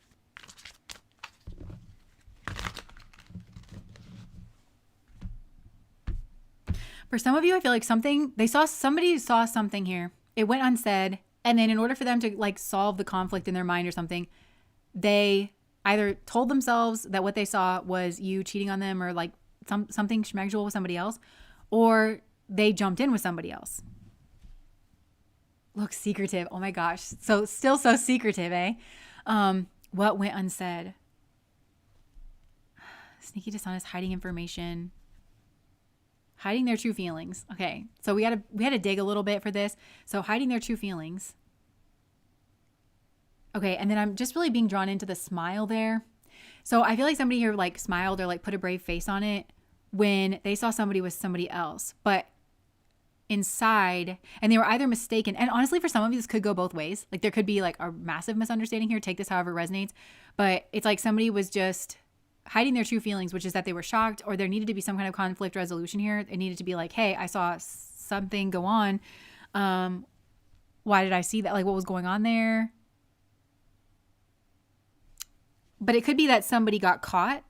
For some of you, I feel like somebody saw something here. It went unsaid, and then in order for them to like solve the conflict in their mind or something, they either told themselves that what they saw was you cheating on them, or like something schmegsual with somebody else, or they jumped in with somebody else. Look, secretive. Oh my gosh. So still so secretive, eh? What went unsaid? Sneaky, dishonest, hiding information. Hiding their true feelings. Okay, so we had to dig a little bit for this. So hiding their true feelings. Okay, and then I'm just really being drawn into the smile there. So I feel like somebody here like smiled or like put a brave face on it when they saw somebody with somebody else. But inside, and they were either mistaken, and honestly for some of you this could go both ways. Like there could be like a massive misunderstanding here. Take this however it resonates. But it's like somebody was just hiding their true feelings, which is that they were shocked, or there needed to be some kind of conflict resolution here. It needed to be like, hey, I saw something go on. Why did I see that? Like what was going on there? But it could be that somebody got caught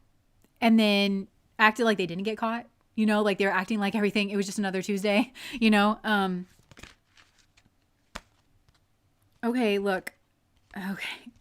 and then acted like they didn't get caught. You know, like they were acting like everything, it was just another Tuesday, you know? Okay, look. Okay.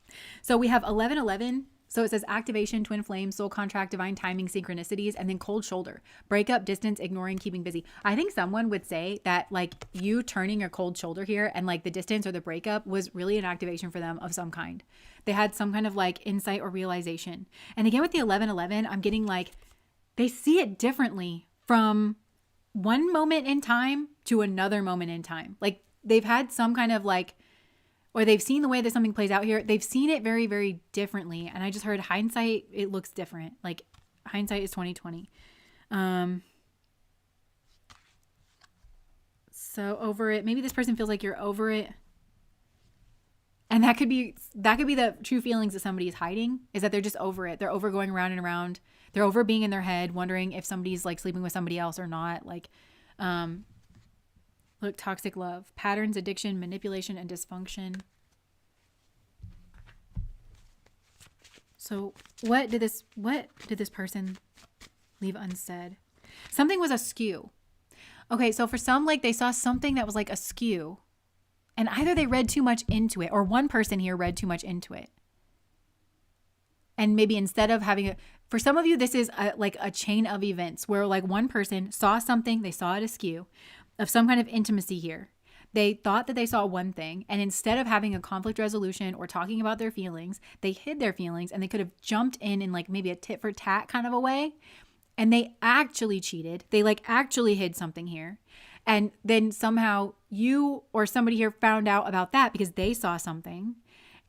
So we have 1111. So it says activation, twin flame, soul contract, divine timing, synchronicities, and then cold shoulder. Breakup, distance, ignoring, keeping busy. I think someone would say that like you turning your cold shoulder here and like the distance or the breakup was really an activation for them of some kind. They had some kind of like insight or realization. And again, with the 1111, I'm getting like they see it differently from one moment in time to another moment in time. Like they've had some kind of like, or they've seen the way that something plays out here. They've seen it very, very differently. And I just heard hindsight, it looks different. Like hindsight is 2020. So over it, maybe this person feels like you're over it. And that could be the true feelings that somebody is hiding, is that they're just over it. They're over going around and around. They're over being in their head, wondering if somebody's like sleeping with somebody else or not. Like, look, toxic love, patterns, addiction, manipulation, and dysfunction. So what did this person leave unsaid? Something was askew. Okay, so for some, like they saw something that was like askew, And either they read too much into it, or one person here read too much into it. And maybe instead of having for some of you, this is like a chain of events where like one person saw something, they saw it askew of some kind of intimacy here. They thought that they saw one thing, and instead of having a conflict resolution or talking about their feelings, they hid their feelings, and they could have jumped in like maybe a tit for tat kind of a way. And they actually cheated. They like actually hid something here. And then somehow you or somebody here found out about that because they saw something.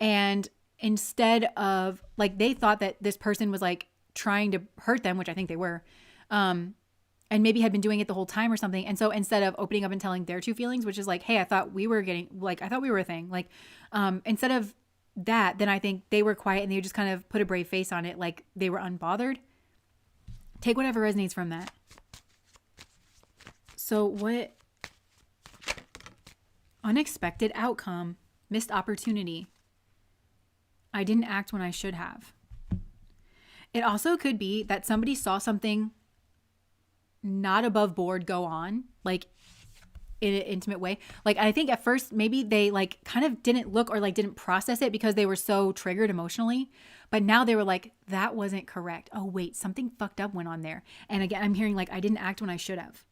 And instead of like, they thought that this person was like trying to hurt them, which I think they were, and maybe had been doing it the whole time or something. And so instead of opening up and telling their true feelings, which is like, hey, I thought we were a thing. Like, instead of that, then I think they were quiet and they just kind of put a brave face on it. Like they were unbothered. Take whatever resonates from that. So what? Unexpected outcome, missed opportunity. I didn't act when I should have. It also could be that somebody saw something not above board go on, like in an intimate way. Like, I think at first maybe they like kind of didn't look or like didn't process it because they were so triggered emotionally. But now they were like, that wasn't correct. Oh, wait, something fucked up went on there. And again, I'm hearing like, I didn't act when I should have.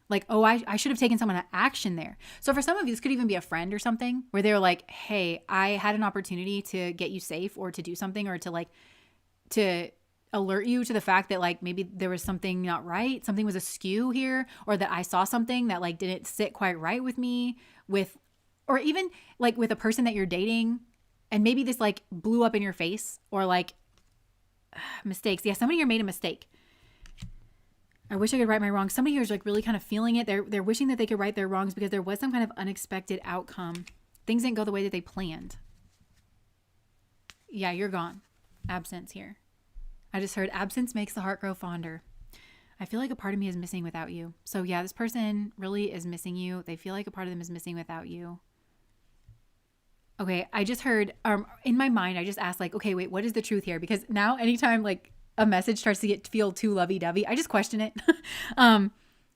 Like, oh, I should have taken some action there. So for some of you, this could even be a friend or something where they're like, hey, I had an opportunity to get you safe or to do something or to like, to alert you to the fact that like maybe there was something not right, something was askew here, or that I saw something that like didn't sit quite right with me, or even like with a person that you're dating, and maybe this like blew up in your face, or like mistakes. Yeah, somebody here made a mistake. I wish I could right my wrongs. Somebody here is like really kind of feeling it. They're wishing that they could right their wrongs because there was some kind of unexpected outcome. Things didn't go the way that they planned. Yeah, you're gone. Absence here. I just heard absence makes the heart grow fonder. I feel like a part of me is missing without you. So yeah, this person really is missing you. They feel like a part of them is missing without you. Okay, I just heard, in my mind, I just asked like, okay, wait, what is the truth here? Because now anytime like a message starts to feel too lovey-dovey, I just question it.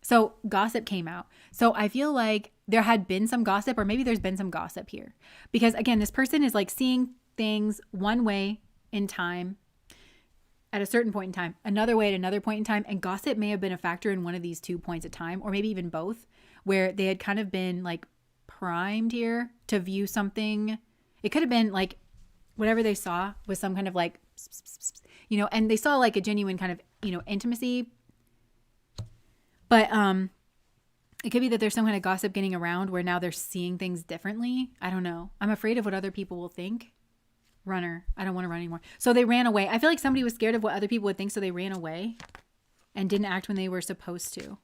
So gossip came out. So I feel like there had been some gossip, or maybe there's been some gossip here. Because again, this person is like seeing things one way in time, at a certain point in time, another way at another point in time. And gossip may have been a factor in one of these 2 points of time, or maybe even both, where they had kind of been like primed here to view something. It could have been like whatever they saw was some kind of like, and they saw like a genuine kind of, intimacy. But it could be that there's some kind of gossip getting around where now they're seeing things differently. I don't know. I'm afraid of what other people will think. Runner. I don't want to run anymore. So they ran away. I feel like somebody was scared of what other people would think, so they ran away and didn't act when they were supposed to.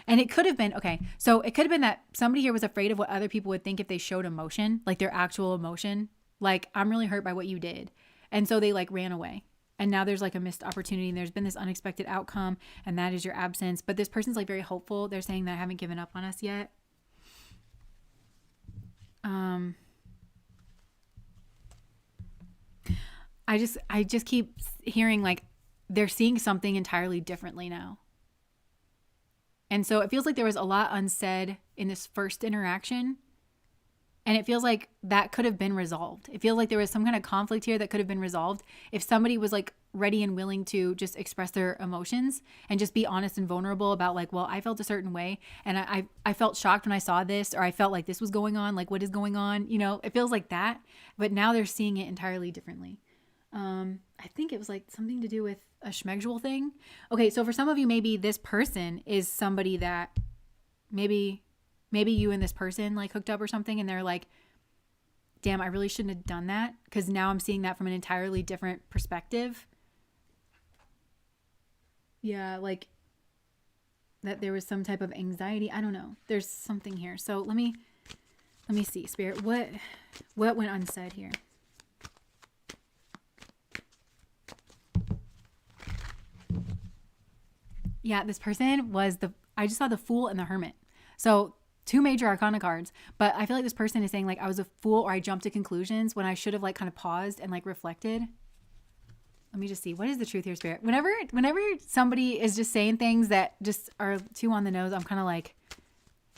And it could have been, okay, so it could have been that somebody here was afraid of what other people would think if they showed emotion, like their actual emotion. Like, I'm really hurt by what you did. And so they like ran away. And now there's like a missed opportunity, and there's been this unexpected outcome, and that is your absence. But this person's like very hopeful. They're saying that I haven't given up on us yet. I just keep hearing like they're seeing something entirely differently now. And so it feels like there was a lot unsaid in this first interaction. And it feels like that could have been resolved. It feels like there was some kind of conflict here that could have been resolved if somebody was like ready and willing to just express their emotions and just be honest and vulnerable about like, well, I felt a certain way, and I felt shocked when I saw this, or I felt like this was going on. Like, what is going on? It feels like that. But now they're seeing it entirely differently. I think it was like something to do with a schmegdual thing. Okay, so for some of you, maybe this person is somebody that maybe you and this person like hooked up or something, and they're like, damn, I really shouldn't have done that, because now I'm seeing that from an entirely different perspective. Yeah, like that there was some type of anxiety. I don't know. There's something here. So let me see, Spirit, what went unsaid here? Yeah, this person was I just saw the Fool and the Hermit. So 2 major arcana cards, but I feel like this person is saying like I was a fool, or I jumped to conclusions when I should have like kind of paused and like reflected. Let me just see. What is the truth here, Spirit? Whenever somebody is just saying things that just are too on the nose, I'm kind of like,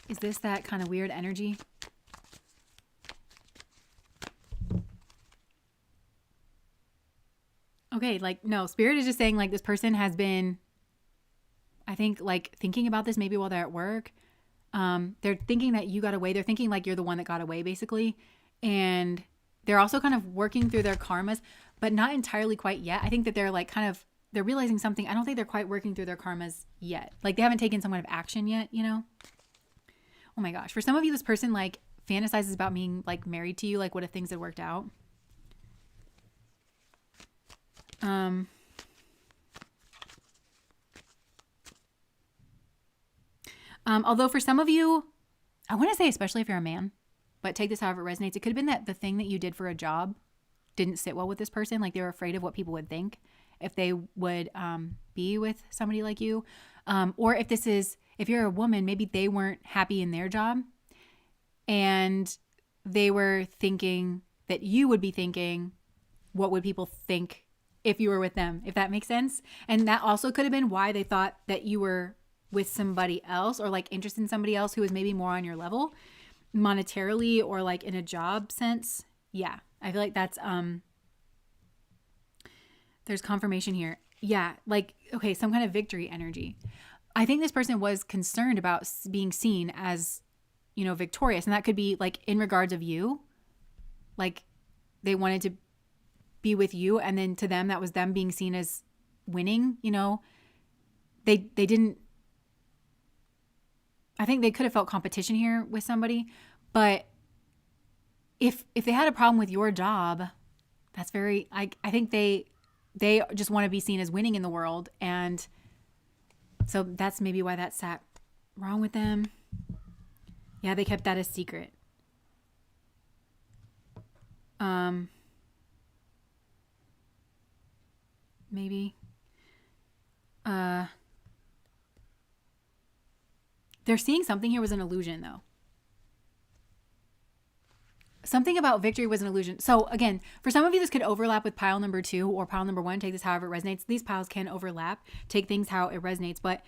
is this that kind of weird energy? Okay, like, no, Spirit is just saying, like, this person has been, I think, like, thinking about this maybe while they're at work. They're thinking that you got away. They're thinking like you're the one that got away, basically. And they're also kind of working through their karmas, but not entirely quite yet. I think that they're like kind of, they're realizing something. I don't think they're quite working through their karmas yet. Like they haven't taken some kind of action yet, you know? Oh my gosh. For some of you, this person like fantasizes about being like married to you. Like what if things had worked out? Although for some of you, I want to say, especially if you're a man, but take this however it resonates. It could have been that the thing that you did for a job didn't sit well with this person. Like they were afraid of what people would think if they would be with somebody like you. Or if you're a woman, maybe they weren't happy in their job and they were thinking that you would be thinking, what would people think if you were with them, if that makes sense? And that also could have been why they thought that you were with somebody else or like interested in somebody else who was maybe more on your level monetarily or like in a job sense. Yeah. I feel like that's, there's confirmation here. Yeah. Like, okay. Some kind of victory energy. I think this person was concerned about being seen as, you know, victorious. And that could be like in regards of you, like they wanted to be with you. And then to them, that was them being seen as winning, you know, they didn't, I think they could have felt competition here with somebody, but if they had a problem with your job, that's very, I think they just want to be seen as winning in the world. And so that's maybe why that sat wrong with them. Yeah. They kept that a secret. Maybe, they're seeing something here was an illusion though. Something about victory was an illusion. So again, for some of you, this could overlap with pile number 2 or pile number 1. Take this however it resonates. These piles can overlap. Take things how it resonates. But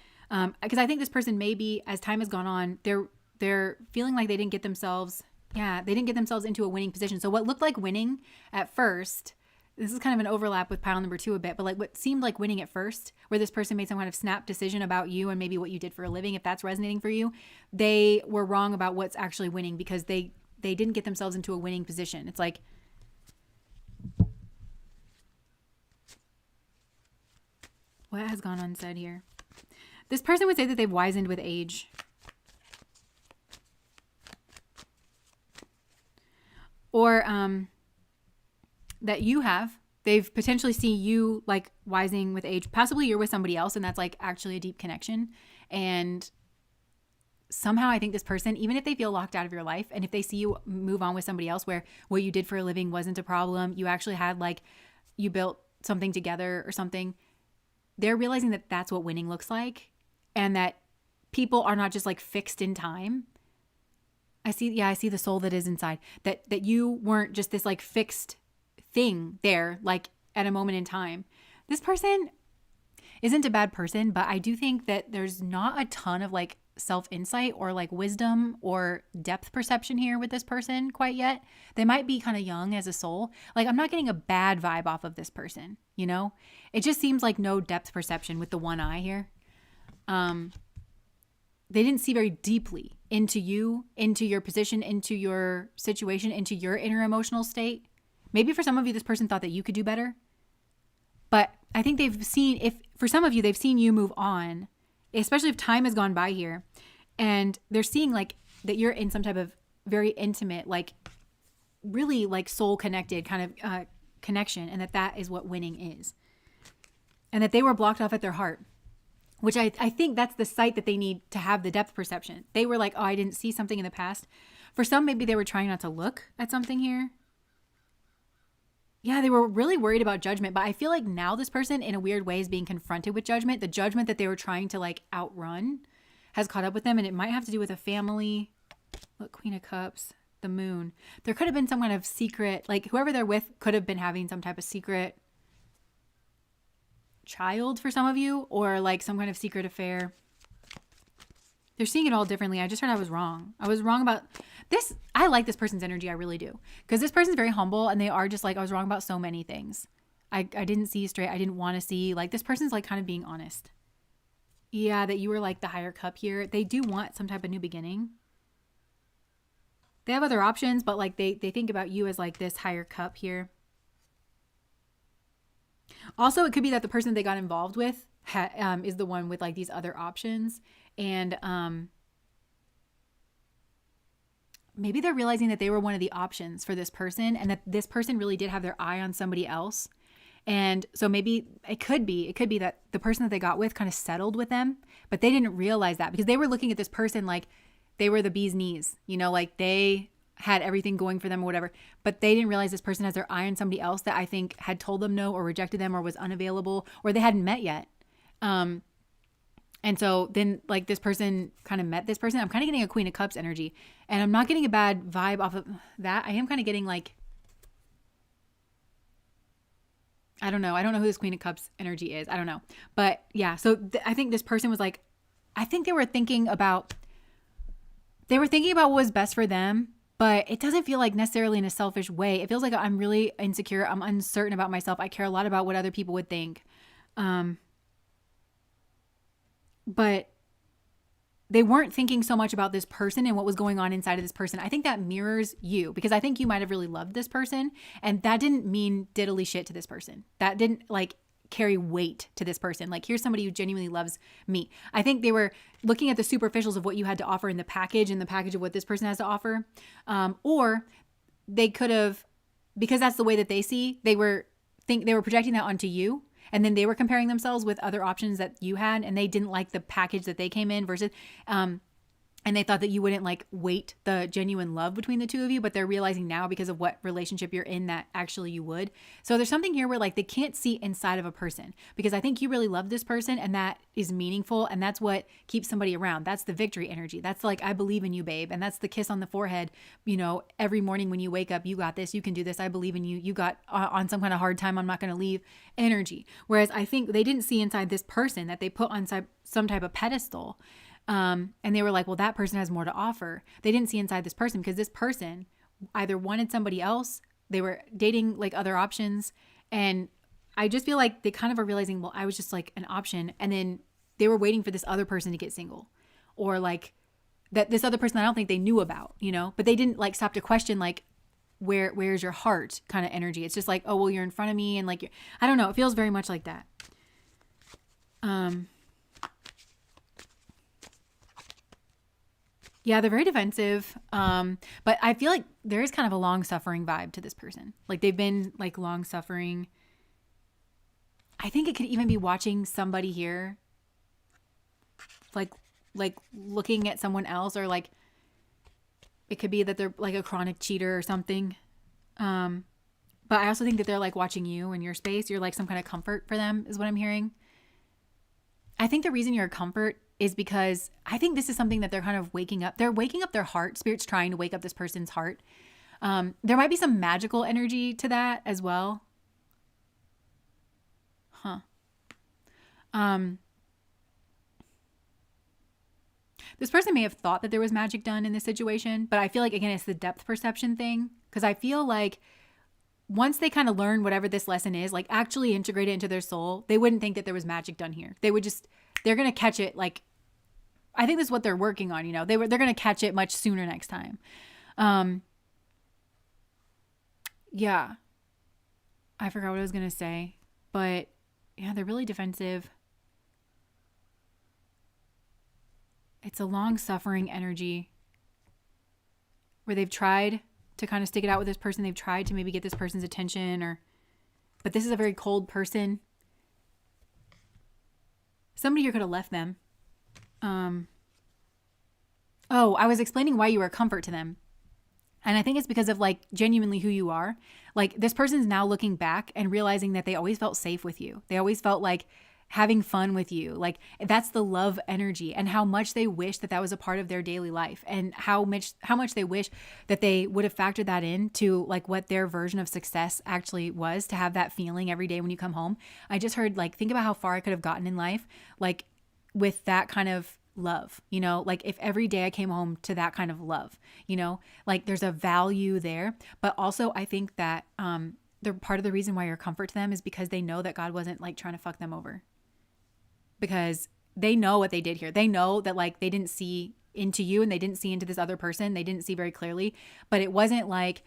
because I think this person maybe, as time has gone on, they're feeling like they didn't get themselves into a winning position. So what looked like winning at first, this is kind of an overlap with pile number 2 a bit, but like what seemed like winning at first, where this person made some kind of snap decision about you and maybe what you did for a living, if that's resonating for you, they were wrong about what's actually winning because they didn't get themselves into a winning position. It's like, what has gone unsaid here? This person would say that they've wizened with age. Or that you have. They've potentially seen you like wising with age. Possibly you're with somebody else and that's like actually a deep connection. And somehow I think this person, even if they feel locked out of your life and if they see you move on with somebody else where what you did for a living wasn't a problem, you actually had like, you built something together or something, they're realizing that that's what winning looks like and that people are not just like fixed in time. I see the soul that is inside, that you weren't just this like fixed thing there, like at a moment in time. This person isn't a bad person, but I do think that there's not a ton of like self-insight or like wisdom or depth perception here with this person quite yet. They might be kind of young as a soul. Like I'm not getting a bad vibe off of this person, you know? It just seems like no depth perception with the one eye here. They didn't see very deeply into you, into your position, into your situation, into your inner emotional state. Maybe for some of you, this person thought that you could do better. But I think for some of you, they've seen you move on, especially if time has gone by here. And they're seeing like that you're in some type of very intimate, like really like soul connected kind of connection. And that is what winning is. And that they were blocked off at their heart, which I think that's the sight that they need to have the depth perception. They were like, oh, I didn't see something in the past. For some, maybe they were trying not to look at something here. Yeah, they were really worried about judgment, but I feel like now this person in a weird way is being confronted with judgment. The judgment that they were trying to like outrun has caught up with them, and it might have to do with a family. Look, Queen of Cups, the Moon. There could have been some kind of secret, like whoever they're with could have been having some type of secret child for some of you, or like some kind of secret affair. They're seeing it all differently. I just heard I was wrong. I was wrong about this. I like this person's energy. I really do. Because this person's very humble and they are just like, I was wrong about so many things. I didn't see straight. I didn't want to see. Like, this person's like kind of being honest. Yeah, that you were like the higher cup here. They do want some type of new beginning. They have other options, but like they think about you as like this higher cup here. Also, it could be that the person they got involved with is the one with like these other options. And maybe they're realizing that they were one of the options for this person and that this person really did have their eye on somebody else. And so maybe it could be that the person that they got with kind of settled with them, but they didn't realize that because they were looking at this person like they were the bee's knees, you know, like they had everything going for them or whatever, but they didn't realize this person has their eye on somebody else that I think had told them no or rejected them or was unavailable or they hadn't met yet. And so then like this person kind of met this person. I'm kind of getting a Queen of Cups energy and I'm not getting a bad vibe off of that. I am kind of getting like, I don't know. I don't know who this Queen of Cups energy is. I don't know. But yeah, so I think this person was like, I think they were thinking about what was best for them, but it doesn't feel like necessarily in a selfish way. It feels like I'm really insecure. I'm uncertain about myself. I care a lot about what other people would think. But they weren't thinking so much about this person and what was going on inside of this person. I think that mirrors you because I think you might have really loved this person and that didn't mean diddly shit to this person. That didn't like carry weight to this person. Like, here's somebody who genuinely loves me. I think they were looking at the superficials of what you had to offer in the package and the package of what this person has to offer. Or they could have, because that's the way that they see, they were projecting that onto you. And then they were comparing themselves with other options that you had and they didn't like the package that they came in versus, and they thought that you wouldn't like weight the genuine love between the two of you, but they're realizing now because of what relationship you're in that actually you would. So there's something here where like they can't see inside of a person because I think you really love this person and that is meaningful and that's what keeps somebody around. That's the victory energy. That's like, I believe in you, babe. And that's the kiss on the forehead. You know, every morning when you wake up, you got this, you can do this. I believe in you. You got on some kind of hard time. I'm not going to leave energy. Whereas I think they didn't see inside this person that they put on some type of pedestal. And they were like, well, that person has more to offer. They didn't see inside this person because this person either wanted somebody else, they were dating like other options. And I just feel like they kind of are realizing, well, I was just like an option. And then they were waiting for this other person to get single or like that this other person I don't think they knew about, you know, but they didn't like stop to question like, where's your heart kind of energy. It's just like, oh, well, you're in front of me. And like, I don't know. It feels very much like that. Yeah, they're very defensive. But I feel like there is kind of a long-suffering vibe to this person. Like they've been like long-suffering. I think it could even be watching somebody here, like looking at someone else, or like it could be that they're like a chronic cheater or something. But I also think that they're like watching you in your space. You're like some kind of comfort for them, is what I'm hearing. I think the reason you're a comfort is because I think this is something that they're kind of waking up. They're waking up their heart. Spirit's trying to wake up this person's heart. There might be some magical energy to that as well. This person may have thought that there was magic done in this situation, but I feel like, again, it's the depth perception thing. Because I feel like once they kind of learn whatever this lesson is, like actually integrate it into their soul, they wouldn't think that there was magic done here. They're going to catch it. Like, I think this is what they're working on, you know, they're going to catch it much sooner next time. Yeah, I forgot what I was going to say, but yeah, they're really defensive. It's a long-suffering energy where they've tried to kind of stick it out with this person. They've tried to maybe get this person's attention, but this is a very cold person. Somebody here could have left them. I was explaining why you were a comfort to them. And I think it's because of like genuinely who you are. Like this person's now looking back and realizing that they always felt safe with you. They always felt like having fun with you. Like that's the love energy, and how much they wish that was a part of their daily life, and how much they wish that they would have factored that into like what their version of success actually was, to have that feeling every day when you come home. I just heard like, think about how far I could have gotten in life, like with that kind of love, you know, like if every day I came home to that kind of love, you know, like there's a value there. But also I think that the part of the reason why you're comfort to them is because they know that God wasn't like trying to fuck them over, because they know what they did here. They know that like they didn't see into you and they didn't see into this other person. They didn't see very clearly, but it wasn't like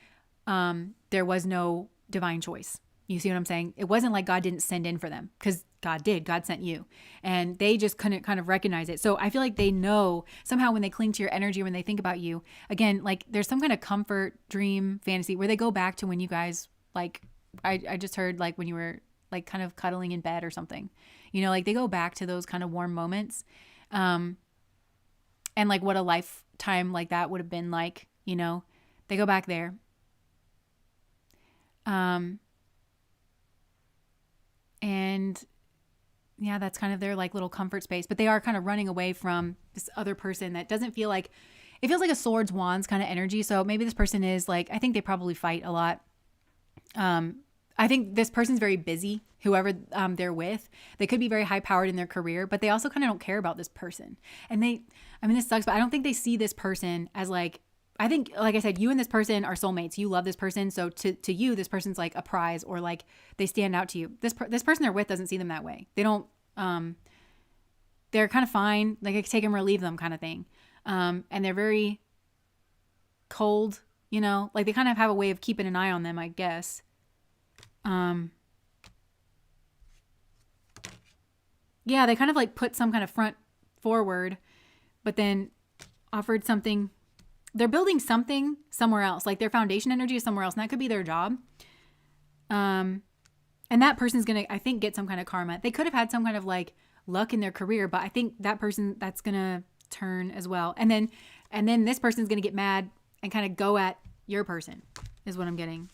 there was no divine choice. You see what I'm saying? It wasn't like God didn't send in for them, because God did. God sent you. And they just couldn't kind of recognize it. So I feel like they know somehow when they cling to your energy, when they think about you, again, like there's some kind of comfort, dream, fantasy where they go back to when you guys, like, I just heard like when you were like kind of cuddling in bed or something, you know, like they go back to those kind of warm moments. And like what a lifetime like that would have been like, you know, they go back there. And yeah, that's kind of their like little comfort space, but they are kind of running away from this other person that doesn't feel like, it feels like a swords wands kind of energy. So maybe this person is like, I think they probably fight a lot. I think this person's very busy, whoever they're with. They could be very high powered in their career, but they also kind of don't care about this person. And this sucks, but I don't think they see this person as like, I think, like I said, you and this person are soulmates. You love this person. So to you, this person's like a prize, or like they stand out to you. This person they're with doesn't see them that way. They don't, they're kind of fine. Like I can take them or leave them kind of thing. And they're very cold, you know, like they kind of have a way of keeping an eye on them, I guess. Yeah, they kind of like put some kind of front forward, but then offered something. They're building something somewhere else. Like their foundation energy is somewhere else. And that could be their job. And that person's going to, I think, get some kind of karma. They could have had some kind of like luck in their career, but I think that person, that's going to turn as well. And then this person's going to get mad and kind of go at your person is what I'm getting.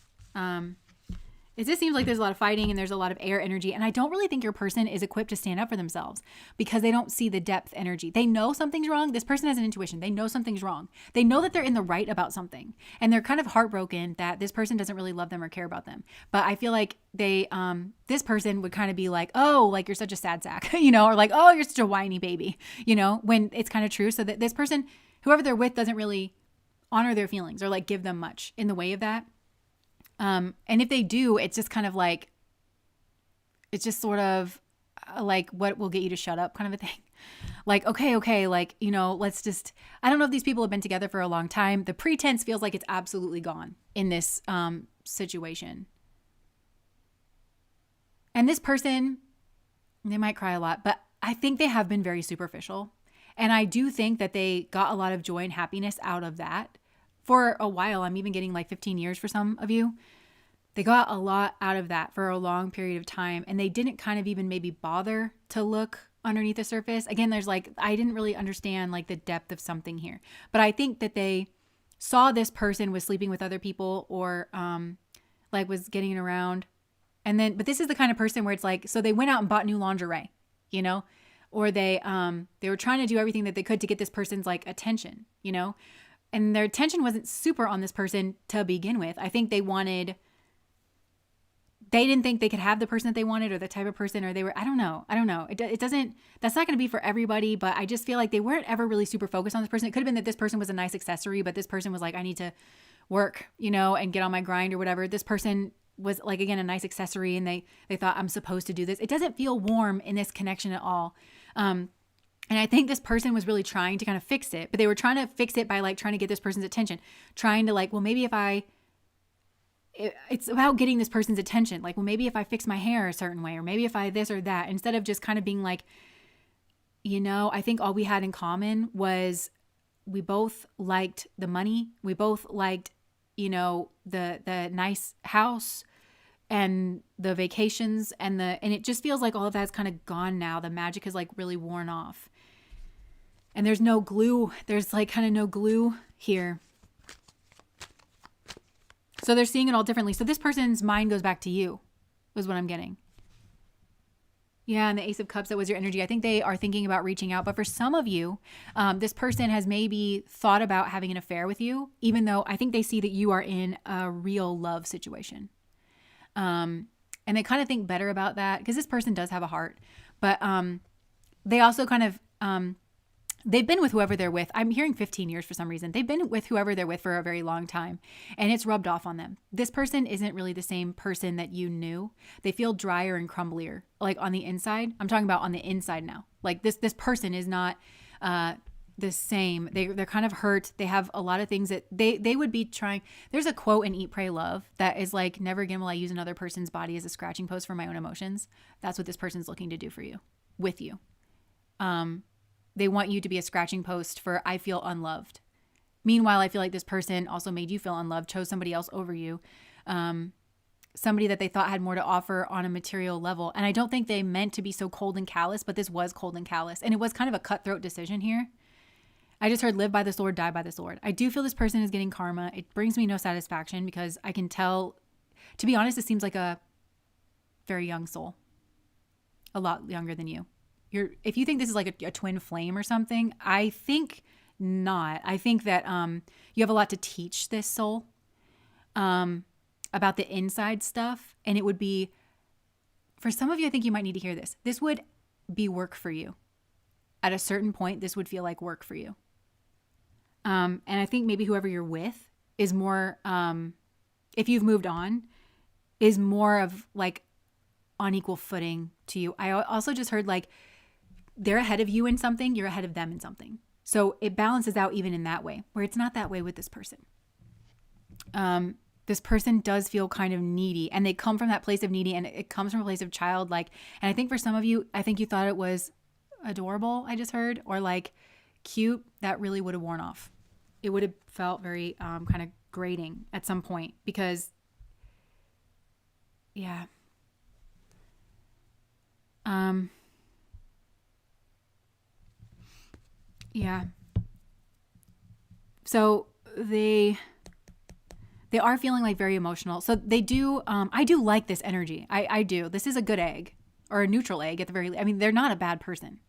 It just seems like there's a lot of fighting and there's a lot of air energy. And I don't really think your person is equipped to stand up for themselves because they don't see the depth energy. They know something's wrong. This person has an intuition. They know something's wrong. They know that they're in the right about something. And they're kind of heartbroken that this person doesn't really love them or care about them. But I feel like this person would kind of be like, oh, like you're such a sad sack, you know, or like, oh, you're such a whiny baby, you know, when it's kind of true. So that this person, whoever they're with, doesn't really honor their feelings or like give them much in the way of that. And if they do, it's just kind of like, it's just sort of like what will get you to shut up kind of a thing. Like, okay. Like, you know, let's just, I don't know if these people have been together for a long time. The pretense feels like it's absolutely gone in this, situation. And this person, they might cry a lot, but I think they have been very superficial. And I do think that they got a lot of joy and happiness out of that. For a while, I'm even getting like 15 years for some of you. They got a lot out of that for a long period of time. And they didn't kind of even maybe bother to look underneath the surface. Again, there's like, I didn't really understand like the depth of something here. But I think that they saw this person was sleeping with other people or like was getting it around. And then, but this is the kind of person where it's like, so they went out and bought new lingerie, you know, or they were trying to do everything that they could to get this person's like attention, you know. And their attention wasn't super on this person to begin with. I think they didn't think they could have the person that they wanted or the type of person, or they were, I don't know. It doesn't, that's not going to be for everybody, but I just feel like they weren't ever really super focused on this person. It could have been that this person was a nice accessory, but this person was like, I need to work, you know, and get on my grind or whatever. This person was like, again, a nice accessory, and they thought I'm supposed to do this. It doesn't feel warm in this connection at all. And I think this person was really trying to kind of fix it, but they were trying to fix it by like trying to get this person's attention, trying to like, well, maybe if it's about getting this person's attention. Like, well, maybe if I fix my hair a certain way, or maybe if I this or that, instead of just kind of being like, you know, I think all we had in common was we both liked the money. We both liked, you know, the nice house and the vacations and it just feels like all of that's kind of gone now. The magic is like really worn off. And there's no glue. There's like kind of no glue here. So they're seeing it all differently. So this person's mind goes back to you, is what I'm getting. Yeah, and the Ace of Cups, that was your energy. I think they are thinking about reaching out. But for some of you, this person has maybe thought about having an affair with you, even though I think they see that you are in a real love situation. And they kind of think better about that because this person does have a heart. But they also kind of they've been with whoever they're with. I'm hearing 15 years for some reason. They've been with whoever they're with for a very long time, and it's rubbed off on them. This person isn't really the same person that you knew. They feel drier and crumblier, like on the inside. I'm talking about on the inside now. Like this person is not the same. They're kind of hurt. They have a lot of things that they would be trying. There's a quote in Eat, Pray, Love that is like, never again will I use another person's body as a scratching post for my own emotions. That's what this person's looking to do for you, with you. They want you to be a scratching post for I feel unloved. Meanwhile, I feel like this person also made you feel unloved, chose somebody else over you, somebody that they thought had more to offer on a material level. And I don't think they meant to be so cold and callous, but this was cold and callous. And it was kind of a cutthroat decision here. I just heard live by the sword, die by the sword. I do feel this person is getting karma. It brings me no satisfaction because I can tell, to be honest, it seems like a very young soul, a lot younger than you. If you think this is like a twin flame or something, I think not. I think that you have a lot to teach this soul about the inside stuff. And it would be, for some of you, I think you might need to hear this. This would be work for you. At a certain point, this would feel like work for you. And I think maybe whoever you're with is more, if you've moved on, is more of like on equal footing to you. I also just heard like, they're ahead of you in something, you're ahead of them in something. So it balances out even in that way, where it's not that way with this person. This person does feel kind of needy, and they come from that place of needy, and it comes from a place of childlike. And I think for some of you, I think you thought it was adorable, I just heard, or like cute. That really would have worn off. It would have felt very kind of grating at some point because, yeah. Yeah. So they are feeling like very emotional. So they do, I do like this energy. I do. This is a good egg, or a neutral egg at the very least. I mean, they're not a bad person,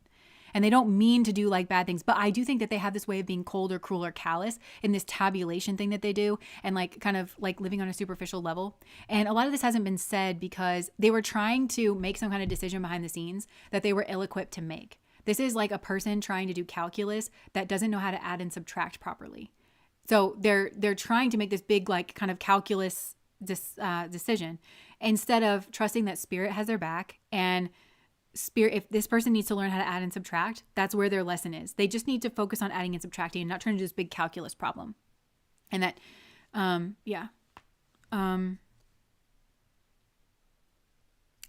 and they don't mean to do like bad things, but I do think that they have this way of being cold or cruel or callous in this tabulation thing that they do, and like kind of like living on a superficial level. And a lot of this hasn't been said because they were trying to make some kind of decision behind the scenes that they were ill-equipped to make. This is like a person trying to do calculus that doesn't know how to add and subtract properly. So they're trying to make this big like kind of calculus decision instead of trusting that spirit has their back. And spirit, if this person needs to learn how to add and subtract, that's where their lesson is. They just need to focus on adding and subtracting and not trying to do this big calculus problem. And that,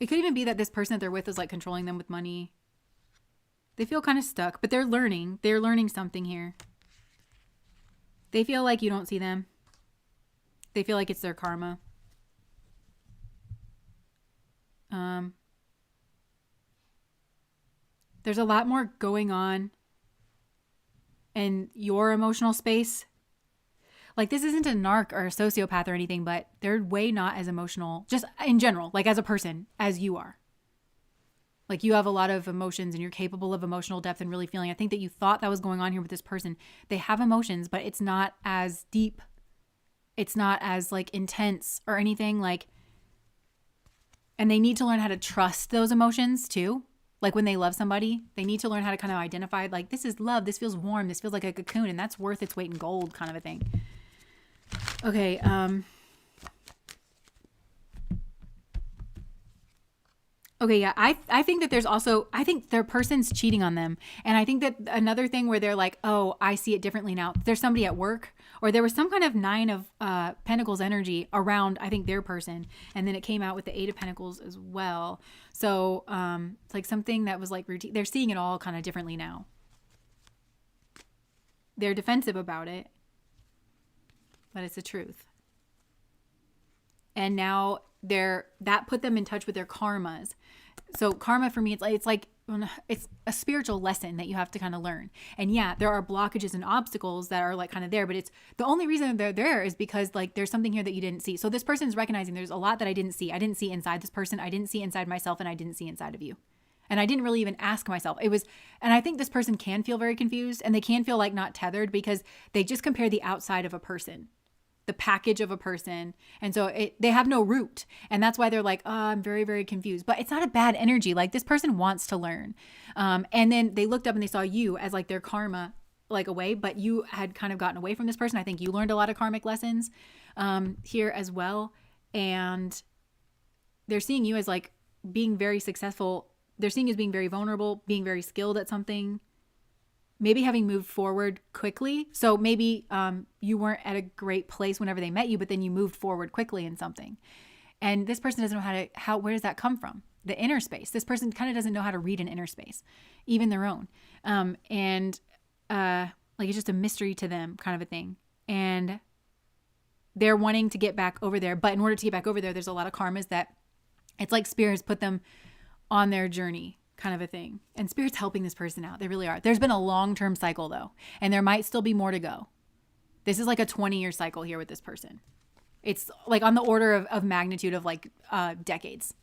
it could even be that this person that they're with is like controlling them with money. They feel kind of stuck, but they're learning. They're learning something here. They feel like you don't see them. They feel like it's their karma. There's a lot more going on in your emotional space. Like, this isn't a narc or a sociopath or anything, but they're way not as emotional, just in general, like as a person, as you are. Like, you have a lot of emotions and you're capable of emotional depth and really feeling. I think that you thought that was going on here with this person. They have emotions, but it's not as deep. It's not as like intense or anything like, and they need to learn how to trust those emotions too. Like when they love somebody, they need to learn how to kind of identify, like, this is love. This feels warm. This feels like a cocoon, and that's worth its weight in gold kind of a thing. Okay. Okay, yeah, I think that there's also, I think their person's cheating on them. And I think that another thing where they're like, oh, I see it differently now. There's somebody at work, or there was some kind of 9 of Pentacles energy around, I think, their person. And then it came out with the 8 of Pentacles as well. So it's like something that was like routine. They're seeing it all kind of differently now. They're defensive about it, but it's the truth. And now that put them in touch with their karmas. So karma for me, it's like it's a spiritual lesson that you have to kind of learn. And yeah, there are blockages and obstacles that are like kind of there, but it's the only reason they're there is because like there's something here that you didn't see. So this person's recognizing there's a lot that I didn't see. I didn't see inside this person. I didn't see inside myself, and I didn't see inside of you. And I didn't really even ask myself. And I think this person can feel very confused, and they can feel like not tethered because they just compare the outside of a person. the package of a person. And so they have no root. And that's why they're like, oh, I'm very, very confused. But it's not a bad energy. Like, this person wants to learn. And then they looked up and they saw you as like their karma, like away, but you had kind of gotten away from this person. I think you learned a lot of karmic lessons here as well. And they're seeing you as like being very successful. They're seeing you as being very vulnerable, being very skilled at something, maybe having moved forward quickly. So maybe you weren't at a great place whenever they met you, but then you moved forward quickly in something. And this person doesn't know where does that come from? The inner space. This person kind of doesn't know how to read an inner space, even their own. Like, it's just a mystery to them, kind of a thing. And they're wanting to get back over there. But in order to get back over there, there's a lot of karmas that it's like spirits put them on their journey, kind of a thing. And spirits helping this person out. They really are. There's been a long-term cycle though, and there might still be more to go. This is like a 20-year cycle here with this person. It's like on the order of magnitude of like decades.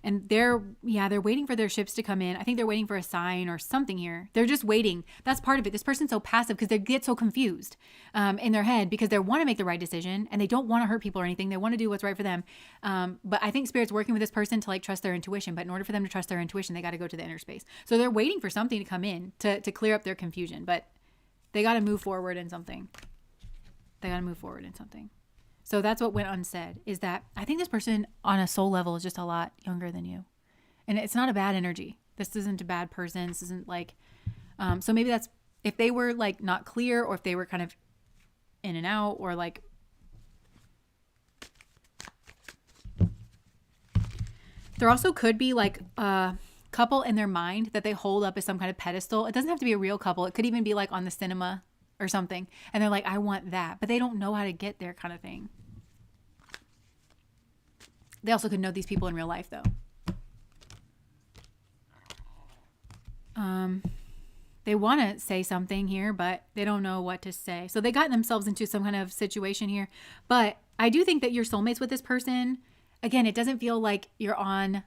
And they're waiting for their ships to come in. I think they're waiting for a sign or something here. They're just waiting. That's part of it. This person's so passive because they get so confused in their head because they want to make the right decision and they don't want to hurt people or anything. They want to do what's right for them. But I think Spirit's working with this person to like trust their intuition. But in order for them to trust their intuition, they got to go to the inner space. So they're waiting for something to come in to clear up their confusion. But they got to move forward in something. So that's what went unsaid, is that I think this person on a soul level is just a lot younger than you. And it's not a bad energy. This isn't a bad person. This isn't like, so maybe that's, if they were like not clear, or if they were kind of in and out, or like, there also could be like a couple in their mind that they hold up as some kind of pedestal. It doesn't have to be a real couple. It could even be like on the cinema or something. And they're like, I want that, but they don't know how to get there, kind of thing. They also could know these people in real life though. They want to say something here, but they don't know what to say. So they got themselves into some kind of situation here. But I do think that you're soulmates with this person. Again, it doesn't feel like you're not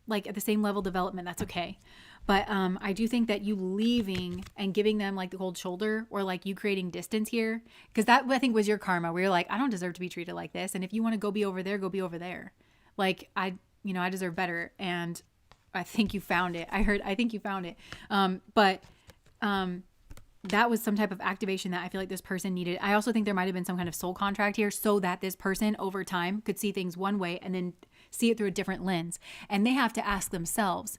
like at the same level of development. That's okay. But I do think that you leaving and giving them like the cold shoulder, or like you creating distance here, because that I think was your karma, where you're like, I don't deserve to be treated like this. And if you want to go be over there, go be over there. Like I deserve better. And I think you found it. I think you found it. But that was some type of activation that I feel like this person needed. I also think there might've been some kind of soul contract here, so that this person over time could see things one way and then see it through a different lens. And they have to ask themselves,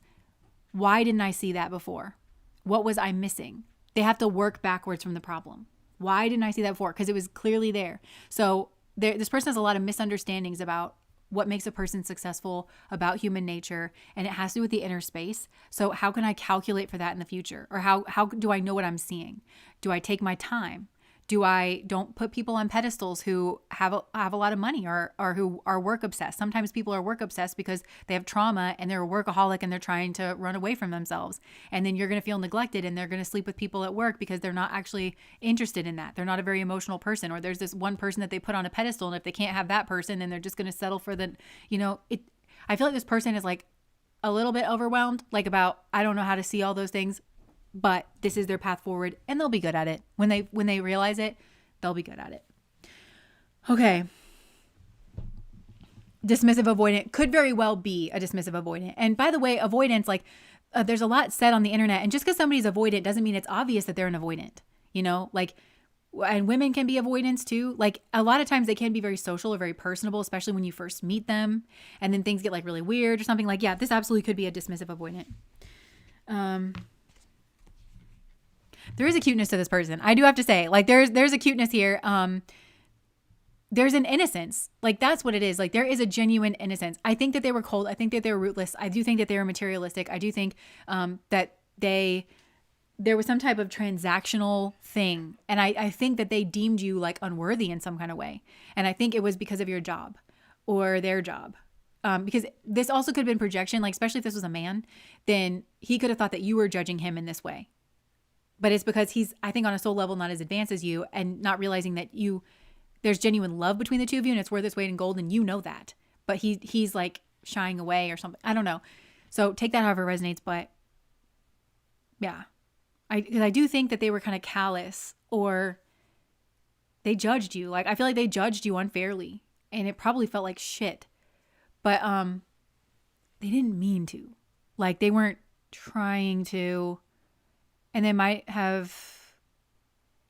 why didn't I see that before? What was I missing? They have to work backwards from the problem. Why didn't I see that before? Because it was clearly there. So this person has a lot of misunderstandings about what makes a person successful, about human nature, and it has to do with the inner space. So how can I calculate for that in the future? Or how do I know what I'm seeing? Do I take my time? Don't put people on pedestals who have a lot of money or who are work obsessed. Sometimes people are work obsessed because they have trauma and they're a workaholic and they're trying to run away from themselves. And then you're going to feel neglected and they're going to sleep with people at work because they're not actually interested in that. They're not a very emotional person, or there's this one person that they put on a pedestal, and if they can't have that person, then they're just going to settle for I feel like this person is like a little bit overwhelmed, like about, I don't know how to see all those things. But this is their path forward, and they'll be good at it. When they realize it, they'll be good at it. Okay. Dismissive avoidant could very well be a dismissive avoidant. And by the way, avoidance, like there's a lot said on the internet, and just because somebody's avoidant doesn't mean it's obvious that they're an avoidant. And women can be avoidants too. Like a lot of times they can be very social or very personable, especially when you first meet them, and then things get like really weird or something. Like, yeah, this absolutely could be a dismissive avoidant. There is a cuteness to this person. I do have to say, like there's a cuteness here. There's an innocence. Like that's what it is. Like there is a genuine innocence. I think that they were cold. I think that they were rootless. I do think that they were materialistic. I do think that there was some type of transactional thing. And I think that they deemed you like unworthy in some kind of way. And I think it was because of your job or their job. Because this also could have been projection, like especially if this was a man, then he could have thought that you were judging him in this way. But it's because he's, I think on a soul level, not as advanced as you, and not realizing that there's genuine love between the two of you and it's worth its weight in gold, and you know that. But he's like shying away or something. I don't know. So take that however it resonates. But Yeah. Because I do think that they were kind of callous, or they judged you. Like, I feel like they judged you unfairly, and it probably felt like shit. But they didn't mean to. Like, they weren't trying to, and they might have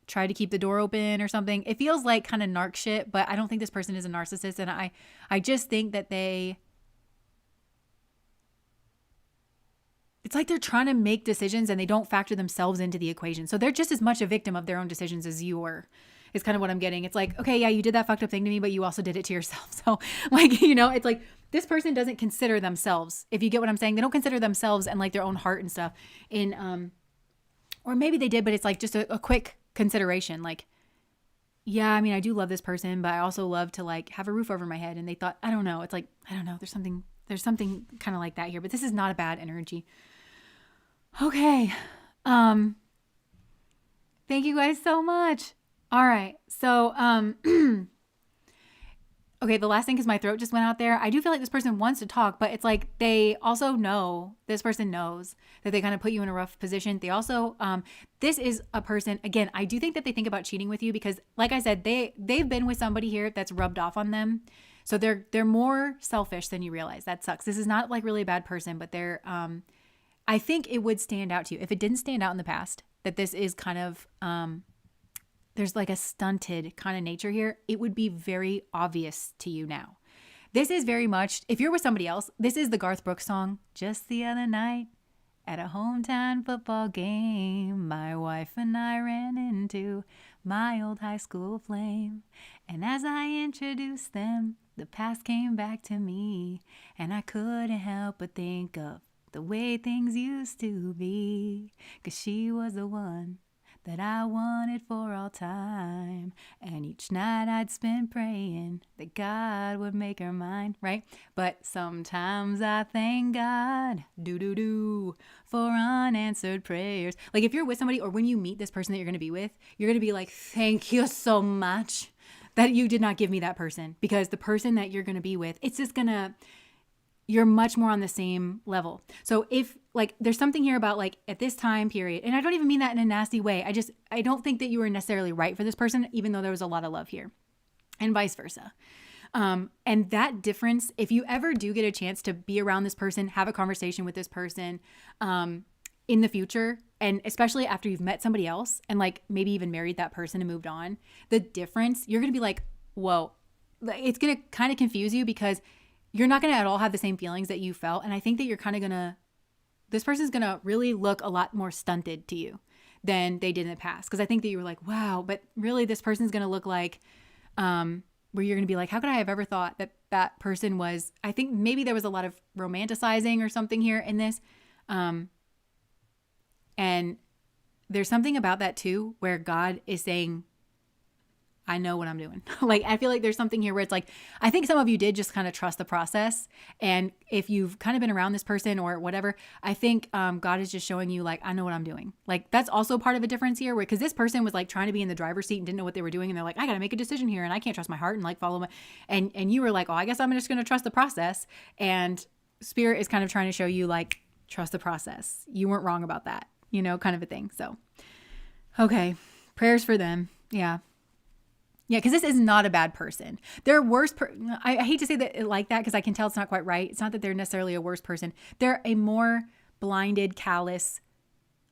tried to keep the door open or something. It feels like kind of narc shit, but I don't think this person is a narcissist, and I just think that it's like they're trying to make decisions and they don't factor themselves into the equation. So they're just as much a victim of their own decisions as you were, is kind of what I'm getting. It's like, okay, yeah, you did that fucked up thing to me, but you also did it to yourself. So like, it's like this person doesn't consider themselves, if you get what I'm saying. They don't consider themselves and like their own heart and stuff in, or maybe they did, but it's like just a quick consideration. Like, yeah, I mean, I do love this person, but I also love to like have a roof over my head. And they thought, I don't know. It's like, I don't know. There's something kind of like that here, but this is not a bad energy. Okay. Thank you guys so much. All right. So, okay, the last thing, because my throat just went out there. I do feel like this person wants to talk, but it's like they also know, this person knows that they kind of put you in a rough position. They also, this is a person, again, I do think that they think about cheating with you because, like I said, they've been with somebody here that's rubbed off on them. So they're more selfish than you realize. That sucks. This is not like really a bad person, but they're, I think it would stand out to you if it didn't stand out in the past, that this is kind of, there's like a stunted kind of nature here. It would be very obvious to you now. This is very much, if you're with somebody else, this is the Garth Brooks song, Just the Other Night at a hometown football game, my wife and I ran into my old high school flame. And as I introduced them, the past came back to me, and I couldn't help but think of the way things used to be, 'cause she was the one that I wanted for all time. And each night I'd spend praying that God would make her mine, right? But sometimes I thank God, for unanswered prayers. Like if you're with somebody, or when you meet this person that you're going to be with, you're going to be like, thank you so much that you did not give me that person, because the person that you're going to be with, it's just going to, you're much more on the same level. So if like, there's something here about like at this time period, and I don't even mean that in a nasty way. I don't think that you were necessarily right for this person, even though there was a lot of love here, and vice versa. And that difference, if you ever do get a chance to be around this person, have a conversation with this person, in the future, and especially after you've met somebody else and like maybe even married that person and moved on, the difference, you're going to be like, whoa, it's going to kind of confuse you, because you're not going to at all have the same feelings that you felt. And I think that you're kind of going to, this person's going to really look a lot more stunted to you than they did in the past. Because I think that you were like, wow, but really this person's going to look like, where you're going to be like, how could I have ever thought that that person was, I think maybe there was a lot of romanticizing or something here in this. And there's something about that too, where God is saying, I know what I'm doing. Like, I feel like there's something here where it's like, I think some of you did just kind of trust the process. And if you've kind of been around this person or whatever, I think God is just showing you like, I know what I'm doing. Like, that's also part of a difference here, where, because this person was like trying to be in the driver's seat and didn't know what they were doing. And they're like, I got to make a decision here, and I can't trust my heart and like follow my, and you were like, oh, I guess I'm just going to trust the process. And Spirit is kind of trying to show you like, trust the process. You weren't wrong about that, kind of a thing. So, okay. Prayers for them. Yeah. Yeah, because this is not a bad person. They're worse. I hate to say that like that, because I can tell it's not quite right. It's not that they're necessarily a worse person. They're a more blinded, callous,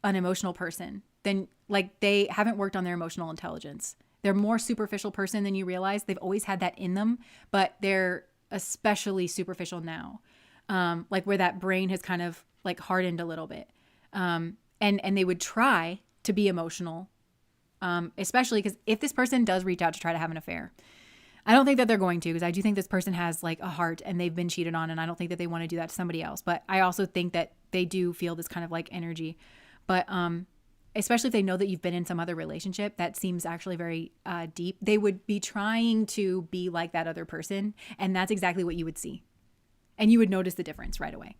unemotional person than, like, they haven't worked on their emotional intelligence. They're a more superficial person than you realize. They've always had that in them, but they're especially superficial now. Like where that brain has kind of like hardened a little bit. And they would try to be emotional. Especially because if this person does reach out to try to have an affair, I don't think that they're going to, because I do think this person has like a heart and they've been cheated on, and I don't think that they want to do that to somebody else. But I also think that they do feel this kind of like energy. But especially if they know that you've been in some other relationship that seems actually very deep, they would be trying to be like that other person, and that's exactly what you would see, and you would notice the difference right away.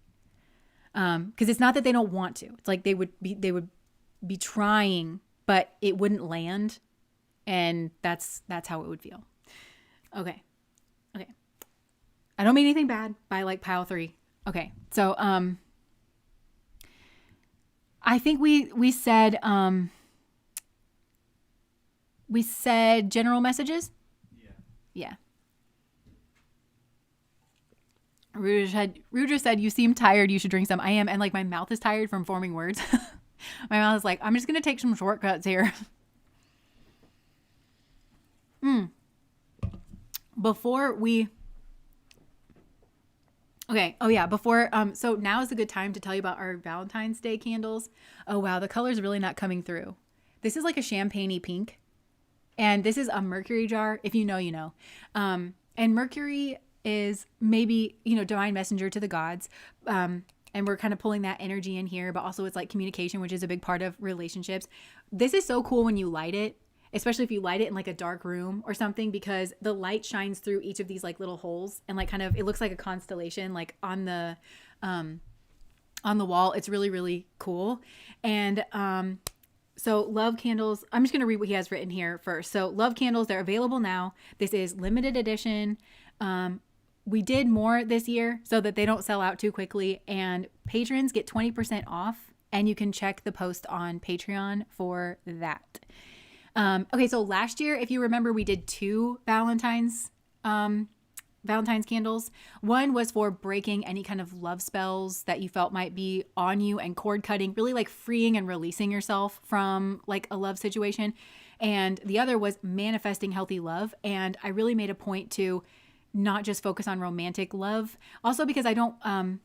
Because it's not that they don't want to; it's like they would be trying, but it wouldn't land. And that's how it would feel. Okay. I don't mean anything bad by like pile 3. Okay. So, I think we said general messages. Yeah. Yeah. Rudra said, you seem tired. You should drink some. I am. And like my mouth is tired from forming words. My mouth is like, I'm just going to take some shortcuts here. Before we... Okay. Oh yeah. Before, so now is a good time to tell you about our Valentine's Day candles. Oh wow. The color's really not coming through. This is like a champagne-y pink. And this is a mercury jar. If you know, you know. And mercury is maybe, divine messenger to the gods. And we're kind of pulling that energy in here, but also it's like communication, which is a big part of relationships. This is so cool when you light it, especially if you light it in like a dark room or something, because the light shines through each of these like little holes and like kind of, it looks like a constellation, like on the wall. It's really, really cool. And, so love candles, I'm just going to read what he has written here first. So love candles, they're available now. This is limited edition. We did more this year so that they don't sell out too quickly, and patrons get 20% off, and you can check the post on Patreon for that. Okay. So last year, if you remember, we did 2 Valentine's candles. One was for breaking any kind of love spells that you felt might be on you and cord cutting, really like freeing and releasing yourself from like a love situation. And the other was manifesting healthy love. And I really made a point to not just focus on romantic love. Also because I don't know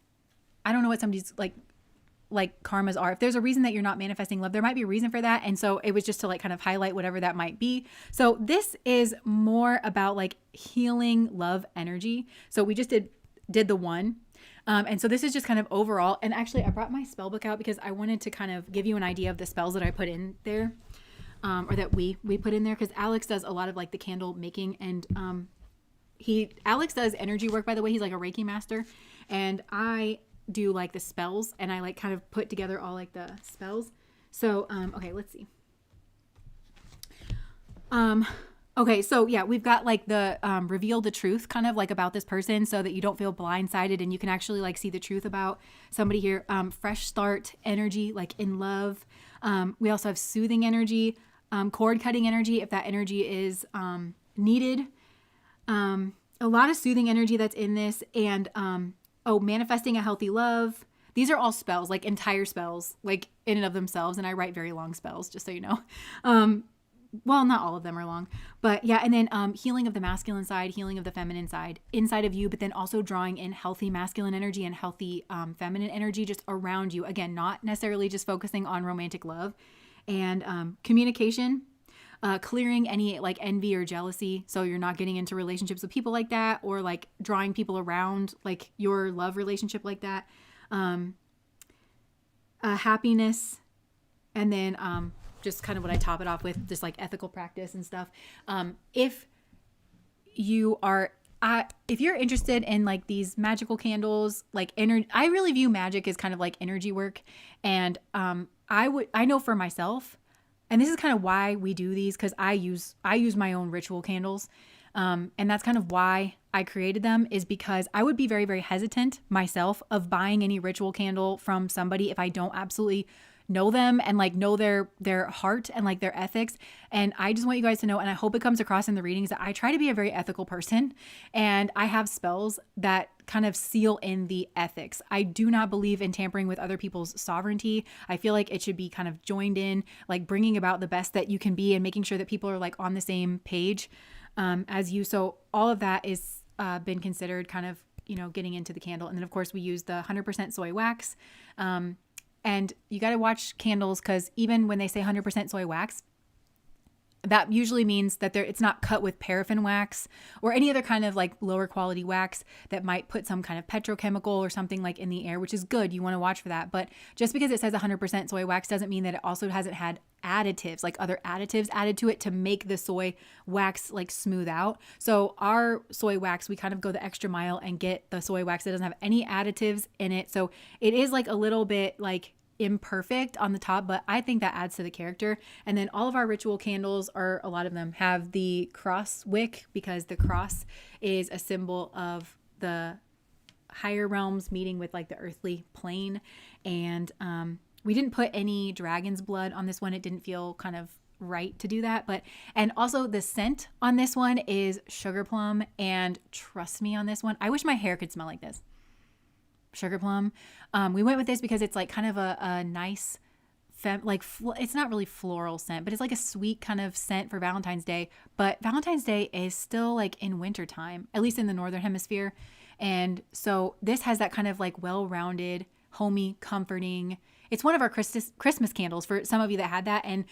what somebody's like karmas are. If there's a reason that you're not manifesting love, there might be a reason for that. And so it was just to like kind of highlight whatever that might be. So this is more about like healing love energy. So we just did the one. And so this is just kind of overall. And actually I brought my spell book out because I wanted to kind of give you an idea of the spells that I put in there, or that we put in there. Cause Alex does a lot of like the candle making, and, Alex does energy work, by the way. He's like a Reiki master, and I do like the spells, and I like kind of put together all like the spells. So, okay, let's see. Okay, so yeah, we've got like the reveal the truth kind of like about this person so that you don't feel blindsided and you can actually like see the truth about somebody here. Fresh start energy, like in love. We also have soothing energy, cord cutting energy if that energy is needed. A lot of soothing energy that's in this, and manifesting a healthy love. These are all spells, like entire spells, like in and of themselves. And I write very long spells, just so you know. Well, not all of them are long, but yeah. And then healing of the masculine side, healing of the feminine side inside of you, but then also drawing in healthy masculine energy and healthy feminine energy just around you. Again, not necessarily just focusing on romantic love. And communication. Clearing any like envy or jealousy, so you're not getting into relationships with people like that, or like drawing people around like your love relationship like that. Happiness, and then just kind of what I top it off with, just like ethical practice and stuff. If you're interested in like these magical candles, like I really view magic as kind of like energy work, and I know for myself. And this is kind of why we do these, because I use my own ritual candles. And that's kind of why I created them, is because I would be very, very hesitant myself of buying any ritual candle from somebody if I don't absolutely know them and like know their heart and like their ethics. And I just want you guys to know, and I hope it comes across in the readings, that I try to be a very ethical person, and I have spells that kind of seal in the ethics. I do not believe in tampering with other people's sovereignty. I feel like it should be kind of joined in, like bringing about the best that you can be and making sure that people are like on the same page as you. So all of that is been considered kind of, getting into the candle. And then of course we use the 100% soy wax. And you got to watch candles, because even when they say 100% soy wax, that usually means that it's not cut with paraffin wax or any other kind of like lower quality wax that might put some kind of petrochemical or something like in the air, which is good. You want to watch for that. But just because it says 100% soy wax doesn't mean that it also hasn't had additives, like other additives added to it to make the soy wax like smooth out. So our soy wax, we kind of go the extra mile and get the soy wax that doesn't have any additives in it. So it is like a little bit like imperfect on the top, but I think that adds to the character. And then all of our ritual candles, or a lot of them, have the cross wick, because the cross is a symbol of the higher realms meeting with like the earthly plane. And we didn't put any dragon's blood on this one. It didn't feel kind of right to do that. And also the scent on this one is sugar plum. And trust me on this one, I wish my hair could smell like this. Sugar plum. We went with this because it's like kind of a nice, it's not really floral scent, but it's like a sweet kind of scent for Valentine's Day. But Valentine's Day is still like in wintertime, at least in the Northern Hemisphere. And so this has that kind of like well-rounded, homey, comforting. It's one of our Christmas candles for some of you that had that. And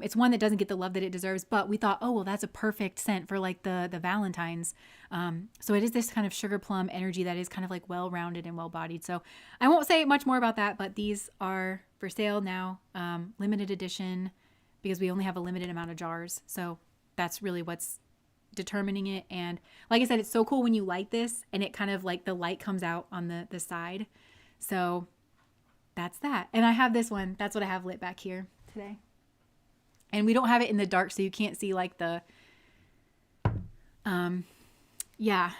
it's one that doesn't get the love that it deserves. But we thought, oh, well, that's a perfect scent for like the Valentines. So it is this kind of sugar plum energy that is kind of like well-rounded and well-bodied. So I won't say much more about that, but these are for sale now, limited edition, because we only have a limited amount of jars. So that's really what's determining it. And like I said, it's so cool when you light this and it kind of like the light comes out on the side. So that's that. And I have this one. That's what I have lit back here today. And we don't have it in the dark, so you can't see like the, yeah.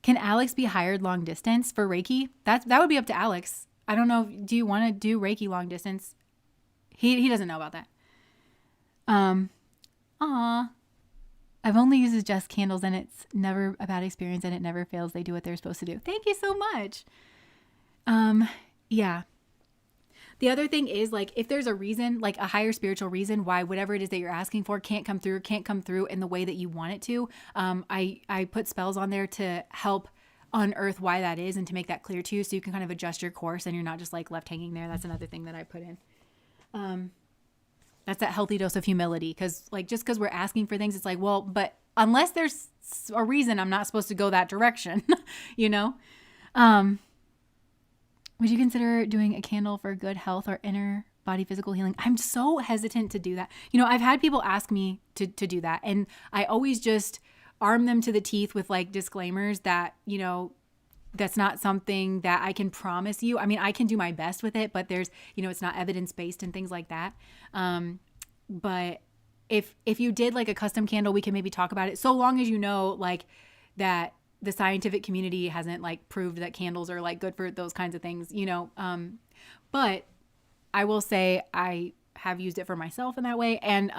Can Alex be hired long distance for Reiki? That would be up to Alex. I don't know. Do you want to do Reiki long distance? He doesn't know about that. I've only used just candles and it's never a bad experience and it never fails. They do what they're supposed to do. Thank you so much. Yeah. The other thing is like, if there's a reason, like a higher spiritual reason why whatever it is that you're asking for can't come through in the way that you want it to. I put spells on there to help unearth why that is and to make that clear to you. So you can kind of adjust your course and you're not just like left hanging there. That's another thing that I put in. That's that healthy dose of humility. Cause like, just cause we're asking for things, it's like, well, but unless there's a reason I'm not supposed to go that direction, you know? Would you consider doing a candle for good health or inner body physical healing? I'm so hesitant to do that. You know, I've had people ask me to do that. And I always just arm them to the teeth with like disclaimers that, you know, that's not something that I can promise you. I mean, I can do my best with it, but there's, you know, it's not evidence-based and things like that. But if you did like a custom candle, we can maybe talk about it. So long as you know, like that the scientific community hasn't like proved that candles are like good for those kinds of things, you know? But I will say I have used it for myself in that way. And,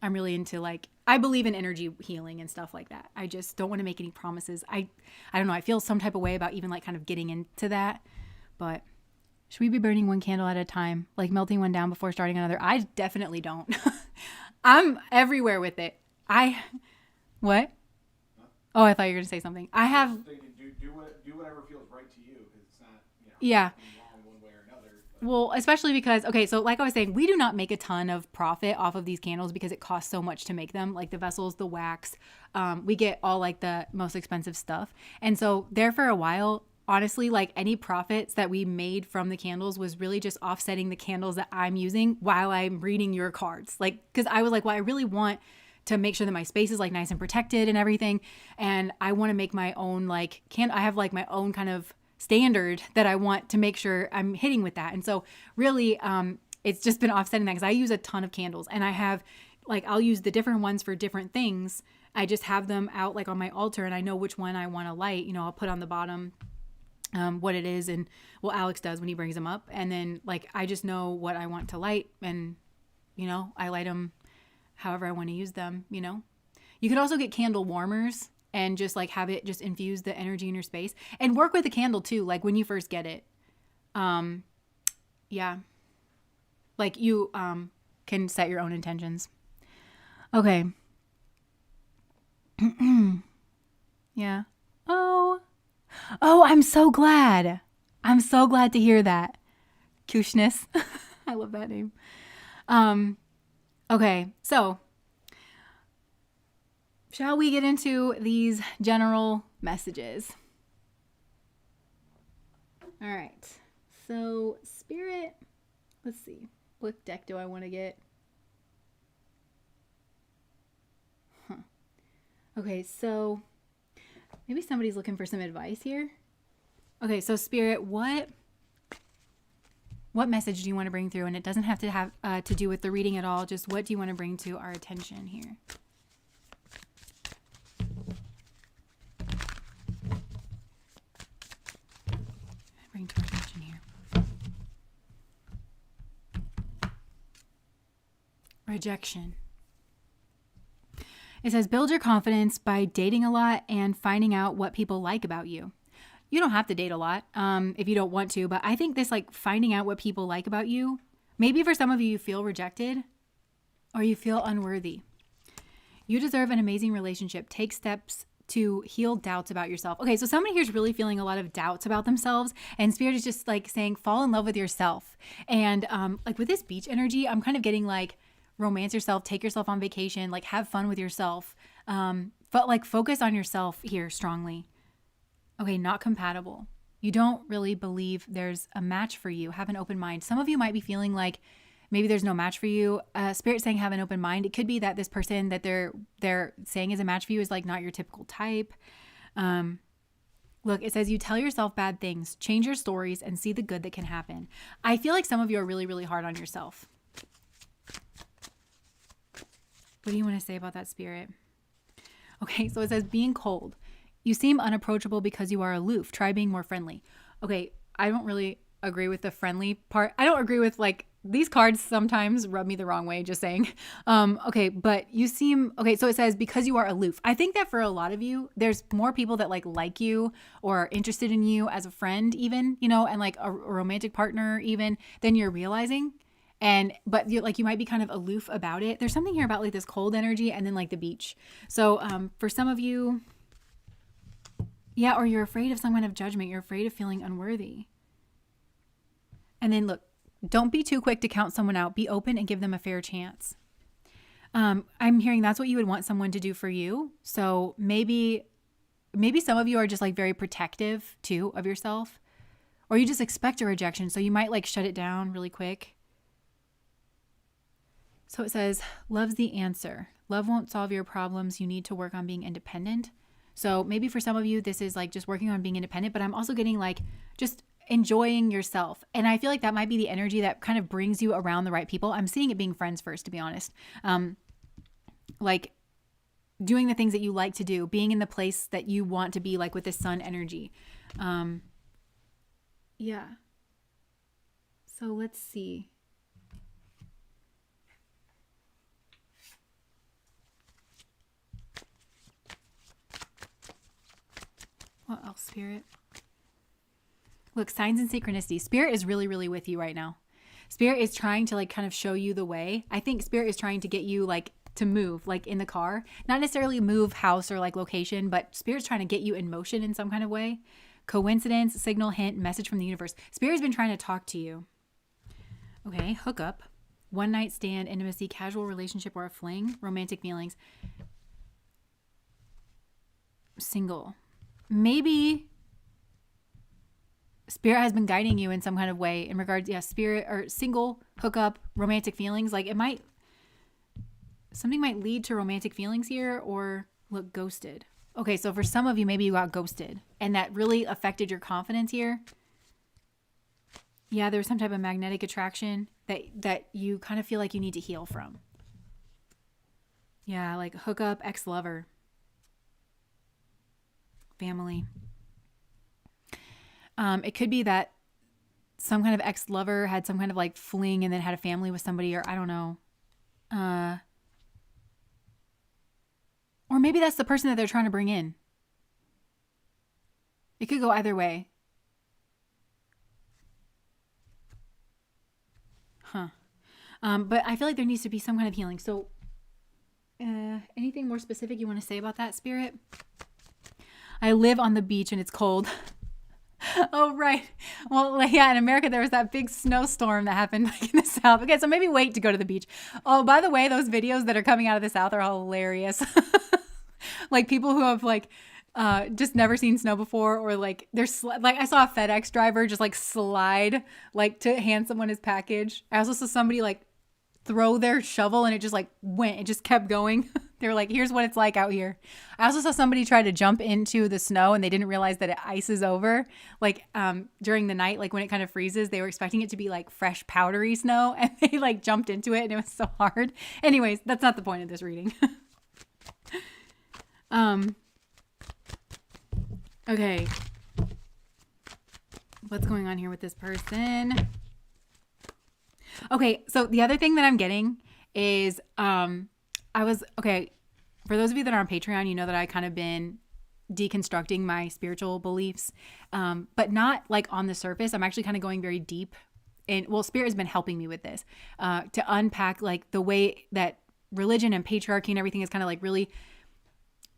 I'm really into like, I believe in energy healing and stuff like that. I just don't want to make any promises. I don't know. I feel some type of way about even like kind of getting into that, but should we be burning one candle at a time? Like melting one down before starting another? I definitely don't. I'm everywhere with it. What? Oh, I thought you were going to say something. I have. Do whatever feels right to you, because it's not, you know, yeah. wrong one way or another. But. Well, especially because, okay, so like I was saying, we do not make a ton of profit off of these candles because it costs so much to make them, like the vessels, the wax. We get all like the most expensive stuff. And so there for a while, honestly, like any profits that we made from the candles was really just offsetting the candles that I'm using while I'm reading your cards. Like, because I was like, well, I really want to make sure that my space is like nice and protected and everything. And I want to make my own, like, I have like my own kind of standard that I want to make sure I'm hitting with that. And so really, it's just been offsetting that because I use a ton of candles and I have like, I'll use the different ones for different things. I just have them out like on my altar and I know which one I want to light. You know, I'll put on the bottom what it is. And well, Alex does when he brings them up. And then like, I just know what I want to light and, you know, I light them however I want to use them, you know. You could also get candle warmers and just like have it just infuse the energy in your space and work with the candle too. Like when you first get it, yeah, like you can set your own intentions. Okay. Yeah. Oh, I'm so glad. I'm so glad to hear that. Kushness. I love that name. Okay, so shall we get into these general messages? All right, so Spirit, let's see, what deck do I want to get? Okay, so maybe somebody's looking for some advice here. Okay, so Spirit, what message do you want to bring through? And it doesn't have to have to do with the reading at all. Just what do you want to bring to our attention here? Bring to our attention here. Rejection. It says, build your confidence by dating a lot and finding out what people like about you. You don't have to date a lot if you don't want to, but I think this like finding out what people like about you, maybe for some of you, you feel rejected or you feel unworthy. You deserve an amazing relationship. Take steps to heal doubts about yourself. Okay, so somebody here is really feeling a lot of doubts about themselves, and Spirit is just like saying, fall in love with yourself. And like with this beach energy, I'm kind of getting like, romance yourself, take yourself on vacation, like have fun with yourself. But like focus on yourself here strongly. Okay, not compatible. You don't really believe there's a match for you. Have an open mind. Some of you might be feeling like maybe there's no match for you. Spirit saying have an open mind. It could be that this person that they're saying is a match for you is like not your typical type. Look, it says you tell yourself bad things, change your stories, and see the good that can happen. I feel like some of you are really, really hard on yourself. What do you want to say about that, Spirit? Okay, so it says being cold. You seem unapproachable because you are aloof. Try being more friendly. Okay, I don't really agree with the friendly part. I don't agree with like these cards sometimes rub me the wrong way, just saying. Okay, but you seem, okay, so it says because you are aloof. I think that for a lot of you, there's more people that like you or are interested in you as a friend even, you know, and like a romantic partner even than you're realizing. But you might be kind of aloof about it. There's something here about like this cold energy and then like the beach. So for some of you, yeah, or you're afraid of some kind of judgment. You're afraid of feeling unworthy. And then look, don't be too quick to count someone out. Be open and give them a fair chance. I'm hearing that's what you would want someone to do for you. So maybe some of you are just like very protective too of yourself, or you just expect a rejection. So you might like shut it down really quick. So it says, love's the answer. Love won't solve your problems. You need to work on being independent. So maybe for some of you, this is like just working on being independent, but I'm also getting like just enjoying yourself. And I feel like that might be the energy that kind of brings you around the right people. I'm seeing it being friends first, to be honest. Like doing the things that you like to do, being in the place that you want to be, like with the sun energy. Yeah. So let's see. What else, Spirit? Look, signs and synchronicity. Spirit is really, really with you right now. Spirit is trying to like kind of show you the way. I think Spirit is trying to get you like to move, like in the car. Not necessarily move house or like location, but Spirit's trying to get you in motion in some kind of way. Coincidence, signal, hint, message from the universe. Spirit's been trying to talk to you. Okay, hookup. One night stand, intimacy, casual relationship, or a fling, romantic feelings. Single. Maybe Spirit has been guiding you in some kind of way in regards, Spirit or single, hookup, romantic feelings. Like something might lead to romantic feelings here, or look, ghosted. Okay, so for some of you, maybe you got ghosted and that really affected your confidence here. Yeah, there's some type of magnetic attraction that you kind of feel like you need to heal from. Yeah, like hookup, ex-lover. Family. It could be that some kind of ex-lover had some kind of like fling and then had a family with somebody, or I don't know. Or maybe that's the person that they're trying to bring in. It could go either way. But I feel like there needs to be some kind of healing. So anything more specific you want to say about that, Spirit? I live on the beach and it's cold. Oh, right. Well, yeah, in America, there was that big snowstorm that happened like in the South. Okay, so maybe wait to go to the beach. Oh, by the way, those videos that are coming out of the South are hilarious. Like people who have like just never seen snow before, or like there's like I saw a FedEx driver just like slide like to hand someone his package. I also saw somebody like throw their shovel and it just like went, it just kept going. They were like, here's what it's like out here. I also saw somebody try to jump into the snow and they didn't realize that it ices over like during the night, like when it kind of freezes. They were expecting it to be like fresh powdery snow and they like jumped into it and it was so hard. Anyways, that's not the point of this reading. Okay. What's going on here with this person? Okay, so the other thing that I'm getting is okay, for those of you that are on Patreon, you know that I kind of been deconstructing my spiritual beliefs, but not like on the surface. I'm actually kind of going very deep. And well, Spirit has been helping me with this, to unpack like the way that religion and patriarchy and everything is kind of like really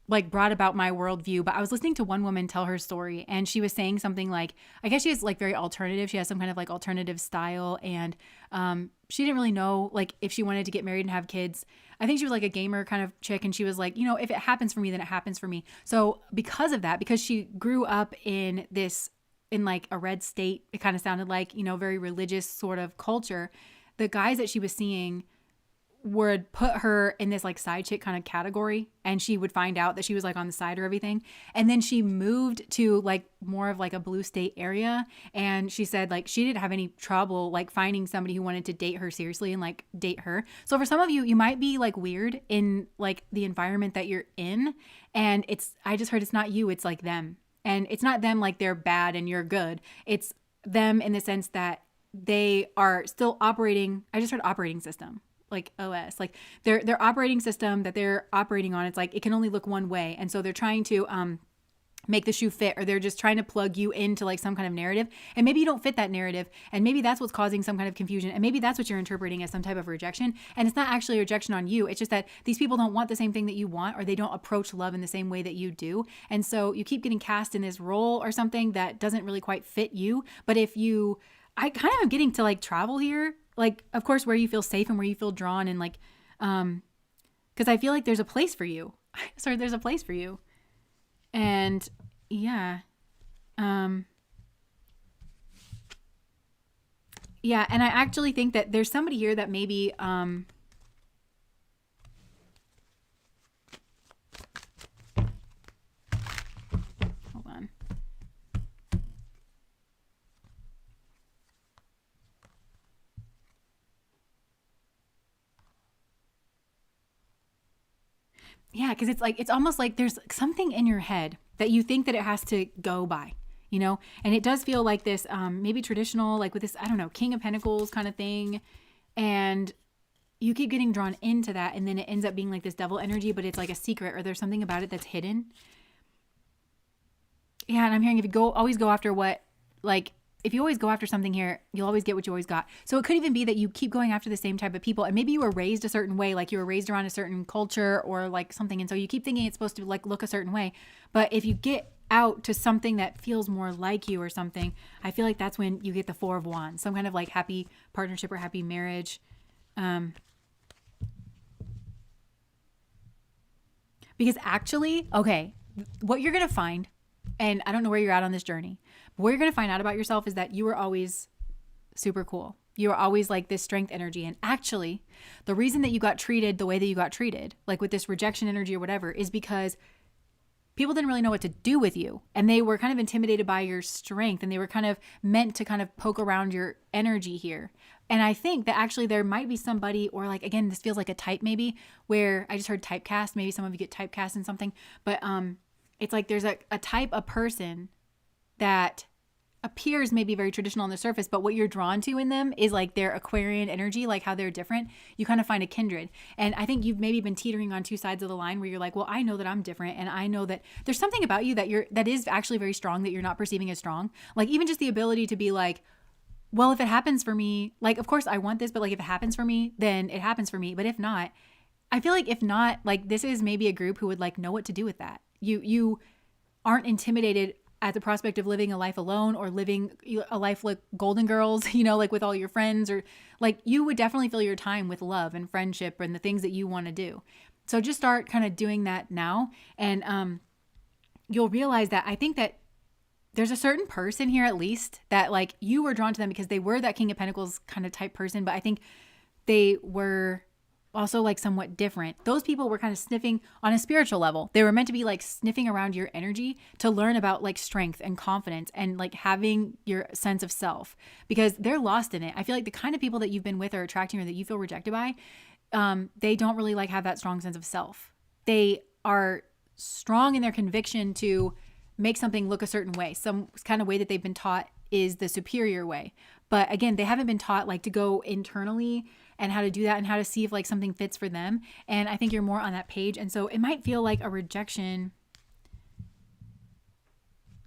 like brought about my worldview. But I was listening to one woman tell her story, and she was saying something like, I guess she is like very alternative. She has some kind of like alternative style, and she didn't really know like if she wanted to get married and have kids. I think she was like a gamer kind of chick, and she was like, you know, if it happens for me, then it happens for me. So because of that, because she grew up in like a red state, it kind of sounded like, you know, very religious sort of culture, the guys that she was seeing would put her in this like side chick kind of category, and she would find out that she was like on the side or everything. And then she moved to like more of like a blue state area, and she said like she didn't have any trouble like finding somebody who wanted to date her seriously and like date her. So for some of you, you might be like weird in like the environment that you're in, and I just heard it's not you, it's like them. And it's not them like they're bad and you're good. It's them in the sense that they are still operating. I just heard operating system, like OS, like their operating system that they're operating on. It's like it can only look one way, and so they're trying to make the shoe fit, or they're just trying to plug you into like some kind of narrative, and maybe you don't fit that narrative, and maybe that's what's causing some kind of confusion, and maybe that's what you're interpreting as some type of rejection, and it's not actually a rejection on you. It's just that these people don't want the same thing that you want, or they don't approach love in the same way that you do, and so you keep getting cast in this role or something that doesn't really quite fit you. But I kind of am getting to like travel here, like of course where you feel safe and where you feel drawn, and like because I feel like there's a place for you. Sorry, there's a place for you. And yeah, yeah. And I actually think that there's somebody here that maybe, hold on. Yeah, because it's like, it's almost like there's something in your head that you think that it has to go by, you know? And it does feel like this, maybe traditional, like with this, I don't know, King of Pentacles kind of thing. And you keep getting drawn into that, and then it ends up being like this devil energy, but it's like a secret, or there's something about it that's hidden. Yeah, and I'm hearing if you always go after what, like, if you always go after something here, you'll always get what you always got. So it could even be that you keep going after the same type of people, and maybe you were raised a certain way, like you were raised around a certain culture or like something, and so you keep thinking it's supposed to like look a certain way. But if you get out to something that feels more like you or something, I feel like that's when you get the Four of Wands, some kind of like happy partnership or happy marriage. Because actually, okay, what you're going to find, and I don't know where you're at on this journey, but what you're going to find out about yourself is that you were always super cool. You were always like this strength energy. And actually, the reason that you got treated the way that you got treated, like with this rejection energy or whatever, is because people didn't really know what to do with you. And they were kind of intimidated by your strength, and they were kind of meant to kind of poke around your energy here. And I think that actually there might be somebody, or like, again, this feels like a type maybe, where I just heard typecast. Maybe some of you get typecast in something, but it's like there's a type of person that appears maybe very traditional on the surface, but what you're drawn to in them is like their Aquarian energy, like how they're different. You kind of find a kindred. And I think you've maybe been teetering on two sides of the line where you're like, well, I know that I'm different, and I know that there's something about you that is actually very strong that you're not perceiving as strong. Like even just the ability to be like, well, if it happens for me, like, of course I want this, but like if it happens for me, then it happens for me. But if not, I feel like if not, like this is maybe a group who would like know what to do with that. You aren't intimidated at the prospect of living a life alone, or living a life like Golden Girls, you know, like with all your friends, or like you would definitely fill your time with love and friendship and the things that you want to do. So just start kind of doing that now. And you'll realize that I think that there's a certain person here, at least, that like you were drawn to them because they were that King of Pentacles kind of type person. But I think they were also like somewhat different. Those people were kind of sniffing on a spiritual level. They were meant to be like sniffing around your energy to learn about like strength and confidence and like having your sense of self, because they're lost in it. I feel like the kind of people that you've been with or attracting, or that you feel rejected by, they don't really like have that strong sense of self. They are strong in their conviction to make something look a certain way. Some kind of way that they've been taught is the superior way. But again, they haven't been taught like to go internally and how to do that and how to see if like something fits for them. And I think you're more on that page. And so it might feel like a rejection.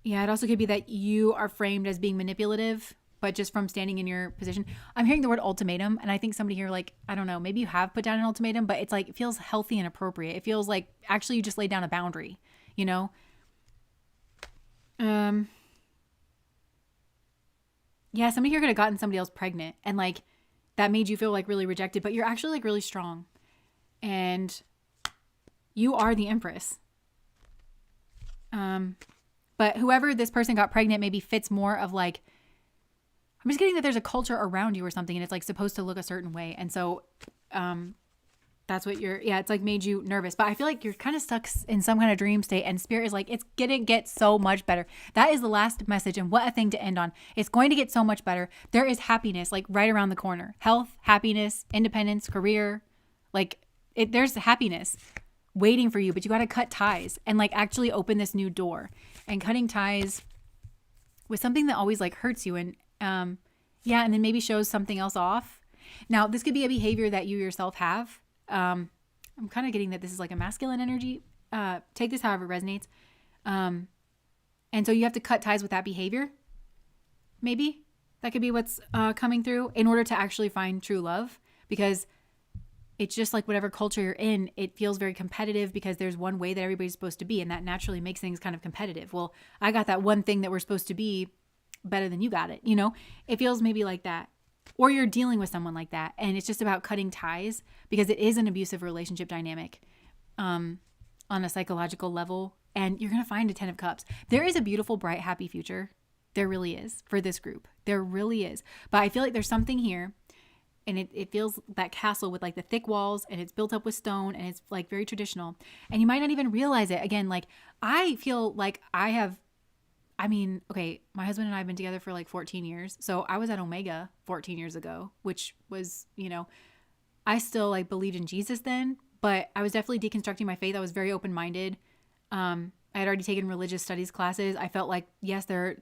Yeah, it also could be that you are framed as being manipulative, but just from standing in your position. I'm hearing the word ultimatum, and I think somebody here, like, I don't know, maybe you have put down an ultimatum, but it's like, it feels healthy and appropriate. It feels like actually you just laid down a boundary, you know? Yeah, somebody here could have gotten somebody else pregnant, and like, that made you feel like really rejected, but you're actually like really strong. And you are the Empress. But whoever this person got pregnant maybe fits more of like, I'm just getting that there's a culture around you or something, and it's like supposed to look a certain way. And so that's what it's like made you nervous. But I feel like you're kind of stuck in some kind of dream state, and Spirit is like, it's going to get so much better. That is the last message, and what a thing to end on. It's going to get so much better. There is happiness like right around the corner. Health, happiness, independence, career. Like there's happiness waiting for you, but you got to cut ties and like actually open this new door. And cutting ties with something that always like hurts you and and then maybe shows something else off. Now, this could be a behavior that you yourself have. I'm kind of getting that this is like a masculine energy. Take this however it resonates. And so you have to cut ties with that behavior. Maybe that could be what's coming through in order to actually find true love, because it's just like whatever culture you're in, it feels very competitive because there's one way that everybody's supposed to be, and that naturally makes things kind of competitive. Well, I got that one thing that we're supposed to be better than you got it, you know? It feels maybe like that. Or you're dealing with someone like that, and it's just about cutting ties because it is an abusive relationship dynamic on a psychological level, and you're going to find a 10 of Cups. There is a beautiful, bright, happy future. There really is for this group. There really is. But I feel like there's something here, and it feels that castle with like the thick walls, and it's built up with stone, and it's like very traditional, and you might not even realize it. Again, like I feel like my husband and I have been together for like 14 years. So I was at Omega 14 years ago, which was, I still like believed in Jesus then, but I was definitely deconstructing my faith. I was very open-minded. I had already taken religious studies classes. I felt like, yes, there,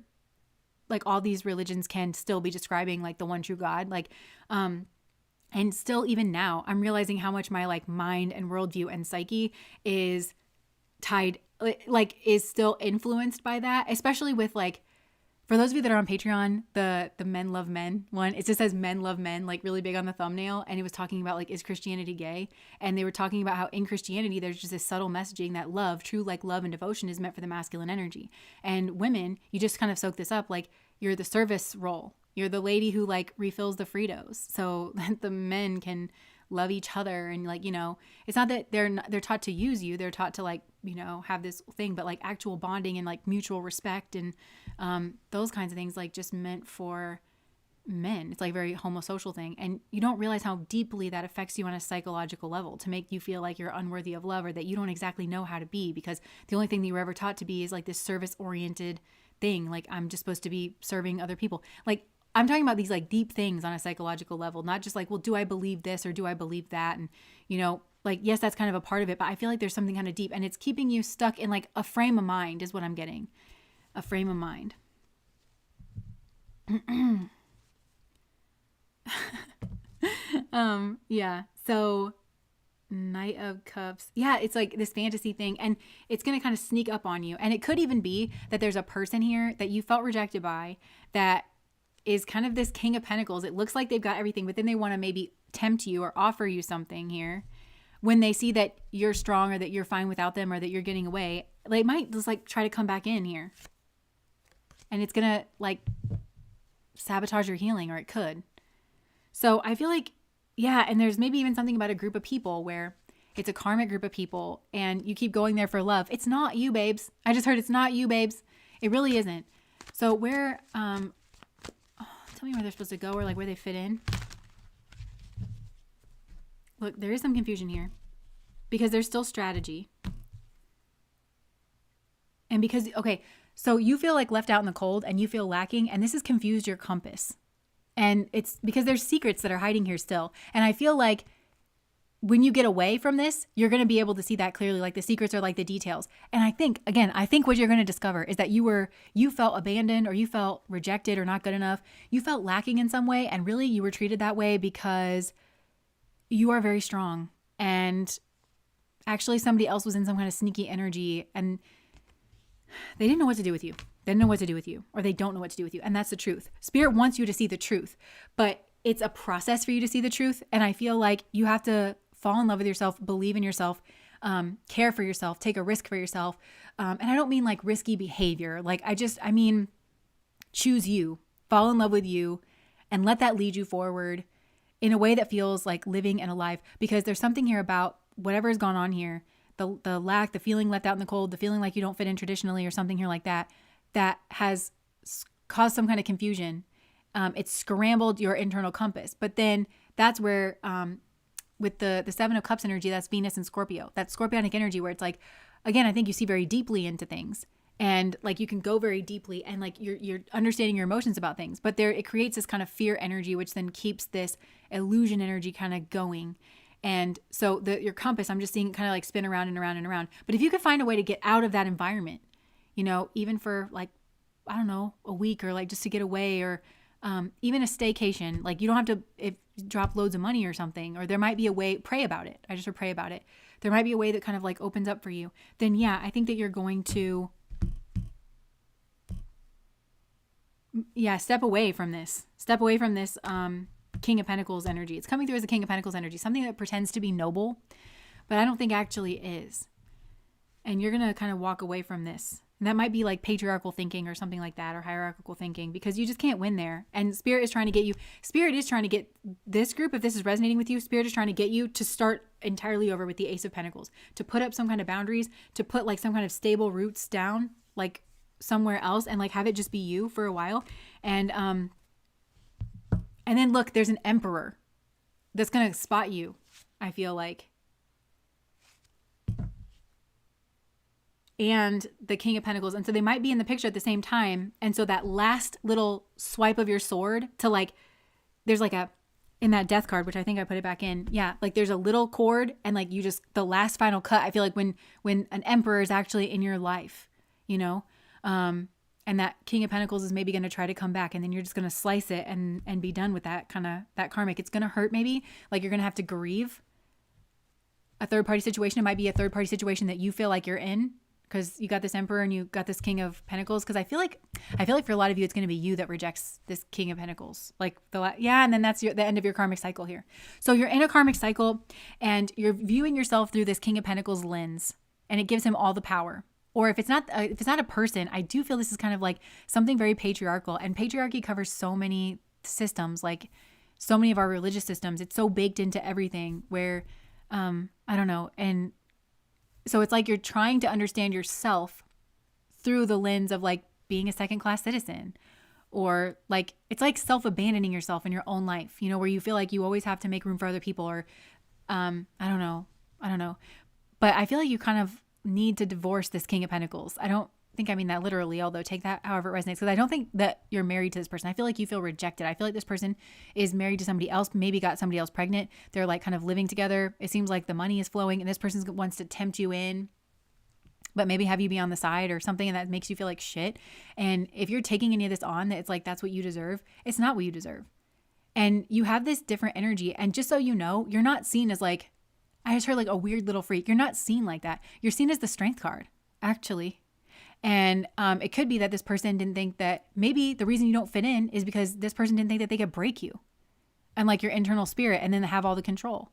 like all these religions can still be describing like the one true God. Like, and still even now I'm realizing how much my like mind and worldview and psyche is tied, like is still influenced by that, especially with like, for those of you that are on Patreon, the men love men one, it just says men love men, like really big on the thumbnail. And it was talking about like, is Christianity gay? And they were talking about how in Christianity, there's just this subtle messaging that love, true like love and devotion is meant for the masculine energy. And women, you just kind of soak this up. Like you're the service role. You're the lady who like refills the Fritos so that the men can love each other. And like, it's not that they're taught to use you. They're taught to like, have this thing, but like actual bonding and like mutual respect and those kinds of things, like just meant for men. It's like a very homosocial thing. And you don't realize how deeply that affects you on a psychological level to make you feel like you're unworthy of love or that you don't exactly know how to be, because the only thing that you were ever taught to be is like this service oriented thing. Like I'm just supposed to be serving other people. Like I'm talking about these like deep things on a psychological level, not just like, well, do I believe this or do I believe that? And, like, yes, that's kind of a part of it, but I feel like there's something kind of deep and it's keeping you stuck in like a frame of mind is what I'm getting. A frame of mind. Yeah. So Knight of Cups. Yeah. It's like this fantasy thing, and it's going to kind of sneak up on you. And it could even be that there's a person here that you felt rejected by that is kind of this King of Pentacles. It looks like they've got everything, but then they want to maybe tempt you or offer you something here when they see that you're strong or that you're fine without them or that you're getting away. They might just like try to come back in here, and it's going to like sabotage your healing, or it could. So I feel like, yeah. And there's maybe even something about a group of people where it's a karmic group of people and you keep going there for love. It's not you, babes. I just heard it's not you, babes. It really isn't. So where, tell me where they're supposed to go or like where they fit in. Look, there is some confusion here because there's still strategy. And because, okay, so you feel like left out in the cold and you feel lacking, and this has confused your compass. And it's because there's secrets that are hiding here still. And I feel like when you get away from this, you're going to be able to see that clearly. Like the secrets are like the details. And I think what you're going to discover is that you felt abandoned, or you felt rejected or not good enough. You felt lacking in some way. And really you were treated that way because you are very strong. And actually somebody else was in some kind of sneaky energy and they didn't know what to do with you. They didn't know what to do with you, or they don't know what to do with you. And that's the truth. Spirit wants you to see the truth, but it's a process for you to see the truth. And I feel like you have to fall in love with yourself, believe in yourself, care for yourself, take a risk for yourself. And I don't mean like risky behavior. Like I mean, choose you, fall in love with you, and let that lead you forward in a way that feels like living and alive. Because there's something here about whatever has gone on here, the lack, the feeling left out in the cold, the feeling like you don't fit in traditionally or something here like that, that has caused some kind of confusion. It's scrambled your internal compass. But then that's where, with the Seven of Cups energy, that's Venus and Scorpio, that Scorpionic energy where it's like, again, I think you see very deeply into things. And like you can go very deeply and like you're understanding your emotions about things, but it creates this kind of fear energy, which then keeps this illusion energy kind of going. And so your compass, I'm just seeing kind of like spin around and around and around. But if you could find a way to get out of that environment, even for like, I don't know, a week or like just to get away, or even a staycation, like you don't have to drop loads of money or something, or there might be a way, pray about it. I just heard pray about it. There might be a way that kind of like opens up for you. Then yeah, I think that you're going to, step away from this King of Pentacles energy. It's coming through as a King of Pentacles energy, something that pretends to be noble, but I don't think actually is. And you're going to kind of walk away from this. And that might be like patriarchal thinking or something like that, or hierarchical thinking, because you just can't win there. And Spirit is trying to get this group, if this is resonating with you, Spirit is trying to get you to start entirely over with the Ace of Pentacles, to put up some kind of boundaries, to put like some kind of stable roots down, like somewhere else, and like have it just be you for a while. And then look, there's an Emperor that's going to spot you, I feel like. And the King of Pentacles. And so they might be in the picture at the same time. And so that last little swipe of your sword to like, there's like in that death card, which I think I put it back in. Yeah. Like there's a little cord and like the last final cut. I feel like when an Emperor is actually in your life, and that King of Pentacles is maybe going to try to come back, and then you're just going to slice it and be done with that that karmic. It's going to hurt maybe, like you're going to have to grieve a third party situation. It might be a third party situation that you feel like you're in because you got this Emperor and you got this King of Pentacles. Because I feel like for a lot of you, it's going to be you that rejects this King of Pentacles. Like and then that's the end of your karmic cycle here. So you're in a karmic cycle and you're viewing yourself through this King of Pentacles lens, and it gives him all the power. Or if it's not a person, I do feel this is kind of like something very patriarchal, and patriarchy covers so many systems, like so many of our religious systems. It's so baked into everything where, I don't know. And so it's like you're trying to understand yourself through the lens of like being a second-class citizen, or like, it's like self-abandoning yourself in your own life, where you feel like you always have to make room for other people, or, I don't know. But I feel like you kind of need to divorce this King of Pentacles. I don't think I mean that literally, although take that however it resonates, because I don't think that you're married to this person. I feel like you feel rejected. I feel like this person is married to somebody else, maybe got somebody else pregnant. They're like kind of living together. It seems like the money is flowing, and this person wants to tempt you in, but maybe have you be on the side or something, and that makes you feel like shit. And if you're taking any of this on, that it's like that's what you deserve, it's not what you deserve. And you have this different energy. And just so you know, you're not seen as like, I just heard like a weird little freak. You're not seen like that. You're seen as the Strength card, actually. And it could be that this person didn't think that, maybe the reason you don't fit in is because this person didn't think that they could break you and like your internal spirit and then have all the control.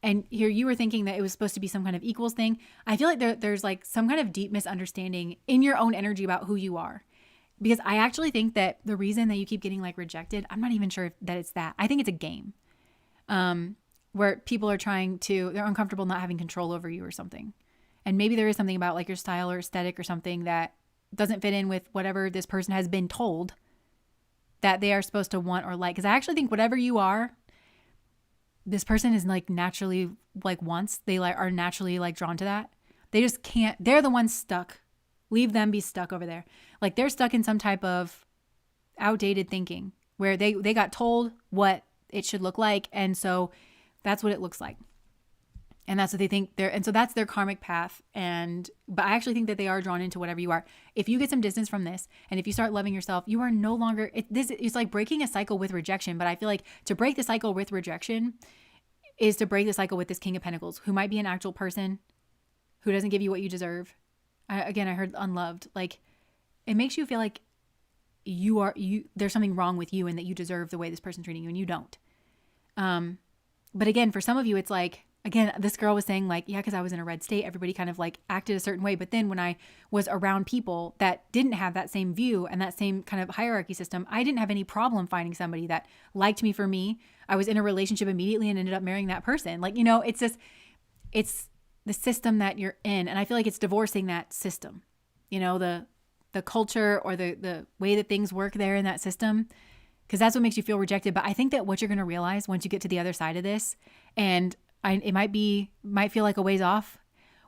And here you were thinking that it was supposed to be some kind of equals thing. I feel like there's like some kind of deep misunderstanding in your own energy about who you are. Because I actually think that the reason that you keep getting like rejected, I'm not even sure that it's that. I think it's a game. Where people are they're uncomfortable not having control over you or something. And maybe there is something about like your style or aesthetic or something that doesn't fit in with whatever this person has been told that they are supposed to want or like. Because I actually think whatever you are, this person is like naturally like wants, they like are naturally like drawn to that. They just can't, they're the ones stuck. Leave them be stuck over there. Like they're stuck in some type of outdated thinking where they got told what it should look like. And so that's what it looks like. And that's what they think and so that's their karmic path. But I actually think that they are drawn into whatever you are. If you get some distance from this, and if you start loving yourself, you are no longer, it's like breaking a cycle with rejection. But I feel like to break the cycle with rejection, is to break the cycle with this King of Pentacles, who might be an actual person who doesn't give you what you deserve. Again, I heard unloved. Like, it makes you feel like there's something wrong with you and that you deserve the way this person's treating you, and you don't. But again, for some of you, it's like, again, this girl was saying like, yeah, because I was in a red state, everybody kind of like acted a certain way. But then when I was around people that didn't have that same view and that same kind of hierarchy system, I didn't have any problem finding somebody that liked me for me. I was in a relationship immediately and ended up marrying that person. Like, you know, it's the system that you're in. And I feel like it's divorcing that system, you know, the culture or the way that things work there in that system, because that's what makes you feel rejected. But I think that what you're going to realize once you get to the other side of this, and it might feel like a ways off.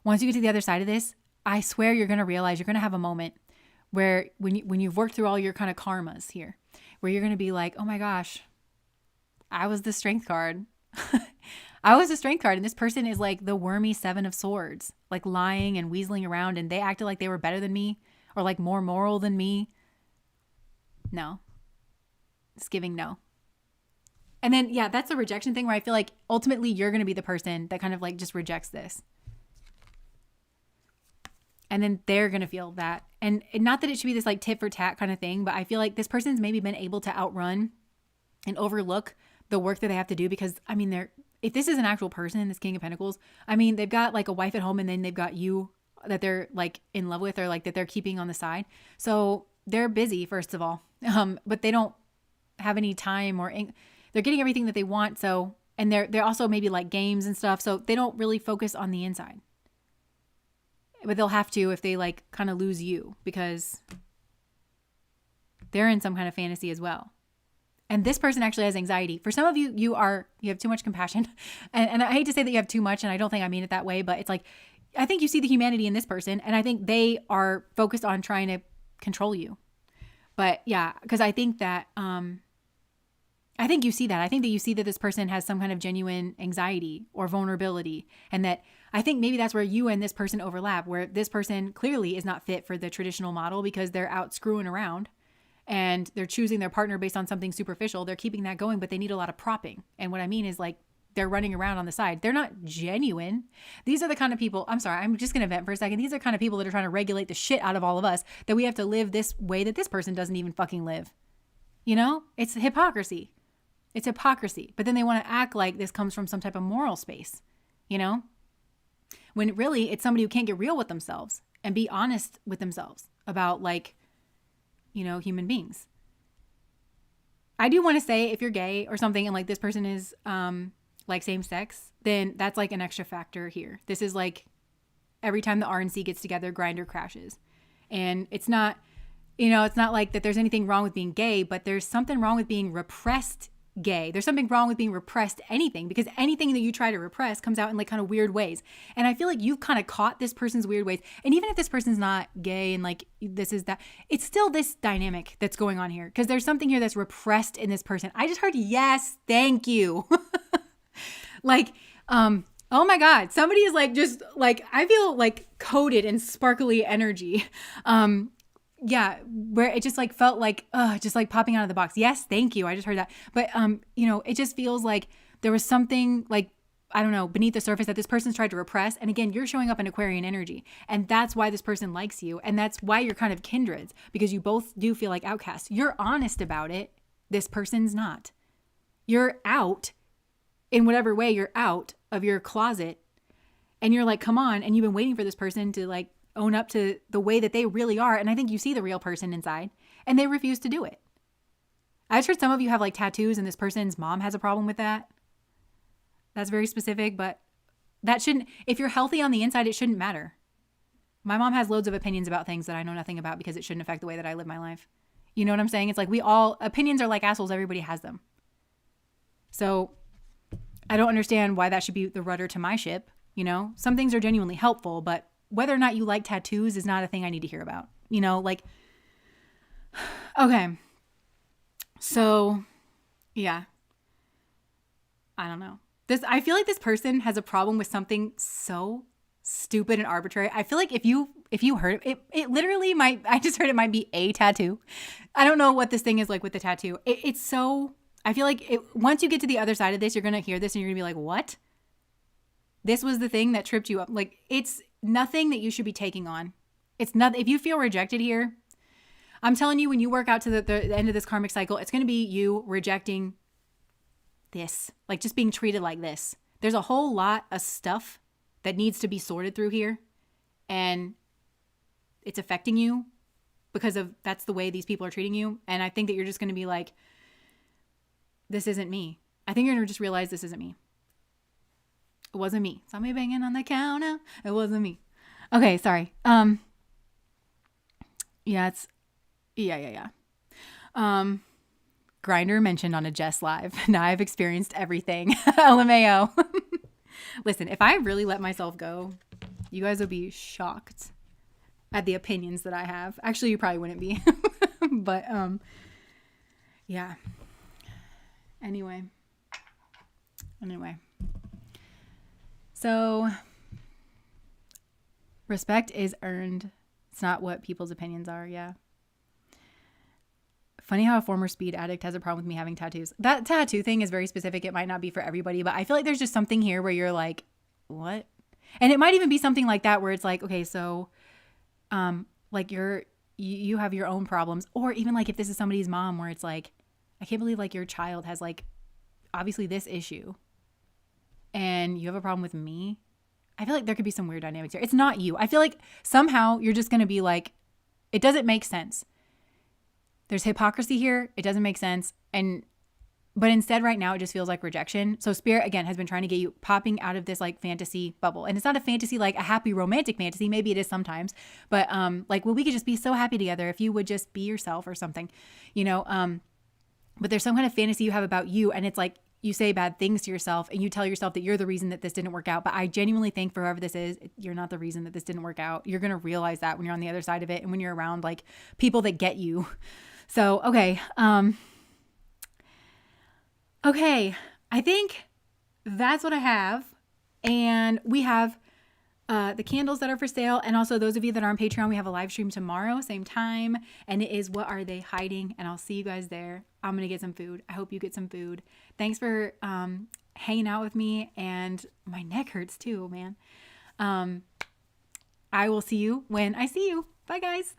Once you get to the other side of this, I swear you're going to realize you're going to have a moment where when you've worked through all your kind of karmas here, where you're going to be like, oh my gosh, I was the strength card. I was the strength card. And this person is like the wormy 7 of swords, like lying and weaseling around. And they acted like they were better than me or like more moral than me. No. It's giving no. And then, yeah, that's the rejection thing where I feel like ultimately you're going to be the person that kind of like just rejects this. And then they're going to feel that. And not that it should be this like tit for tat kind of thing, but I feel like this person's maybe been able to outrun and overlook the work that they have to do, because I mean, if this is an actual person, this King of Pentacles, I mean, they've got like a wife at home and then they've got you that they're like in love with or like that they're keeping on the side. So they're busy, first of all, but they don't have any time or they're getting everything that they want. So, and they're also maybe like games and stuff. So they don't really focus on the inside, but they'll have to if they like kind of lose you, because they're in some kind of fantasy as well. And this person actually has anxiety. For some of you, you have too much compassion. And I hate to say that you have too much, and I don't think I mean it that way, but it's like, I think you see the humanity in this person, and I think they are focused on trying to control you. But yeah, because I think that, I think you see that. I think that you see that this person has some kind of genuine anxiety or vulnerability. And that I think maybe that's where you and this person overlap, where this person clearly is not fit for the traditional model because they're out screwing around and they're choosing their partner based on something superficial. They're keeping that going, but they need a lot of propping. And what I mean is like, they're running around on the side. They're not genuine. These are the kind of people, I'm sorry, I'm just going to vent for a second. These are kind of people that are trying to regulate the shit out of all of us, that we have to live this way that this person doesn't even fucking live. You know, it's hypocrisy. It's hypocrisy. But then they want to act like this comes from some type of moral space, you know, when really it's somebody who can't get real with themselves and be honest with themselves about like, you know, human beings. I do want to say if you're gay or something and like this person is like same sex, then that's like an extra factor here. This is like every time the RNC gets together, Grindr crashes. And it's not, you know, it's not like that there's anything wrong with being gay, but there's something wrong with being repressed gay. There's something wrong with being repressed anything, because anything that you try to repress comes out in like kind of weird ways. And I feel like you've kind of caught this person's weird ways. And even if this person's not gay and like this is that, it's still this dynamic that's going on here, because there's something here that's repressed in this person. I just heard, yes, thank you. Like, oh my God, somebody is like, just like, I feel like coated in sparkly energy. Yeah, where it just like felt like, just like popping out of the box. Yes, thank you. I just heard that. But, you know, it just feels like there was something like, I don't know, beneath the surface that this person's tried to repress. And again, you're showing up in Aquarian energy. And that's why this person likes you. And that's why you're kind of kindreds, because you both do feel like outcasts. You're honest about it. This person's not. You're out in whatever way you're out of your closet. And you're like, come on. And you've been waiting for this person to like own up to the way that they really are. And I think you see the real person inside and they refuse to do it. I've heard some of you have like tattoos and this person's mom has a problem with that. That's very specific, but that shouldn't, if you're healthy on the inside, it shouldn't matter. My mom has loads of opinions about things that I know nothing about because it shouldn't affect the way that I live my life. You know what I'm saying? It's like opinions are like assholes. Everybody has them. So I don't understand why that should be the rudder to my ship. You know, some things are genuinely helpful, but whether or not you like tattoos is not a thing I need to hear about. You know, like, okay. So, yeah. I don't know. I feel like this person has a problem with something so stupid and arbitrary. I feel like if you heard it literally might, I just heard it might be a tattoo. I don't know what this thing is like with the tattoo. It's so I feel like once you get to the other side of this, you're going to hear this and you're going to be like, what? This was the thing that tripped you up. Like, it's nothing that you should be taking on. It's nothing. If you feel rejected here, I'm telling you, when you work out to the end of this karmic cycle, it's going to be you rejecting this, like just being treated like this. There's a whole lot of stuff that needs to be sorted through here, and it's affecting you because of that's the way these people are treating you. And I think that you're just going to be like, this isn't me. I think you're going to just realize this isn't me. It wasn't me. Somebody banging on the counter. It wasn't me. Okay, sorry. Yeah. Grinder mentioned on a Jess Live. Now I've experienced everything. LMAO. Listen, if I really let myself go, you guys would be shocked at the opinions that I have. Actually, you probably wouldn't be. But yeah. Anyway. So respect is earned. It's not what people's opinions are. Yeah. Funny how a former speed addict has a problem with me having tattoos. That tattoo thing is very specific. It might not be for everybody, but I feel like there's just something here where you're like, what? And it might even be something like that where it's like, okay, so like you have your own problems. Or even like if this is somebody's mom where it's like, I can't believe like your child has like obviously this issue and you have a problem with me. I feel like there could be some weird dynamics here. It's not you. I feel like somehow you're just going to be like, it doesn't make sense. There's hypocrisy here. It doesn't make sense. But instead right now it just feels like rejection. So spirit again has been trying to get you popping out of this like fantasy bubble. And it's not a fantasy like a happy romantic fantasy. Maybe it is sometimes, but like, well, we could just be so happy together if you would just be yourself or something, you know? But there's some kind of fantasy you have about you. And it's like, you say bad things to yourself and you tell yourself that you're the reason that this didn't work out. But I genuinely think for whoever this is, you're not the reason that this didn't work out. You're going to realize that when you're on the other side of it and when you're around like people that get you. So, okay. Okay. I think that's what I have. And we have the candles that are for sale. And also those of you that are on Patreon, we have a live stream tomorrow, same time. And it is What Are They Hiding? And I'll see you guys there. I'm going to get some food. I hope you get some food. Thanks for hanging out with me. And my neck hurts too, man. I will see you when I see you. Bye, guys.